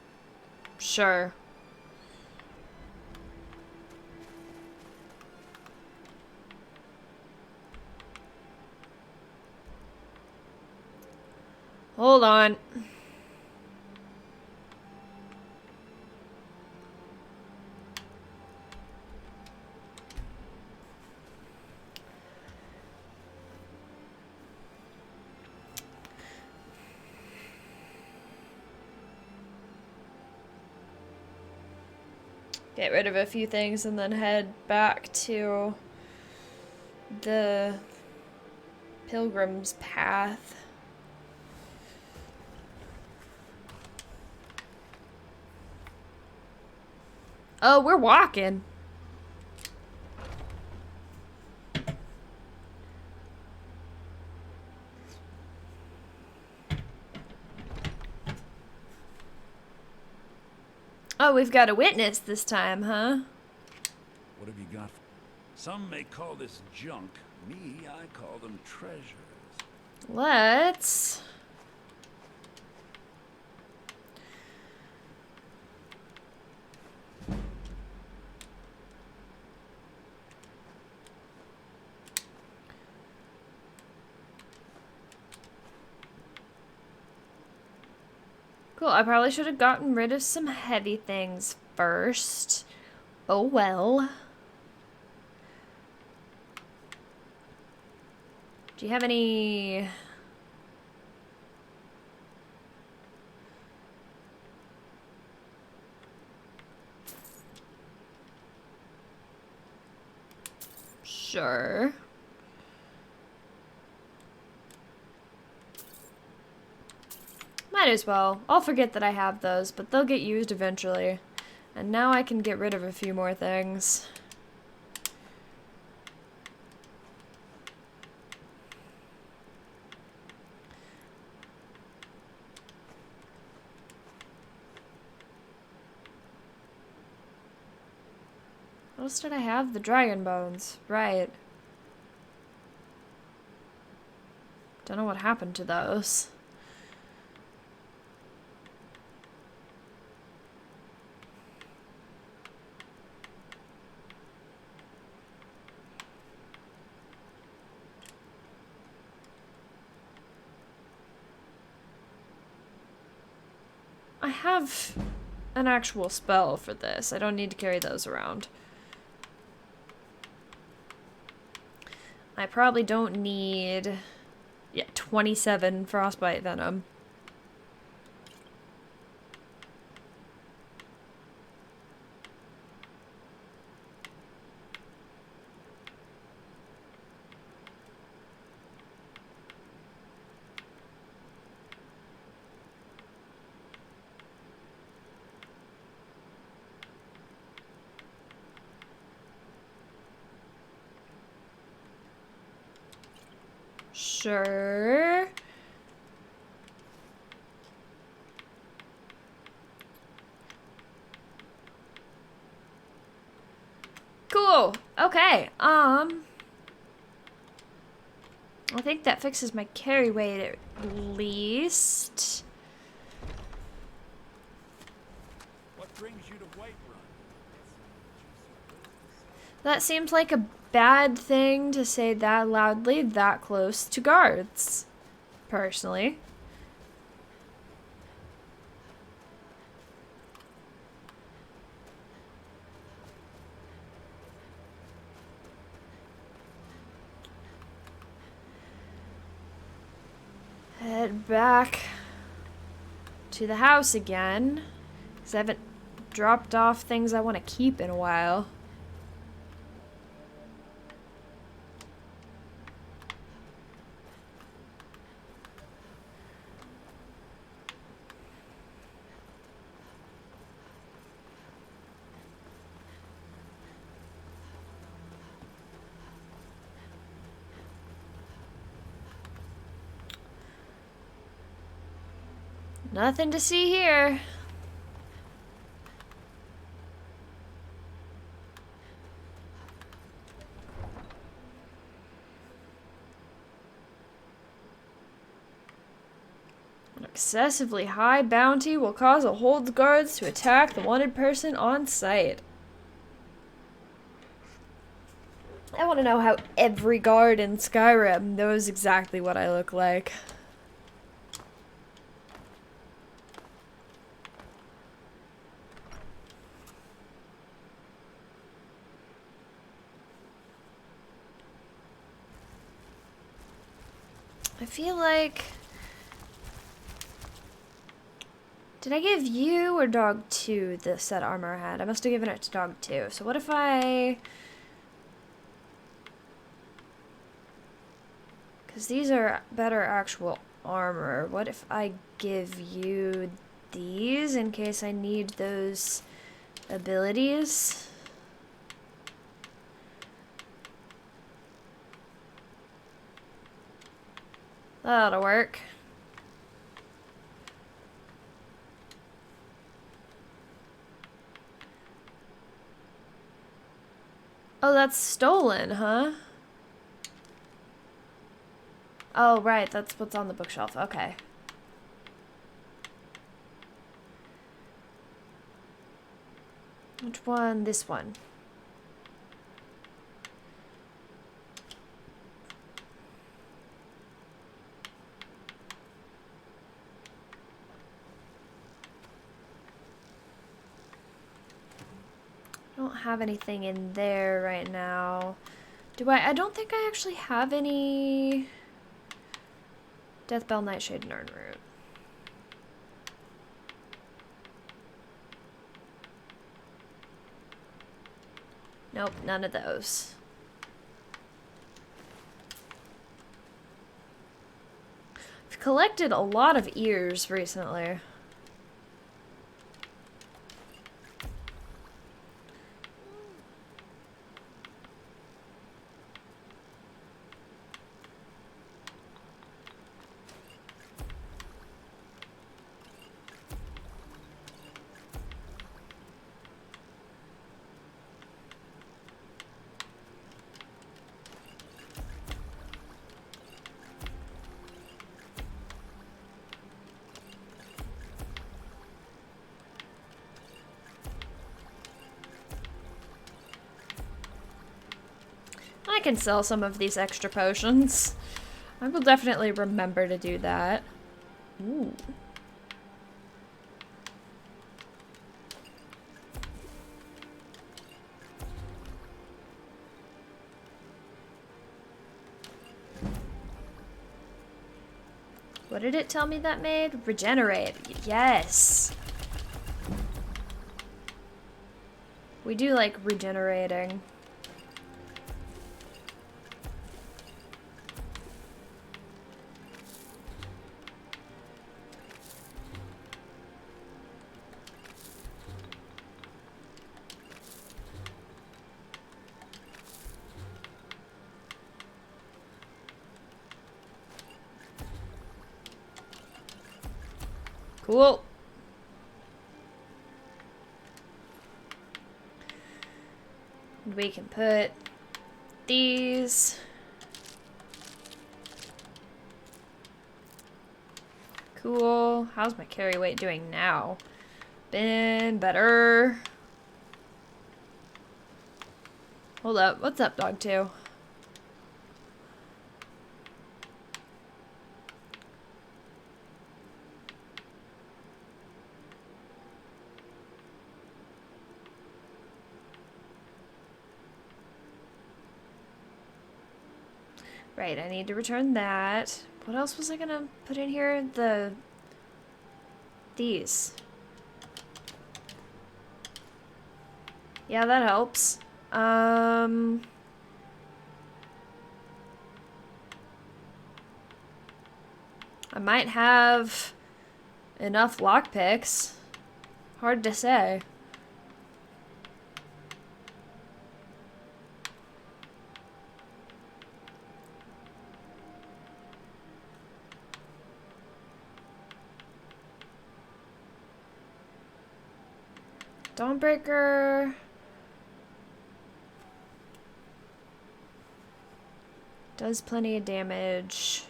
Sure. Hold on. Get rid of a few things and then head back to the Pilgrim's Path. Oh, we're walking. Oh, we've got a witness this time, huh? What have you got? Some may call this junk. Me, I call them treasures. Let's... Cool, I probably should have gotten rid of some heavy things first. Oh well. Do you have any... Sure. Might as well. I'll forget that I have those, but they'll get used eventually. And now I can get rid of a few more things. What else did I have? The dragon bones. Right. Don't know what happened to those. I have an actual spell for this. I don't need to carry those around. I probably don't need... Yeah, 27 frostbite venom. Sure. Cool. Okay. I think that fixes my carry weight at least. What brings you to Whiterun? That seems like a bad thing to say that loudly, that close to guards. Personally. Head back to the house again, because I haven't dropped off things I want to keep in a while. Nothing to see here. An excessively high bounty will cause a hold guards to attack the wanted person on sight. I want to know how every guard in Skyrim knows exactly what I look like. I feel like... Did I give you or dog 2 the set armor I had? I must have given it to dog 2. So what if I... Because these are better actual armor. What if I give you these in case I need those abilities? That'll work. Oh, that's stolen, huh? Oh, right, that's what's on the bookshelf. Okay. Which one? This one. I don't have anything in there right now. Do I? I don't think I actually have any Deathbell, Nightshade, and Urnroot. Nope, none of those. I've collected a lot of ears recently. I can sell some of these extra potions. I will definitely remember to do that. Ooh. What did it tell me that made? Regenerate. Yes. We do like regenerating. Cool. We can put these. Cool. How's my carry weight doing now? Been better. Hold up. What's up, dog 2? Right, I need to return that. What else was I gonna put in here? These. Yeah, that helps. I might have enough lockpicks. Hard to say. Dawnbreaker does plenty of damage.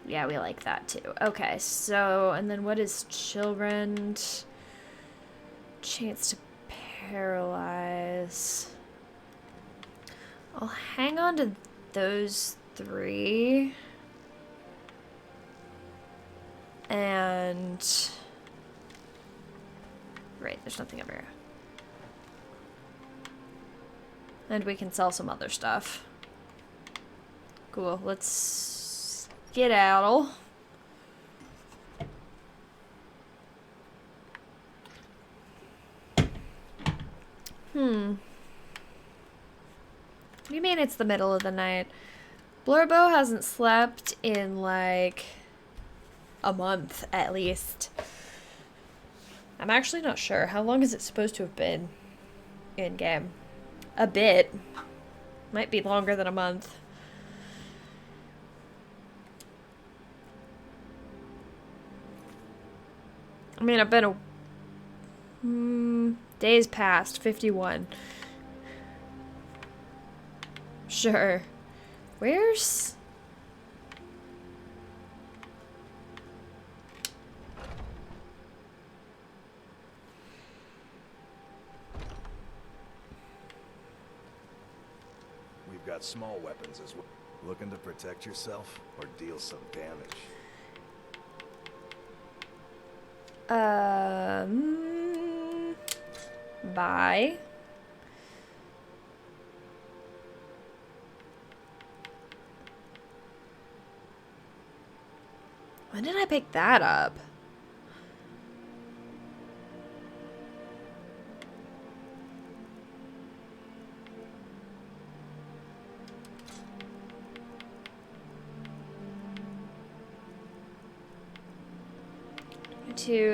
Yeah, we like that too. Okay, so, and then what is children? Chance to paralyze. I'll hang on to those 3. And... right, there's nothing over here. And we can sell some other stuff. Cool, let's skedaddle. What do you mean it's the middle of the night? Blurbo hasn't slept in like a month at least. I'm actually not sure. How long is it supposed to have been in game? A bit. Might be longer than a month. I mean, I've been days past 51. Sure. Where's... We've got small weapons as well. Looking to protect yourself or deal some damage? Bye. When did I pick that up?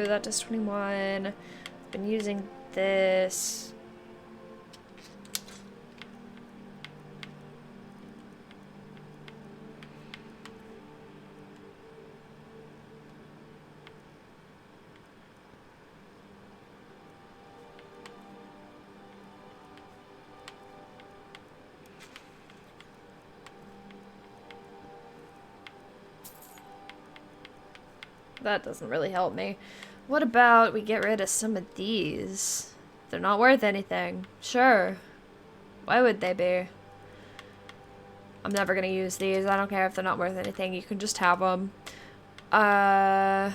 That does 21. Been using this. That doesn't really help me. What about we get rid of some of these? They're not worth anything. Sure. Why would they be? I'm never gonna use these. I don't care if they're not worth anything. You can just have them. Yeah,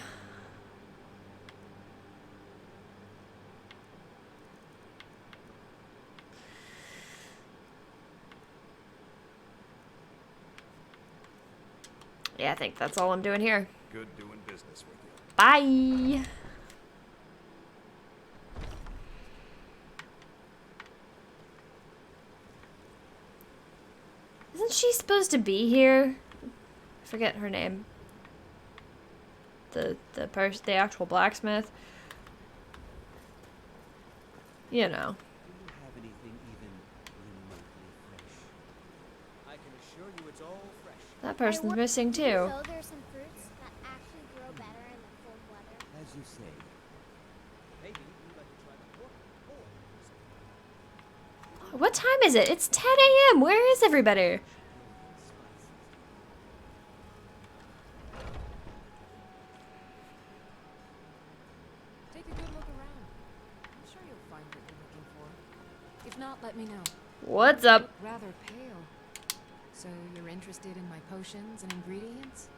I think that's all I'm doing here. Good doing business with you. Bye! Isn't she supposed to be here? I forget her name. the actual blacksmith. You know. Do you have anything even remotely fresh? I can assure you it's all fresh. That person's missing Do you too. know there's some fruits that actually grow better in the cold weather? As you say. Maybe you'd like to try the pork or What time is it? It's 10 a.m. Where is everybody? Take a good look around. I'm sure you'll find what you're looking for. If not, let me know. What's up? You look rather pale. So you're interested in my potions and ingredients?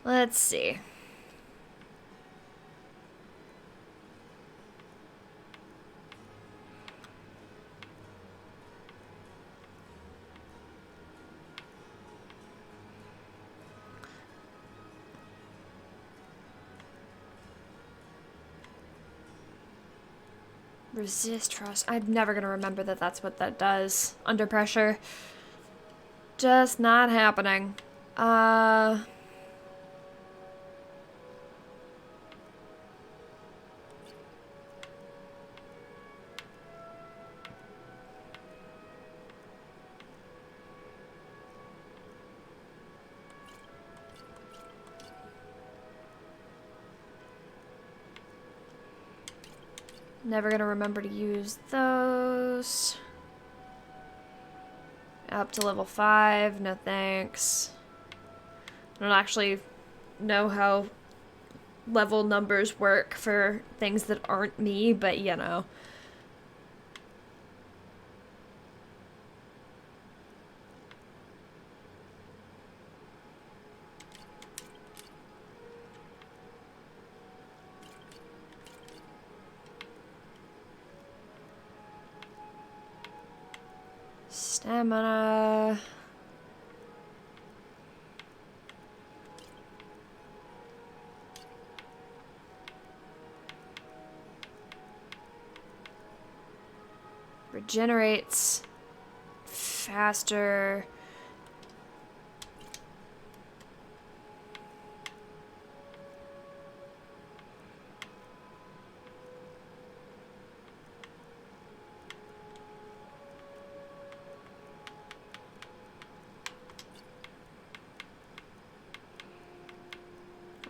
Let's see. Resist trust. I'm never gonna remember that that's what that does. Under pressure. Just not happening. Never gonna remember to use those. Up to level 5, no thanks. I don't actually know how level numbers work for things that aren't me, but you know. Stamina. Regenerates faster.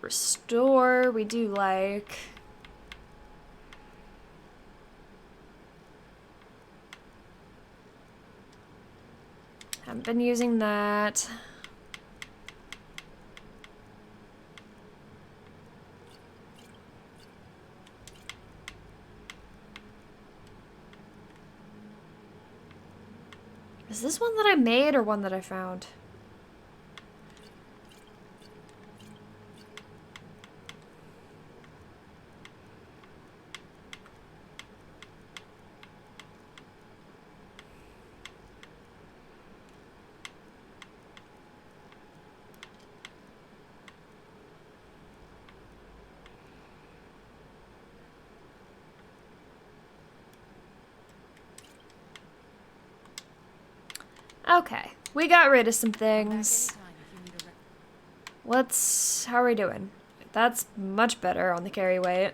Restore, we do like. Haven't been using that. Is this one that I made or one that I found? Okay, we got rid of some things. How are we doing? That's much better on the carry weight.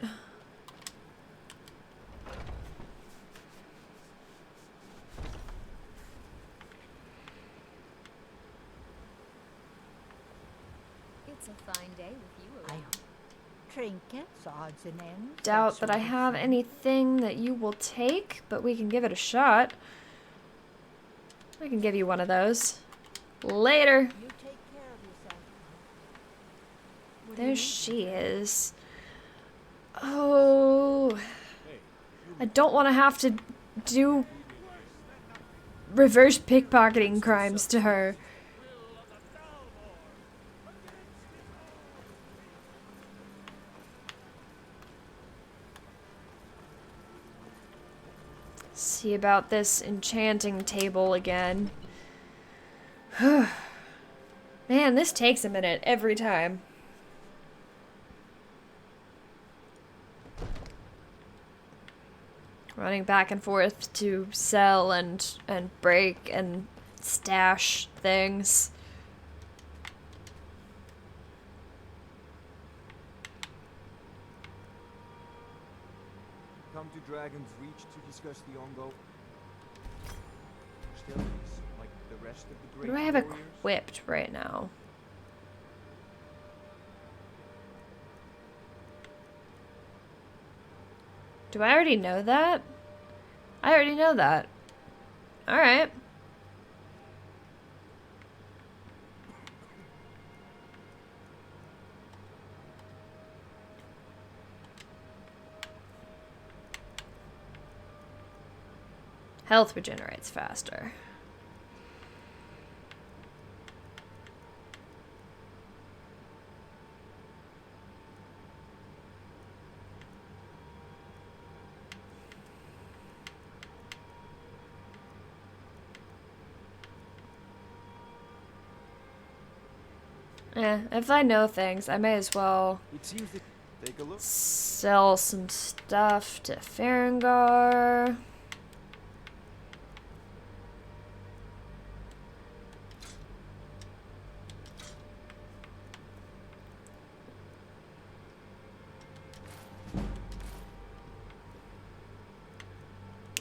It's a fine day with you around. Trinkets, odds and ends. Doubt that I have anything that you will take, but we can give it a shot. I can give you one of those. Later. You take care of yourself. There she is. Oh. I don't want to have to do reverse pickpocketing crimes to her. See about this enchanting table again. Man, this takes a minute every time. Running back and forth to sell and break and stash things. Come to Dragon's Reach to discuss the ongoing. Still, he's like the rest of the What great do I have warriors. equipped right now? Do I already know that? I already know that. Alright. Health regenerates faster. If I know things, I may as well It seems that take a look. sell some stuff to Farengar.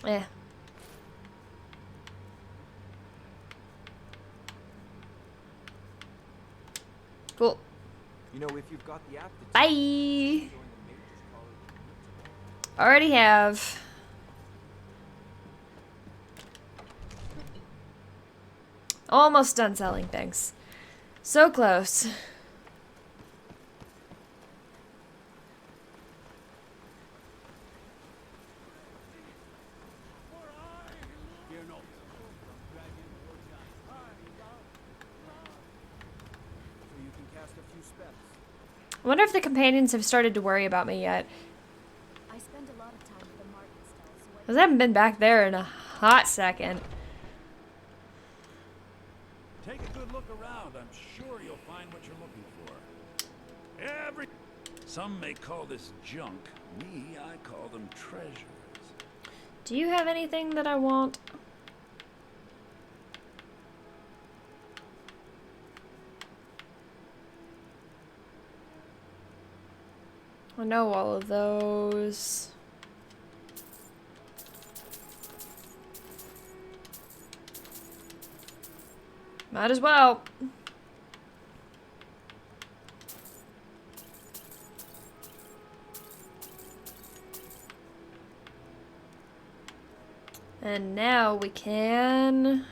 Yeah. Cool. You know, if you've got the aptitude. Bye. Already have. Almost done selling things. So close. So you can cast a few spells. I wonder if the companions have started to worry about me yet. I spend a lot of time at the market stall, so Because I haven't been back there in a hot second. Take a good look around. I'm sure you'll find what you're looking for. Some may call this junk. Me, I call them treasures. Do you have anything that I want? I know all of those. Might as well. And now we can...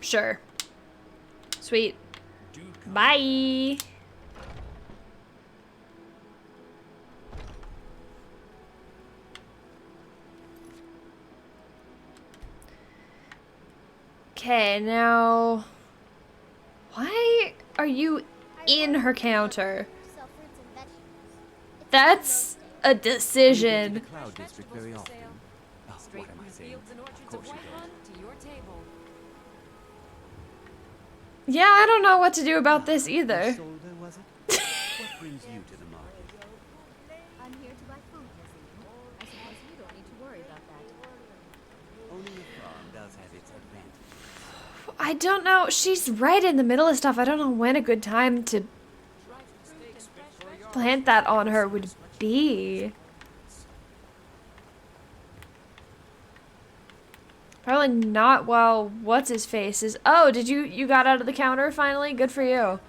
Sure. Sweet. Bye. Okay, now... Why are you in her counter? That's a decision. Cloud District very often. Oh, what am I saying? Of course you don't. To your table. Yeah, I don't know what to do about this either. Shoulder, was it? What brings you to the market? I'm here to buy food, Nazim. I suppose you don't need to worry about that. Only a farm does have its advantages. I don't know. She's right in the middle of stuff. I don't know when a good time to plant that on her would be. Probably not while what's-his-face is... Oh, did you got out of the counter finally? Good for you.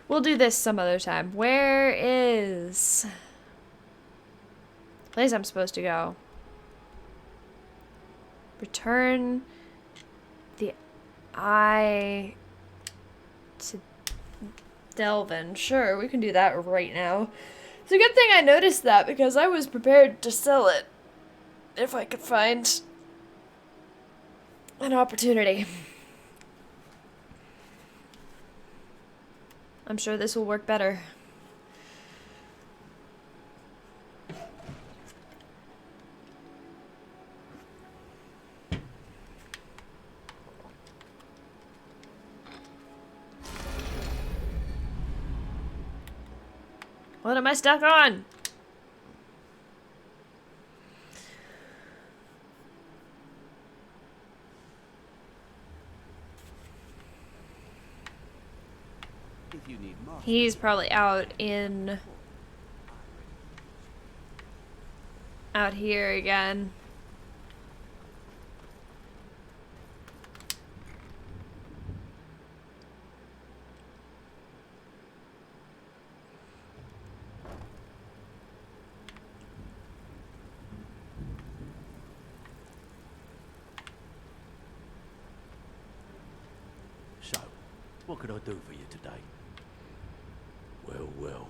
We'll do this some other time. Where is... the place I'm supposed to go? Return the eye to delve in. Sure, we can do that right now. It's a good thing I noticed that because I was prepared to sell it if I could find an opportunity. I'm sure this will work better. What am I stuck on? If you need more. He's probably out here again. So, what can I do for you today? Well, well,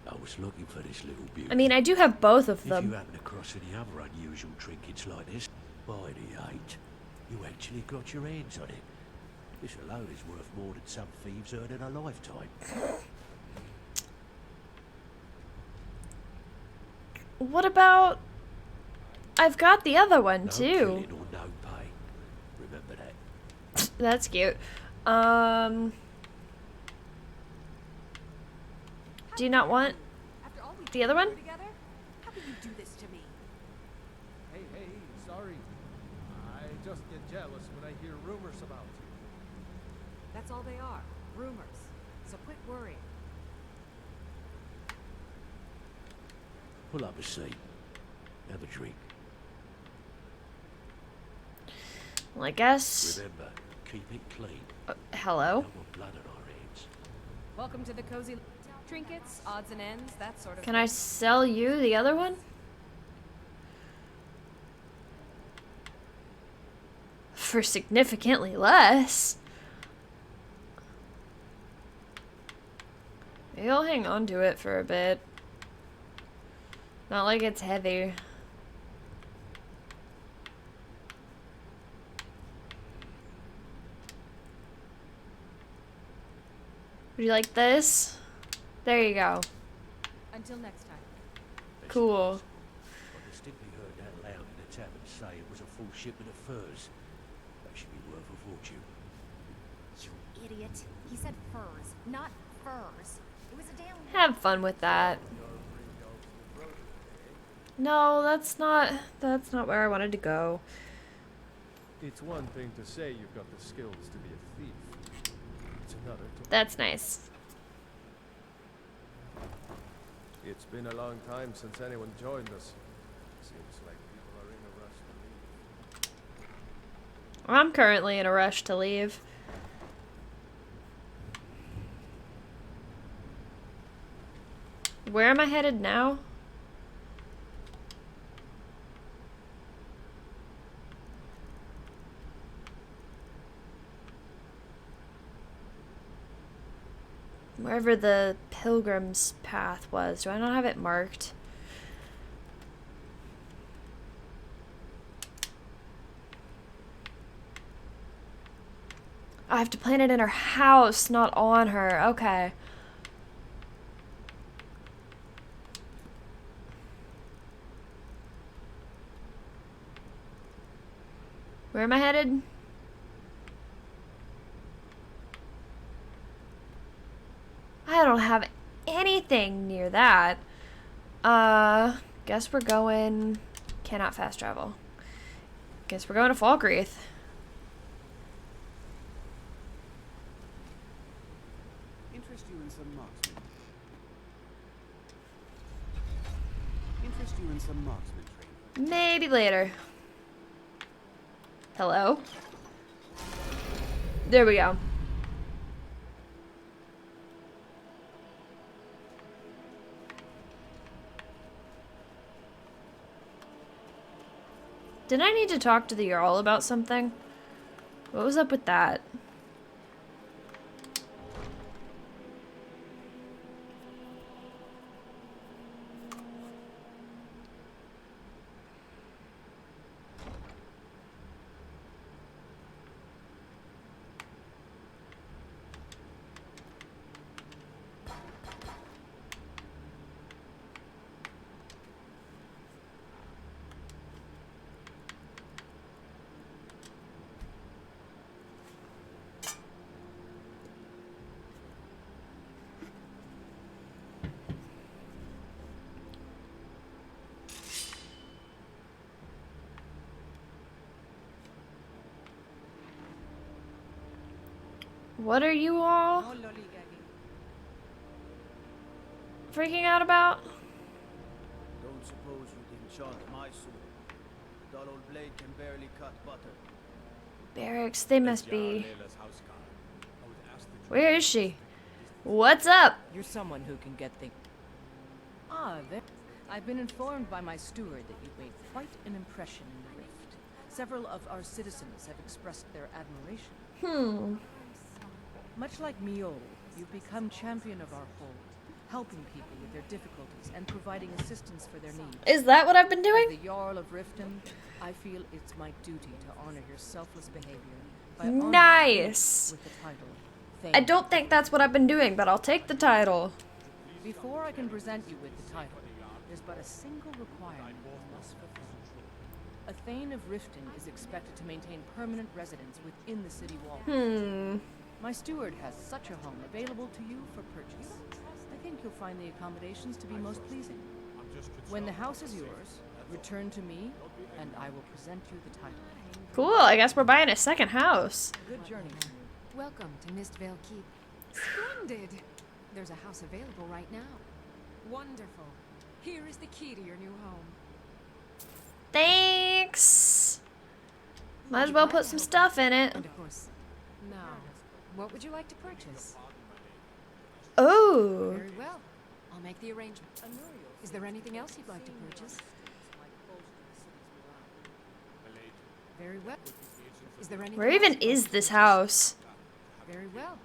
I was looking for this little beauty. I mean, I do have both of If you them. happen across any other unusual trinkets like this, by the 8, you actually got your hands on it. This alone is worth more than some thieves earn in a lifetime. What about... I've got the other one, No too. killing or no pay. Remember that. That's cute. Do you not want the other one? How can you do this to me? Hey, sorry. I just get jealous when I hear rumors about you. That's all they are. Rumors. So quit worrying. Pull up a seat. Have a drink. Well, I guess... Remember, keep it clean. Hello? No more blood on our hands. Welcome to the cozy trinkets, odds and ends, that sort of Can thing. I sell you the other one? For significantly less. Maybe I'll hang on to it for a bit. Not like it's heavy. Would you like this? There you go. Until next time. Cool. I distinctly heard that loud in the tavern say it was a full shipment of furs. That should be worth a fortune. You idiot. He said furs, not furs. It was a damn... Have fun with that. No, that's not where I wanted to go. It's one thing to say you've got the skills to be a thief. It's another to... That's nice. It's been a long time since anyone joined us. Seems like people are in a rush to leave. I'm currently in a rush to leave. Where am I headed now? Wherever the pilgrim's path was. Do I not have it marked? I have to plant it in her house, not on her. Okay. Where am I headed? I don't have anything near that. Guess we're going... Cannot fast travel. Guess we're going to Falkreath. Interest you in some marksman. Interest you in some marksman training. Maybe later. Hello? There we go. Did I need to talk to the Jarl about something? What was up with that? What are you all freaking out about? Don't suppose you'd enchant my sword. The dull old blade can barely cut butter. Barracks, they must be. Where is she? What's up? You're someone who can get things. Ah, there. I've been informed by my steward that you've made quite an impression in the rift. Several of our citizens have expressed their admiration. Much like Mio, you've become champion of our hold, helping people with their difficulties and providing assistance for their needs. Is that what I've been doing? As the Jarl of Riften, I feel it's my duty to honor your selfless behavior by honoring Nice. you with the title. I don't think that's what I've been doing, but I'll take the title. Before I can present you with the title, there's but a single requirement you must fulfill. A Thane of Riften is expected to maintain permanent residence within the city walls. My steward has such a home available to you for purchase. I think you'll find the accommodations to be most pleasing. When the house is yours, return to me, and I will present you the title. Cool, I guess we're buying a second house. Good journey. Welcome to Mistvale Keep. Splendid! There's a house available right now. Wonderful. Here is the key to your new home. Thanks. Might as well put some stuff in it. And of course, now, what would you like to purchase? Oh. Very well. I'll make the arrangement. Is there anything else you'd like to purchase? Very well. Is there anything Where even else you'd like is to this purchase? house? Very well.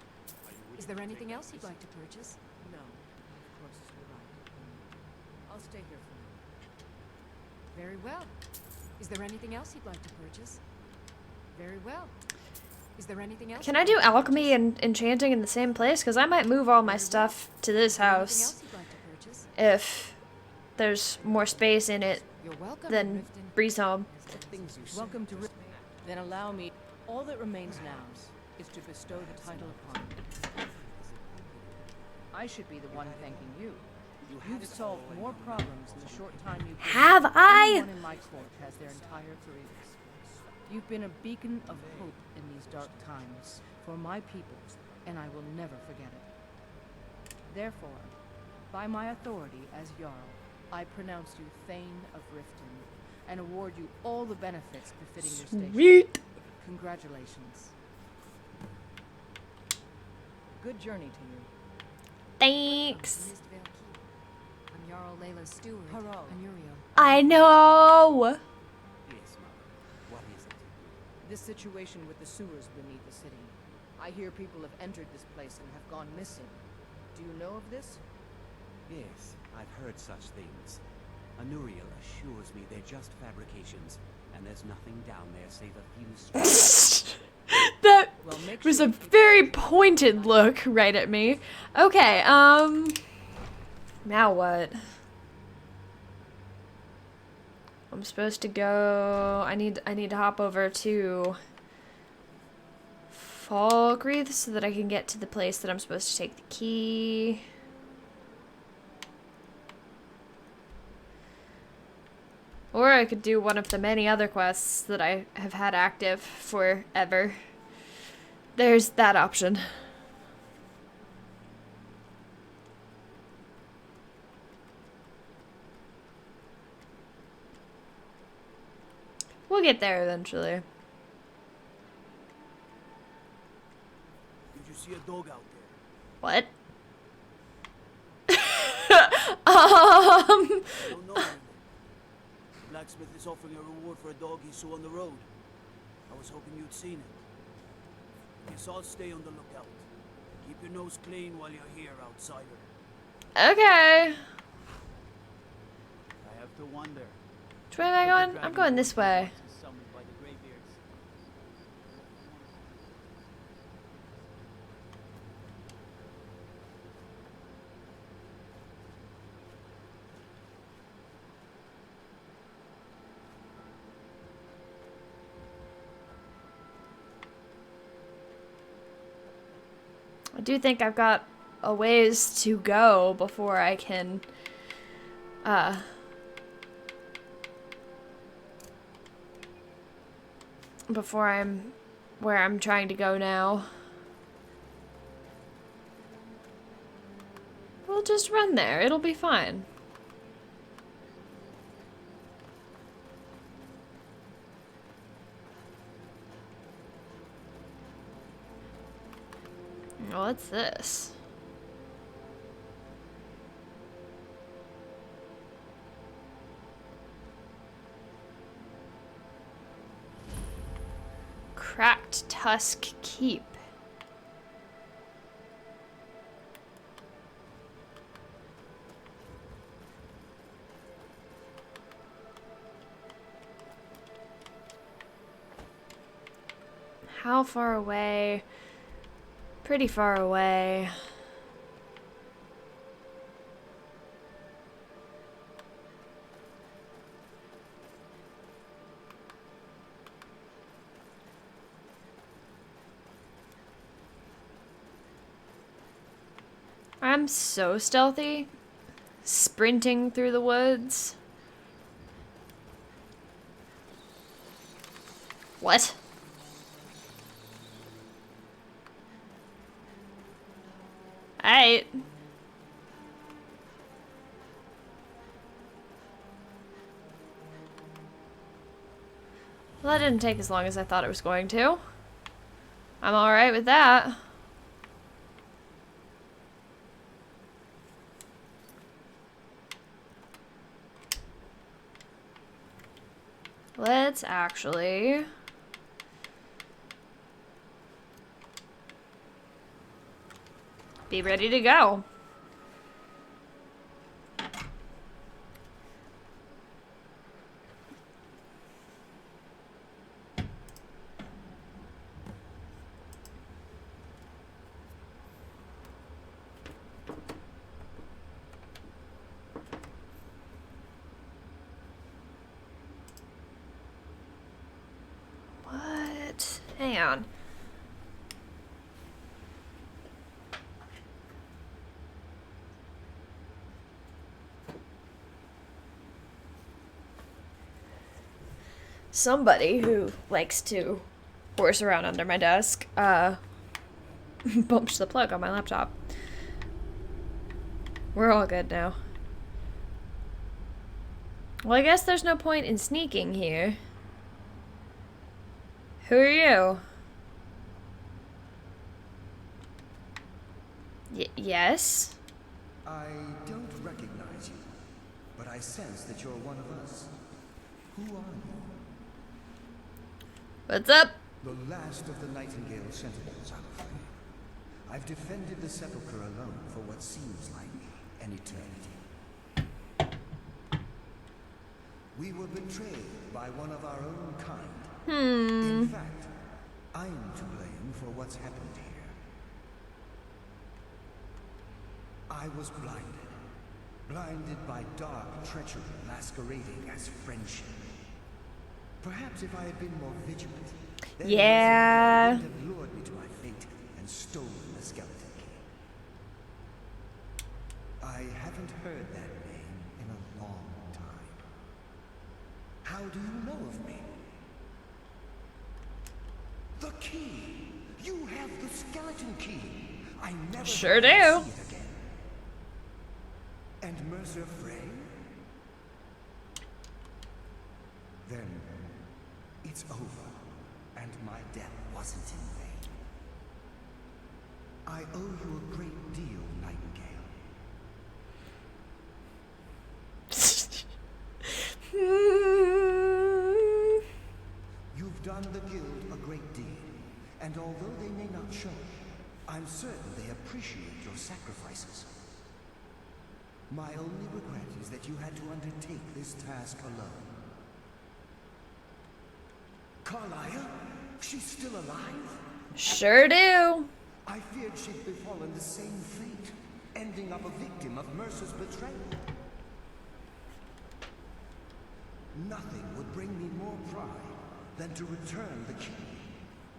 Is there anything else you'd like to purchase? No, of course you're right. I'll stay here for now. Very well. Is there anything else you'd like to purchase? Very well. Is there anything else? Can I do alchemy and enchanting in the same place? Because I might move all my stuff to this house if there's more space in it than Breeze Home. Welcome to Riften. Then allow me. All that remains now is to bestow the title upon you. I should be the one thanking you. You've solved more problems in the short time you've been. Have I? Anyone in my court has their entire careers. You've been a beacon of hope in these dark times for my people, and I will never forget it. Therefore, by my authority as Jarl, I pronounce you Thane of Riften and award you all the benefits befitting your station. Sweet. Congratulations. Good journey to you. Thanks. Mistvale Keep. I'm Jarl Layla's steward, Hello. Anurio. I know. Yes, Mother. What is it? This situation with the sewers beneath the city. I hear people have entered this place and have gone missing. Do you know of this? Yes, I've heard such things. Anuriel assures me they're just fabrications, and there's nothing down there save a few strange. That was a very pointed look right at me. Okay, now what? I'm supposed to go. I need to hop over to Falkreath so that I can get to the place that I'm supposed to take the key. Or I could do one of the many other quests that I have had active forever. There's that option. We'll get there eventually. Did you see a dog out there? What? I don't know. Blacksmith is offering a reward for a dog he saw on the road. I was hoping you'd seen it. Guess I'll stay on the lookout. Keep your nose clean while you're here, outsider. Okay. I have to wonder. Which way am I going? I'm going this way. Summoned by the Greybeards. I do think I've got a ways to go before I can, before I'm where I'm trying to go now. We'll just run there. It'll be fine. What's this? Cracked Tusk Keep. How far away? Pretty far away. I'm so stealthy. Sprinting through the woods. What? Alright. Well, that didn't take as long as I thought it was going to. I'm alright with that. Let's actually... be ready to go. What? Hang on. Somebody who likes to horse around under my desk, bumped the plug on my laptop. We're all good now. Well, I guess there's no point in sneaking here. Who are you? Yes? I don't recognize you, but I sense that you're one of us. Who are you? What's up? The last of the Nightingale Sentinels, I'm afraid. I've defended the Sepulchre alone for what seems like an eternity. We were betrayed by one of our own kind. In fact, I'm to blame for what's happened here. I was blinded by dark treachery masquerading as friendship. Perhaps if I had been more vigilant, then yeah, would have lured me to my fate and stolen the skeleton key. I haven't heard that name in a long time. How do you know of me? The key! You have the skeleton key! I never sure do. See it again. And Mercer Frey? Then it's over, and my death wasn't in vain. I owe you a great deal, Nightingale. You've done the guild a great deed, And although they may not show it, I'm certain they appreciate your sacrifices. My only regret is that you had to undertake this task alone. Carlia? She's still alive? Sure do. I feared she'd befallen the same fate, ending up a victim of Mercer's betrayal. Nothing would bring me more pride than to return the key,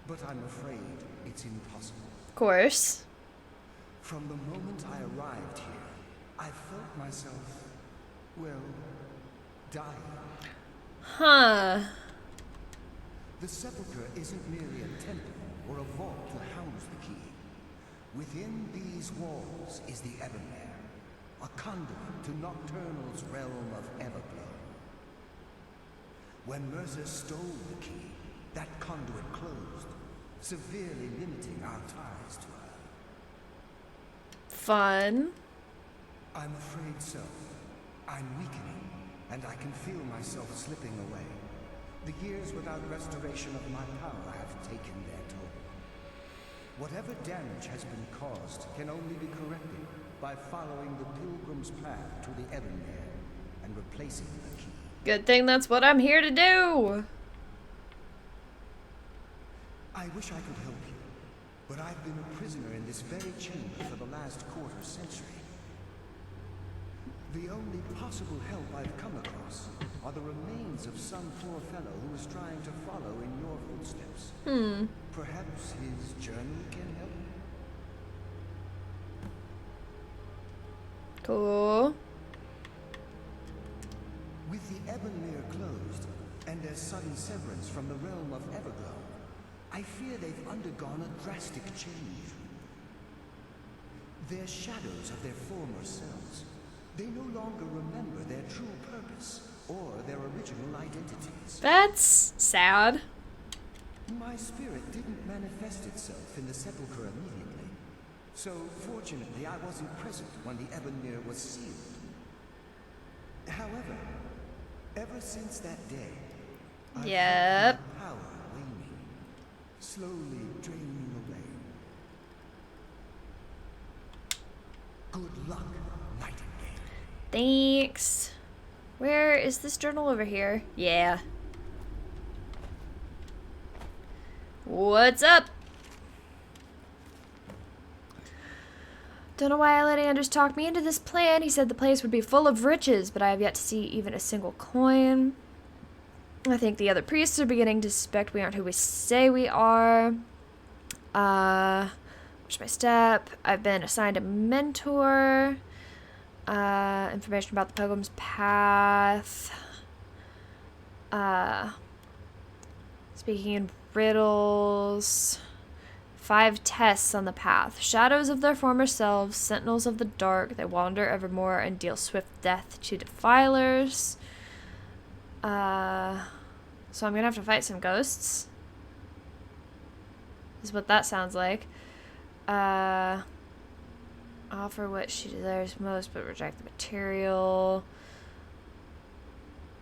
but I'm afraid it's impossible. Of course. From the moment I arrived here, I felt myself, well, dying. Huh. The sepulchre isn't merely a temple or a vault to house the key. Within these walls is the Ebonmere, a conduit to Nocturnal's realm of Everglow. When Mercer stole the key, that conduit closed, severely limiting our ties to her. Fun. I'm afraid so. I'm weakening, and I can feel myself slipping away. The years without restoration of my power have taken their toll. Whatever damage has been caused can only be corrected by following the pilgrim's path to the Ebonmere and replacing the key. Good thing that's what I'm here to do. I wish I could help you, but I've been a prisoner in this very chamber for the last quarter century. The only possible help I've come across are the remains of some poor fellow who is trying to follow in your footsteps. Perhaps his journey can help? Cool. With the Ebonmere closed, and their sudden severance from the realm of Everglow, I fear they've undergone a drastic change. They're shadows of their former selves. They no longer remember their true purpose or their original identities. That's sad. My spirit didn't manifest itself in the sepulchre immediately. So, fortunately, I wasn't present when the Ebonmere was sealed. However, ever since that day, I've felt my power waning, slowly draining away. Good luck, Nightingale. Thanks. Where is this journal over here? Yeah. What's up? Don't know why I let Anders talk me into this plan. He said the place would be full of riches, but I have yet to see even a single coin. I think the other priests are beginning to suspect we aren't who we say we are. Watch my step. I've been assigned a mentor. Information about the pilgrim's path. Speaking in riddles. 5 tests on the path. Shadows of their former selves, sentinels of the dark, they wander evermore and deal swift death to defilers. So I'm gonna have to fight some ghosts. Is what that sounds like. Offer what she desires most, but reject the material.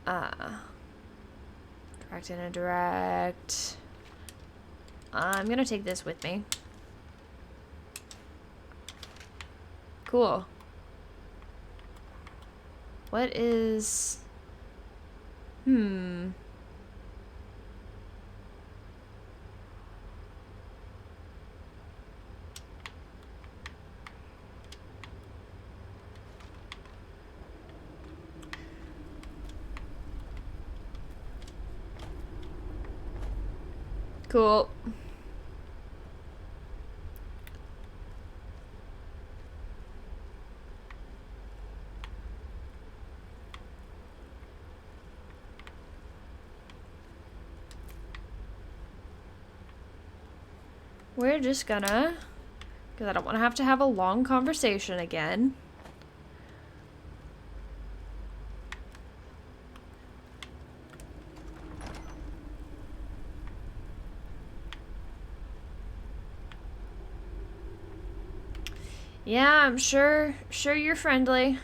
Direct and indirect. I'm gonna take this with me. Cool. What is... Cool. We're just gonna, because I don't want to have a long conversation again. Yeah, I'm sure you're friendly.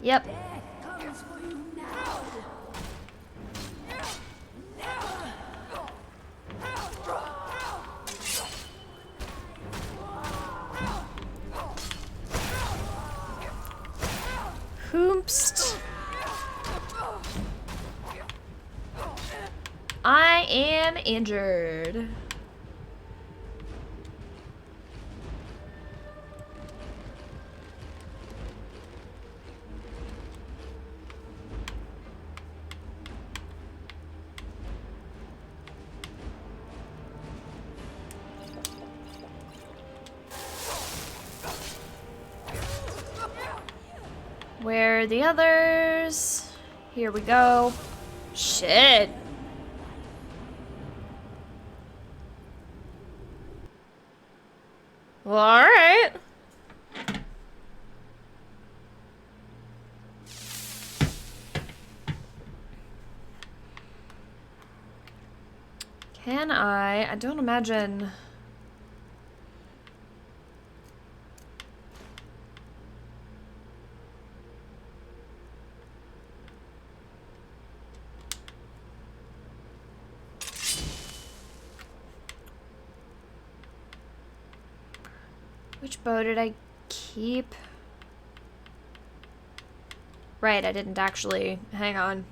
Yep. Death comes for you now. Hoomst. I am injured. Where are the others? Here we go. Shit. Well, alright. Can I don't imagine. Which bow did I keep? Right, I didn't actually. Hang on.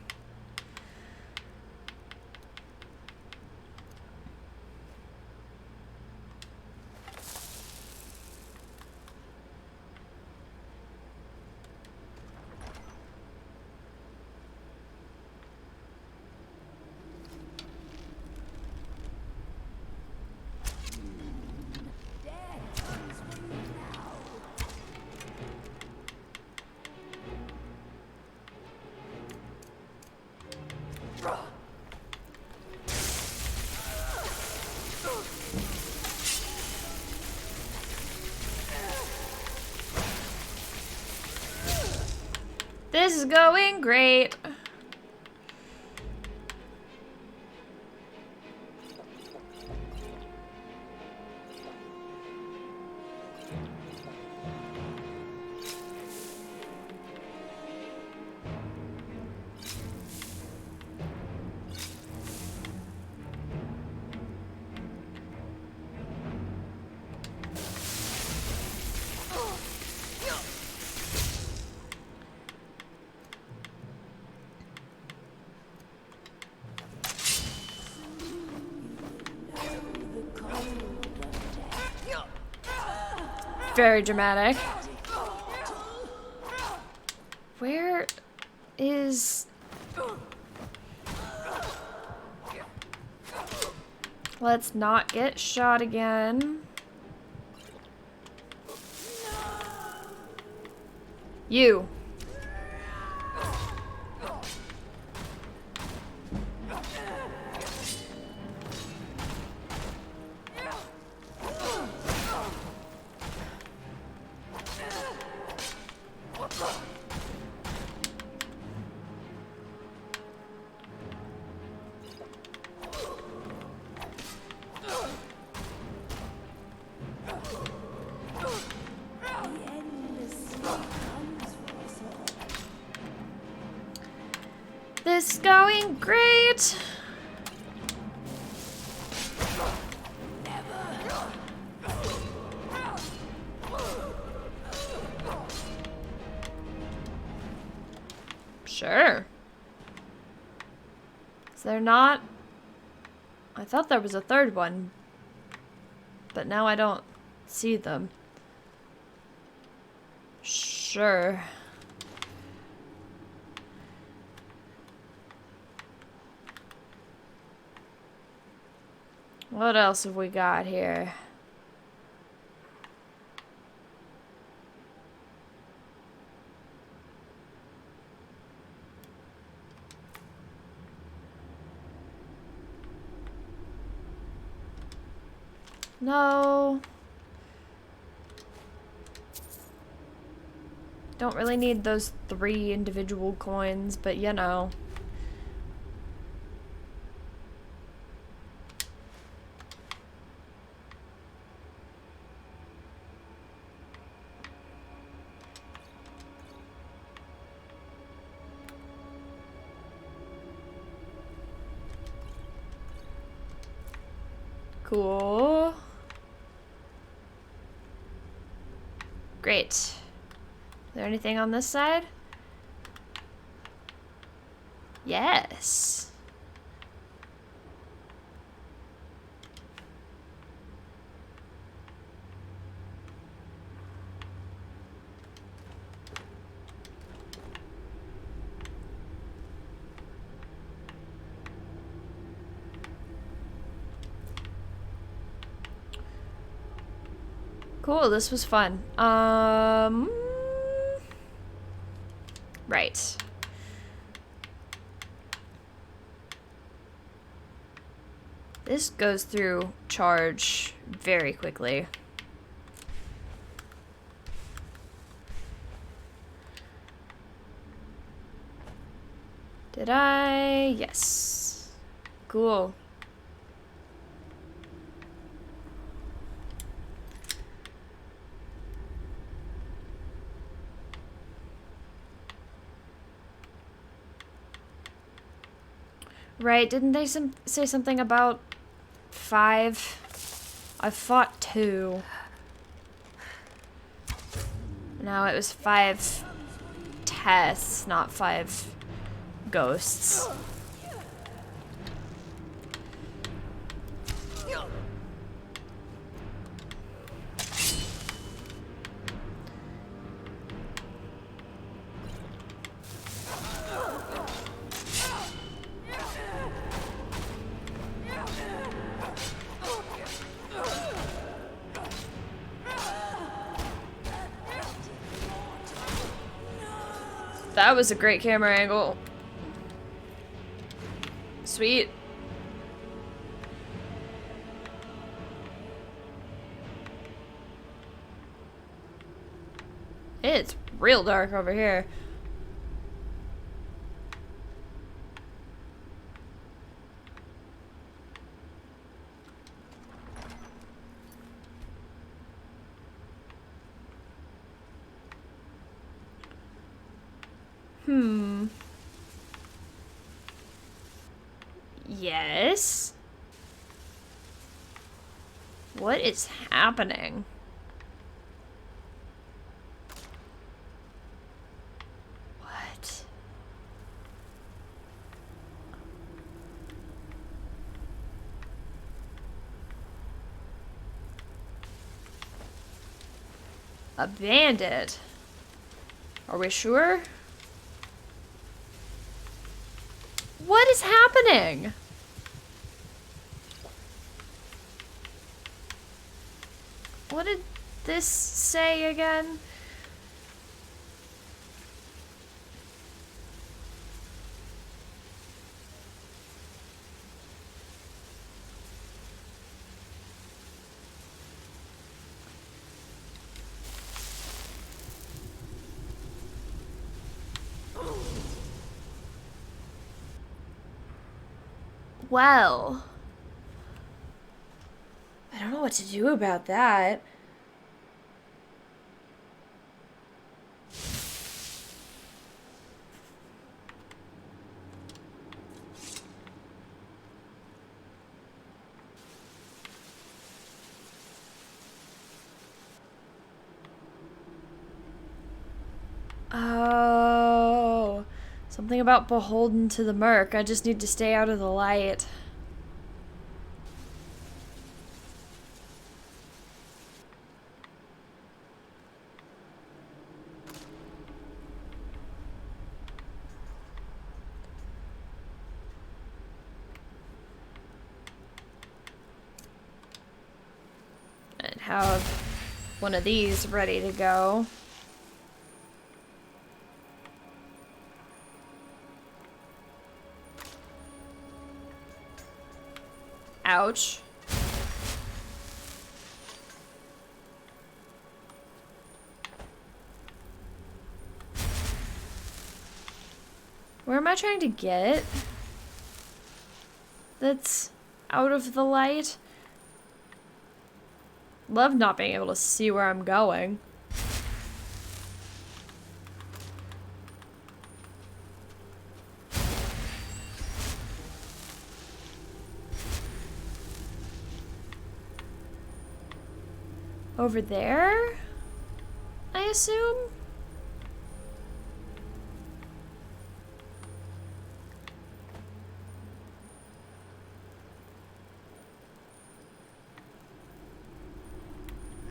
This is going great. Very dramatic. Where is... Let's not get shot again. You. This is going great. Sure. Is there not? I thought there was a third one, but now I don't see them. Sure. What else have we got here? No. Don't really need those 3 individual coins, but you know. Cool. Great. Is there anything on this side? Yes. Cool, this was fun. Right. This goes through charge very quickly. Did I? Yes. Cool. Right, didn't they say something about 5? I fought 2. No, it was 5 tests, not 5 ghosts. That was a great camera angle. Sweet. It's real dark over here. Yes? What is happening? What? A bandit? Are we sure? What is happening? What did this say again? Well, I don't know what to do about that. Oh, something about beholden to the murk. I just need to stay out of the light. And have one of these ready to go. Ouch. Where am I trying to get? That's out of the light. Love not being able to see where I'm going. Over there, I assume?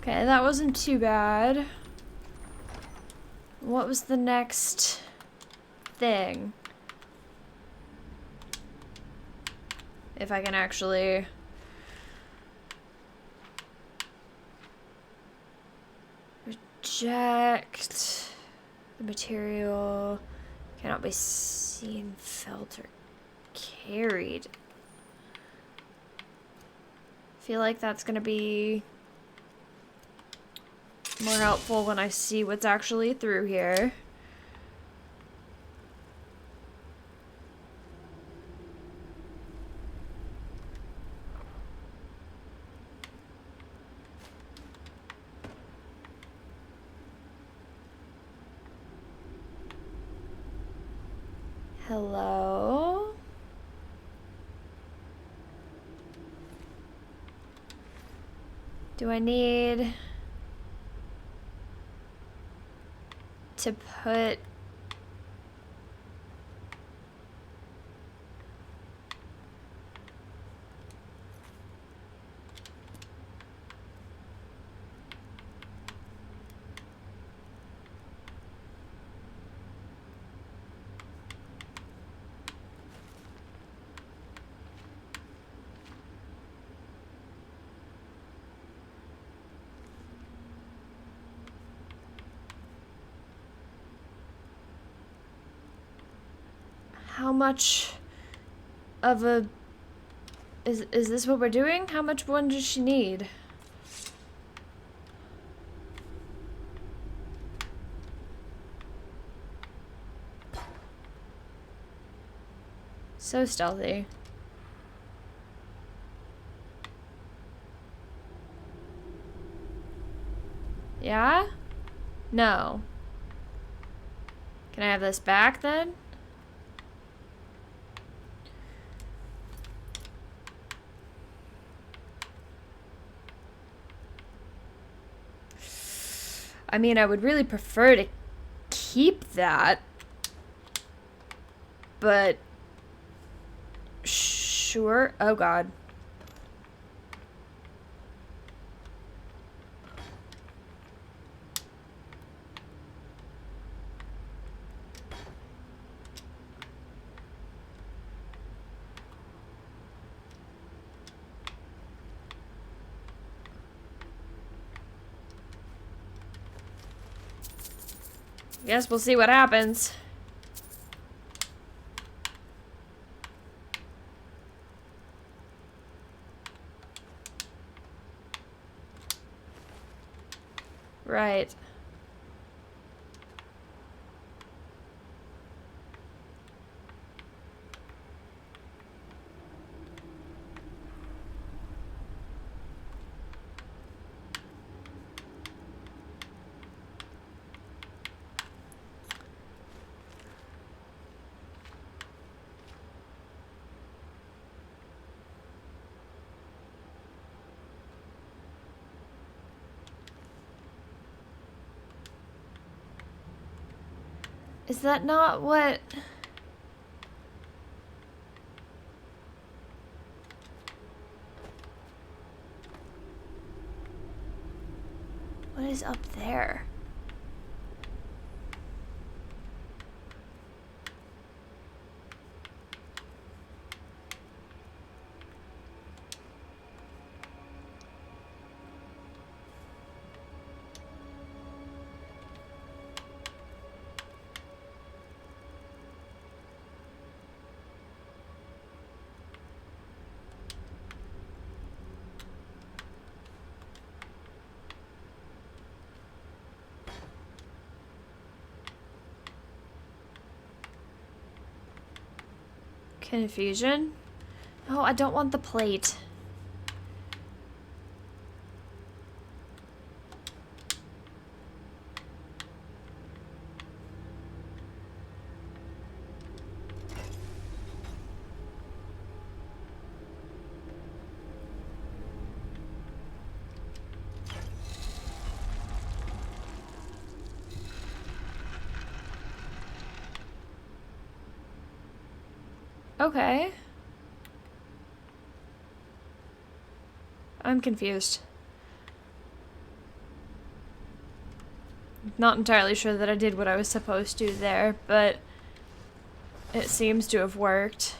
Okay, that wasn't too bad. What was the next thing? If I can actually... Reject the material cannot be seen, felt, or carried. I feel like that's gonna be more helpful when I see what's actually through here. Hello? Do I need to put how much of a... Is this what we're doing? How much one does she need? So stealthy. Yeah? No. Can I have this back then? I mean, I would really prefer to keep that, but sure. Oh God. Guess we'll see what happens. Right. Is that not what... What is up there? Confusion? Oh, I don't want the plate. Okay. I'm confused. Not entirely sure that I did what I was supposed to there, but it seems to have worked.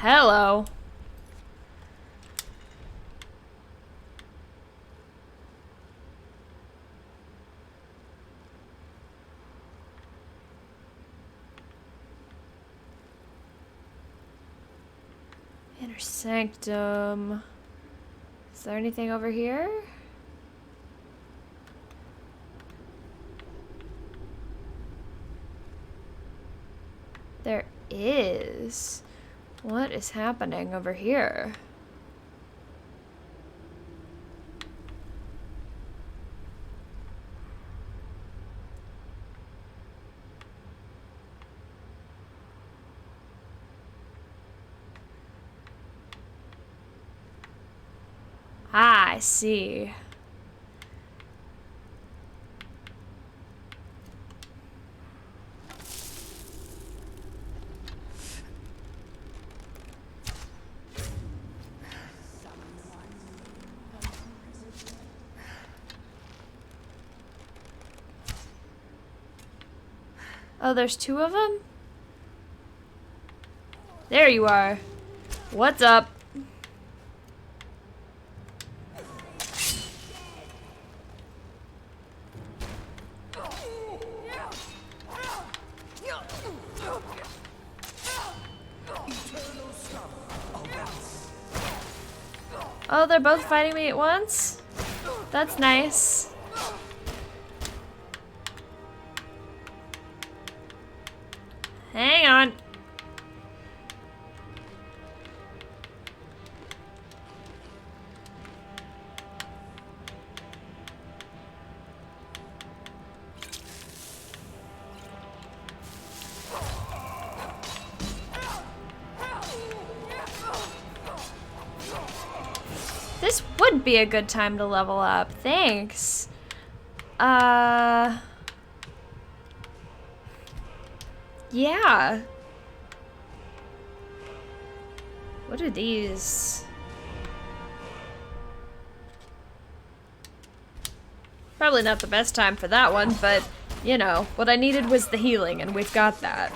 Hello. Inner sanctum. Is there anything over here? There is. What is happening over here? Ah, I see. Oh, there's two of them? There you are. What's up? Oh, they're both fighting me at once? That's nice. Hang on. This would be a good time to level up. Thanks. Yeah. What are these? Probably not the best time for that one, but, you know, what I needed was the healing, and we've got that.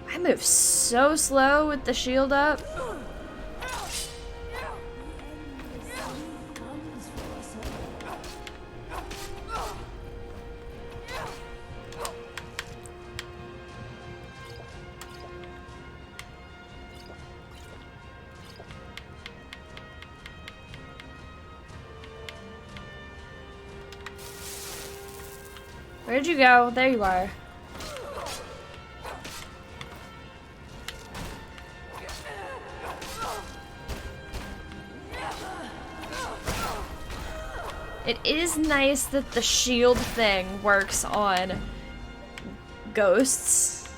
I move so slow with the shield up. Where'd you go? There you are. It is nice that the shield thing works on ghosts.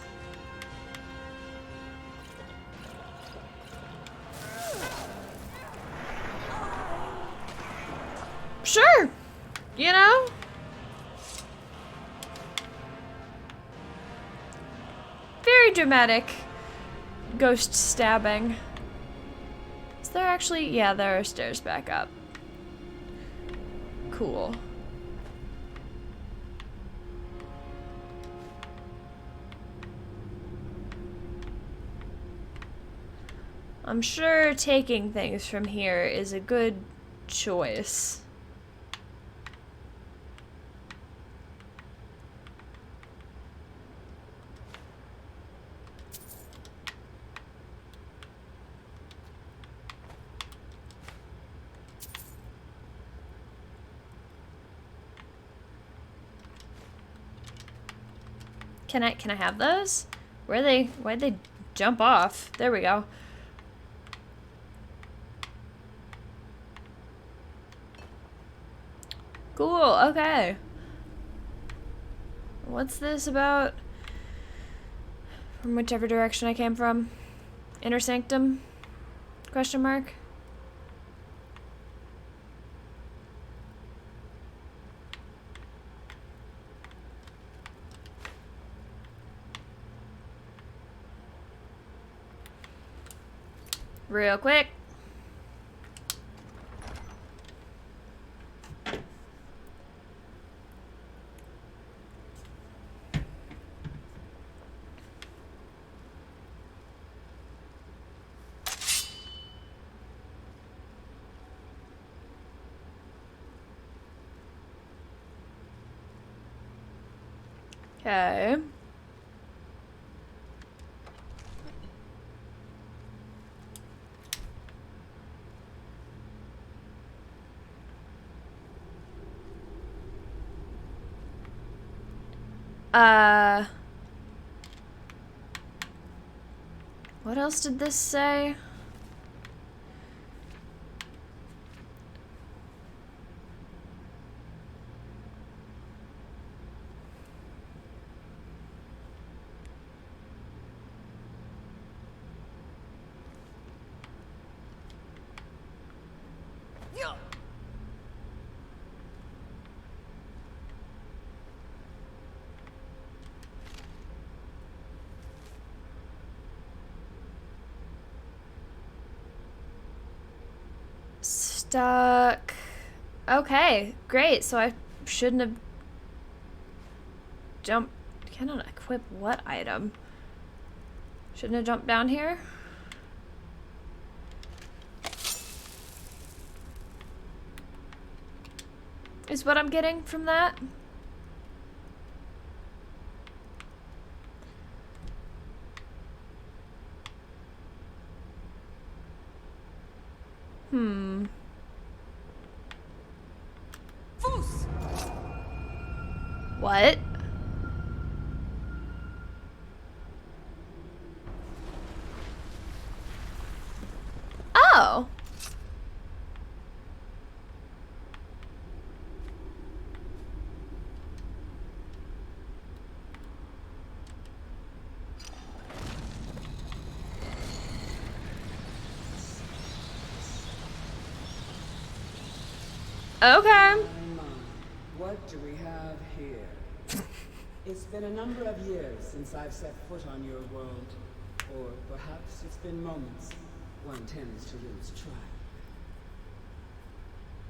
Sure, you know? Very dramatic ghost stabbing. Is there actually? Yeah, there are stairs back up. Cool. I'm sure taking things from here is a good choice. Can I have those? Why'd they jump off? There we go. Cool, okay. What's this about? From whichever direction I came from. Inner sanctum? Question mark? Real quick. Okay. What else did this say? Stuck. Okay, great. So I shouldn't have jumped. Cannot equip what item? Shouldn't have jumped down here? Is what I'm getting from that? What? Oh. Okay. What do we have here? It's been a number of years since I've set foot on your world. Or perhaps it's been moments. One tends to lose track.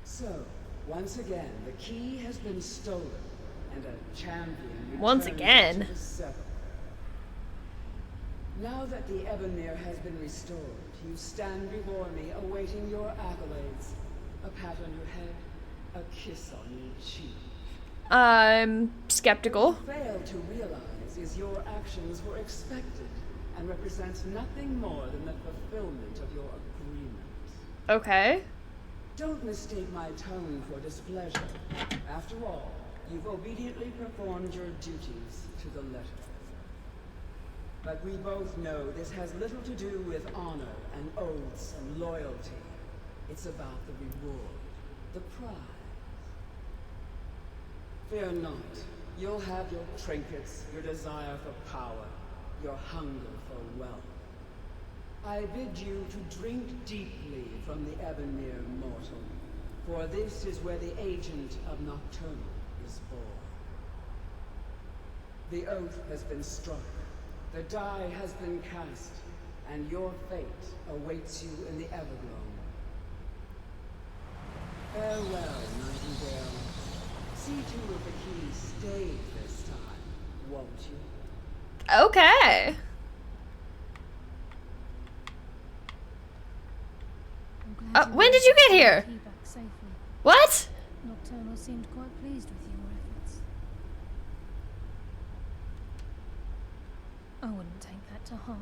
So, once again, the key has been stolen, and a champion Once again. to the Seven. Now that the Ebonmere has been restored, you stand before me awaiting your accolades. A pat on your head, a kiss on your cheek. I'm skeptical. What you fail to realize is your actions were expected and represent nothing more than the fulfillment of your agreement. Okay. Don't mistake my tone for displeasure. After all, you've obediently performed your duties to the letter. But we both know this has little to do with honor and oaths and loyalty. It's about the reward, the prize. Fear not. You'll have your trinkets, your desire for power, your hunger for wealth. I bid you to drink deeply from the Ebonmere mortal, for this is where the agent of Nocturnal is born. The oath has been struck, the die has been cast, and your fate awaits you in the Everglow. Farewell, Nightingale. See to it the key stays this time, won't you? Okay. When did you get here? What? Nocturnal seemed quite pleased with your efforts. I wouldn't take that to heart.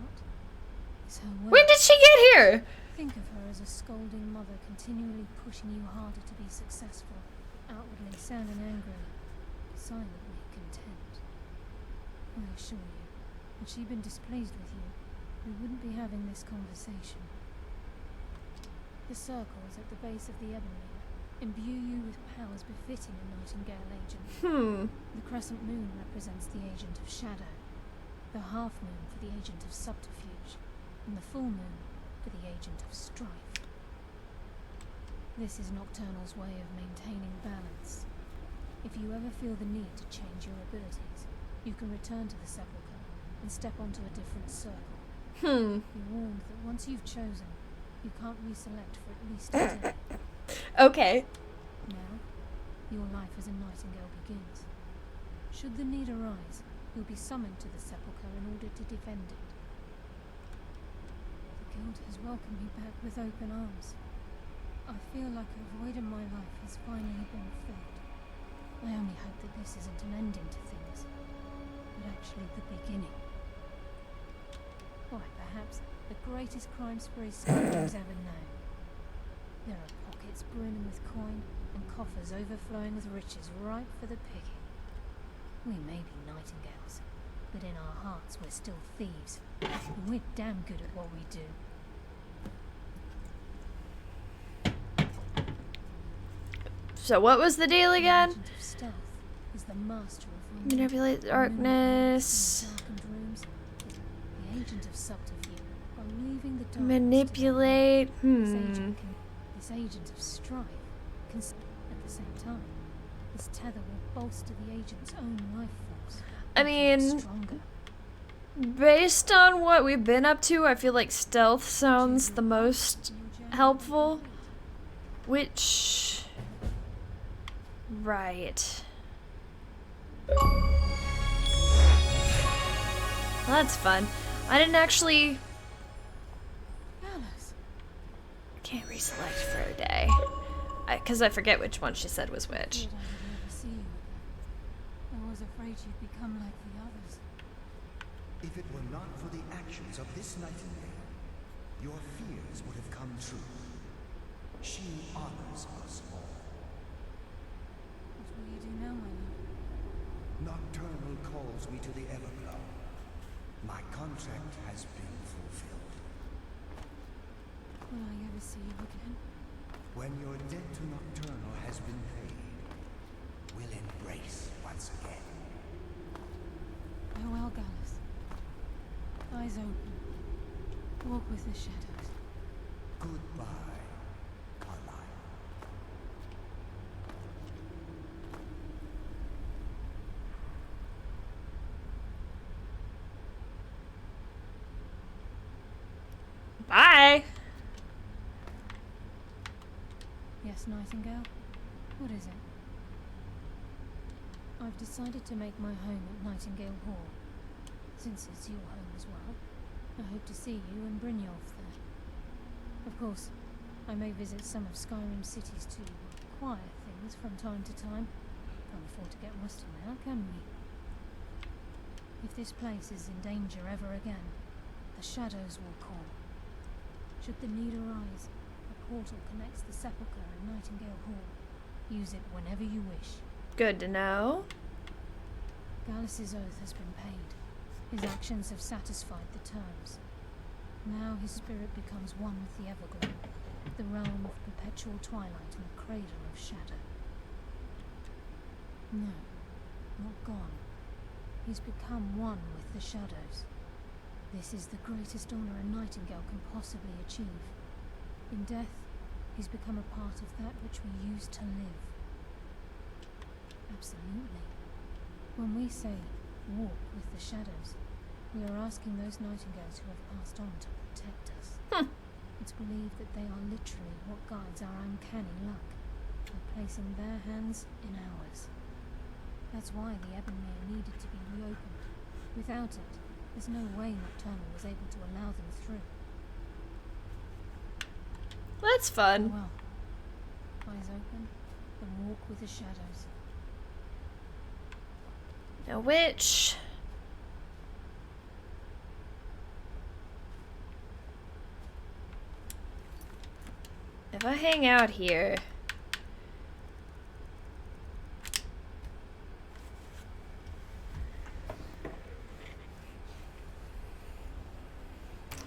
It's her way. When did she get here? Think of her as a scolding mother continually pushing you harder to be successful, outwardly sounding angry, silently content. I assure you, had she been displeased with you, we wouldn't be having this conversation. The circles at the base of the Ebonmere imbue you with powers befitting a Nightingale agent. The crescent moon represents the agent of shadow, the half moon for the agent of subterfuge, and the full moon for the agent of strife. This is Nocturnal's way of maintaining balance. If you ever feel the need to change your abilities, you can return to the Sepulchre and step onto a different circle. Be warned that once you've chosen, You can't reselect for at least a day. Okay. Now, your life as a nightingale begins. Should the need arise, you'll be summoned to the sepulchre in order to defend it. The guild has welcomed me back with open arms. I feel like a void in my life has finally been filled. I only hope that this isn't an ending to things, but actually the beginning. Why, perhaps the greatest crime spree Skyrim's ever known. There are pockets brimming with coin and coffers overflowing with riches ripe for the picking. We may be nightingales, but in our hearts we're still thieves, and we're damn good at what we do. So what was the deal again? The agent of stealth is the master of Manipulate the darkness. The agent of subterfuge by leaving the darkness. Manipulate. This agent of strife can, at the same time, this tether will bolster the agent's own life force. I mean, based on what we've been up to, I feel like stealth sounds the most helpful. Which... Right. Well, that's fun. I didn't actually... Can't reselect for a day. Because I forget which one she said was which. I was afraid you'd become like the others. If it were not for the actions of this nightingale, your fears would have come true. She honors us all. What will you do now, my love? Nocturnal calls me to the Everglow. My contract has been fulfilled. Will I ever see you again? When your debt to Nocturnal has been paid, we'll embrace once again. Farewell, Gallus. Eyes open. Walk with the shadows. Goodbye, Carlyle. Bye! Yes, Nightingale? What is it? I've decided to make my home at Nightingale Hall. Since it's your home as well, I hope to see you and Brynjolf there. Of course, I may visit some of Skyrim City's to acquire things from time to time. Can't afford to get rusty now, can we? If this place is in danger ever again, the shadows will call. Should the need arise, a portal connects the sepulchre and Nightingale Hall. Use it whenever you wish. Good to know. Gallus's oath has been paid. His actions have satisfied the terms. Now his spirit becomes one with the Everglow, the realm of perpetual twilight and the cradle of shadow. No, not gone. He's become one with the shadows. This is the greatest honor a nightingale can possibly achieve. In death, he's become a part of that which we used to live. Absolutely. When we say, walk with the shadows, we are asking those nightingales who have passed on to protect us. It's believed that they are literally what guides our uncanny luck, by placing their hands in ours. That's why the Ebonmere needed to be reopened. Without it, there's no way Nocturnal was able to allow them through. That's fun. Well, eyes open and walk with the shadows. Now which... If I hang out here...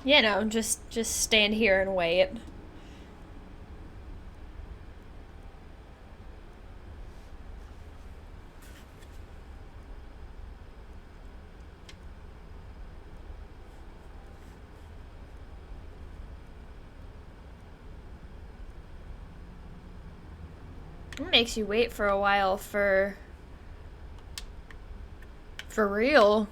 You know, just stand here and wait. It makes you wait for a while for real.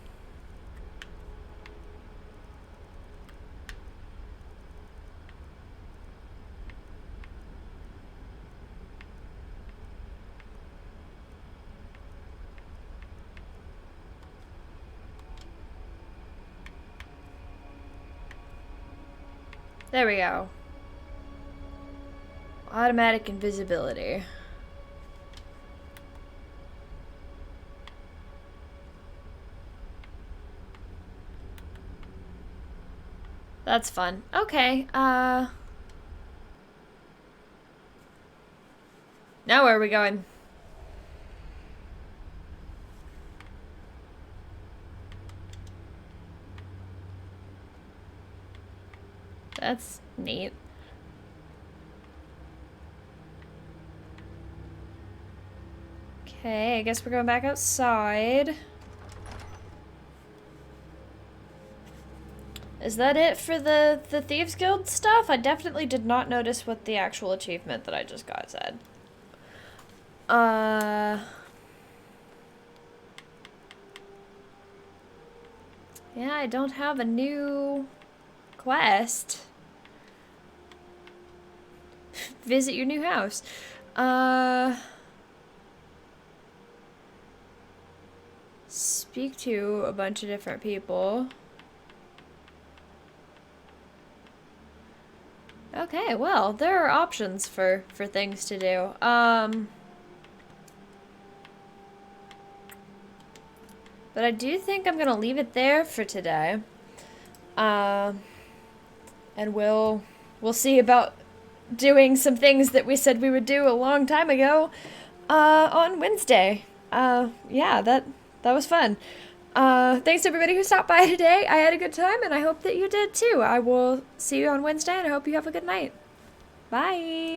There we go. Automatic invisibility. That's fun. Okay, now where are we going? That's neat. Okay, I guess we're going back outside. Is that it for the Thieves Guild stuff? I definitely did not notice what the actual achievement that I just got said. Yeah, I don't have a new quest. Visit your new house. Speak to a bunch of different people. Okay, well, there are options for things to do. But I do think I'm gonna leave it there for today. And we'll see about doing some things that we said we would do a long time ago on Wednesday. Yeah, that was fun. Thanks to everybody who stopped by today. I had a good time, and I hope that you did too. I will see you on Wednesday, and I hope you have a good night. Bye!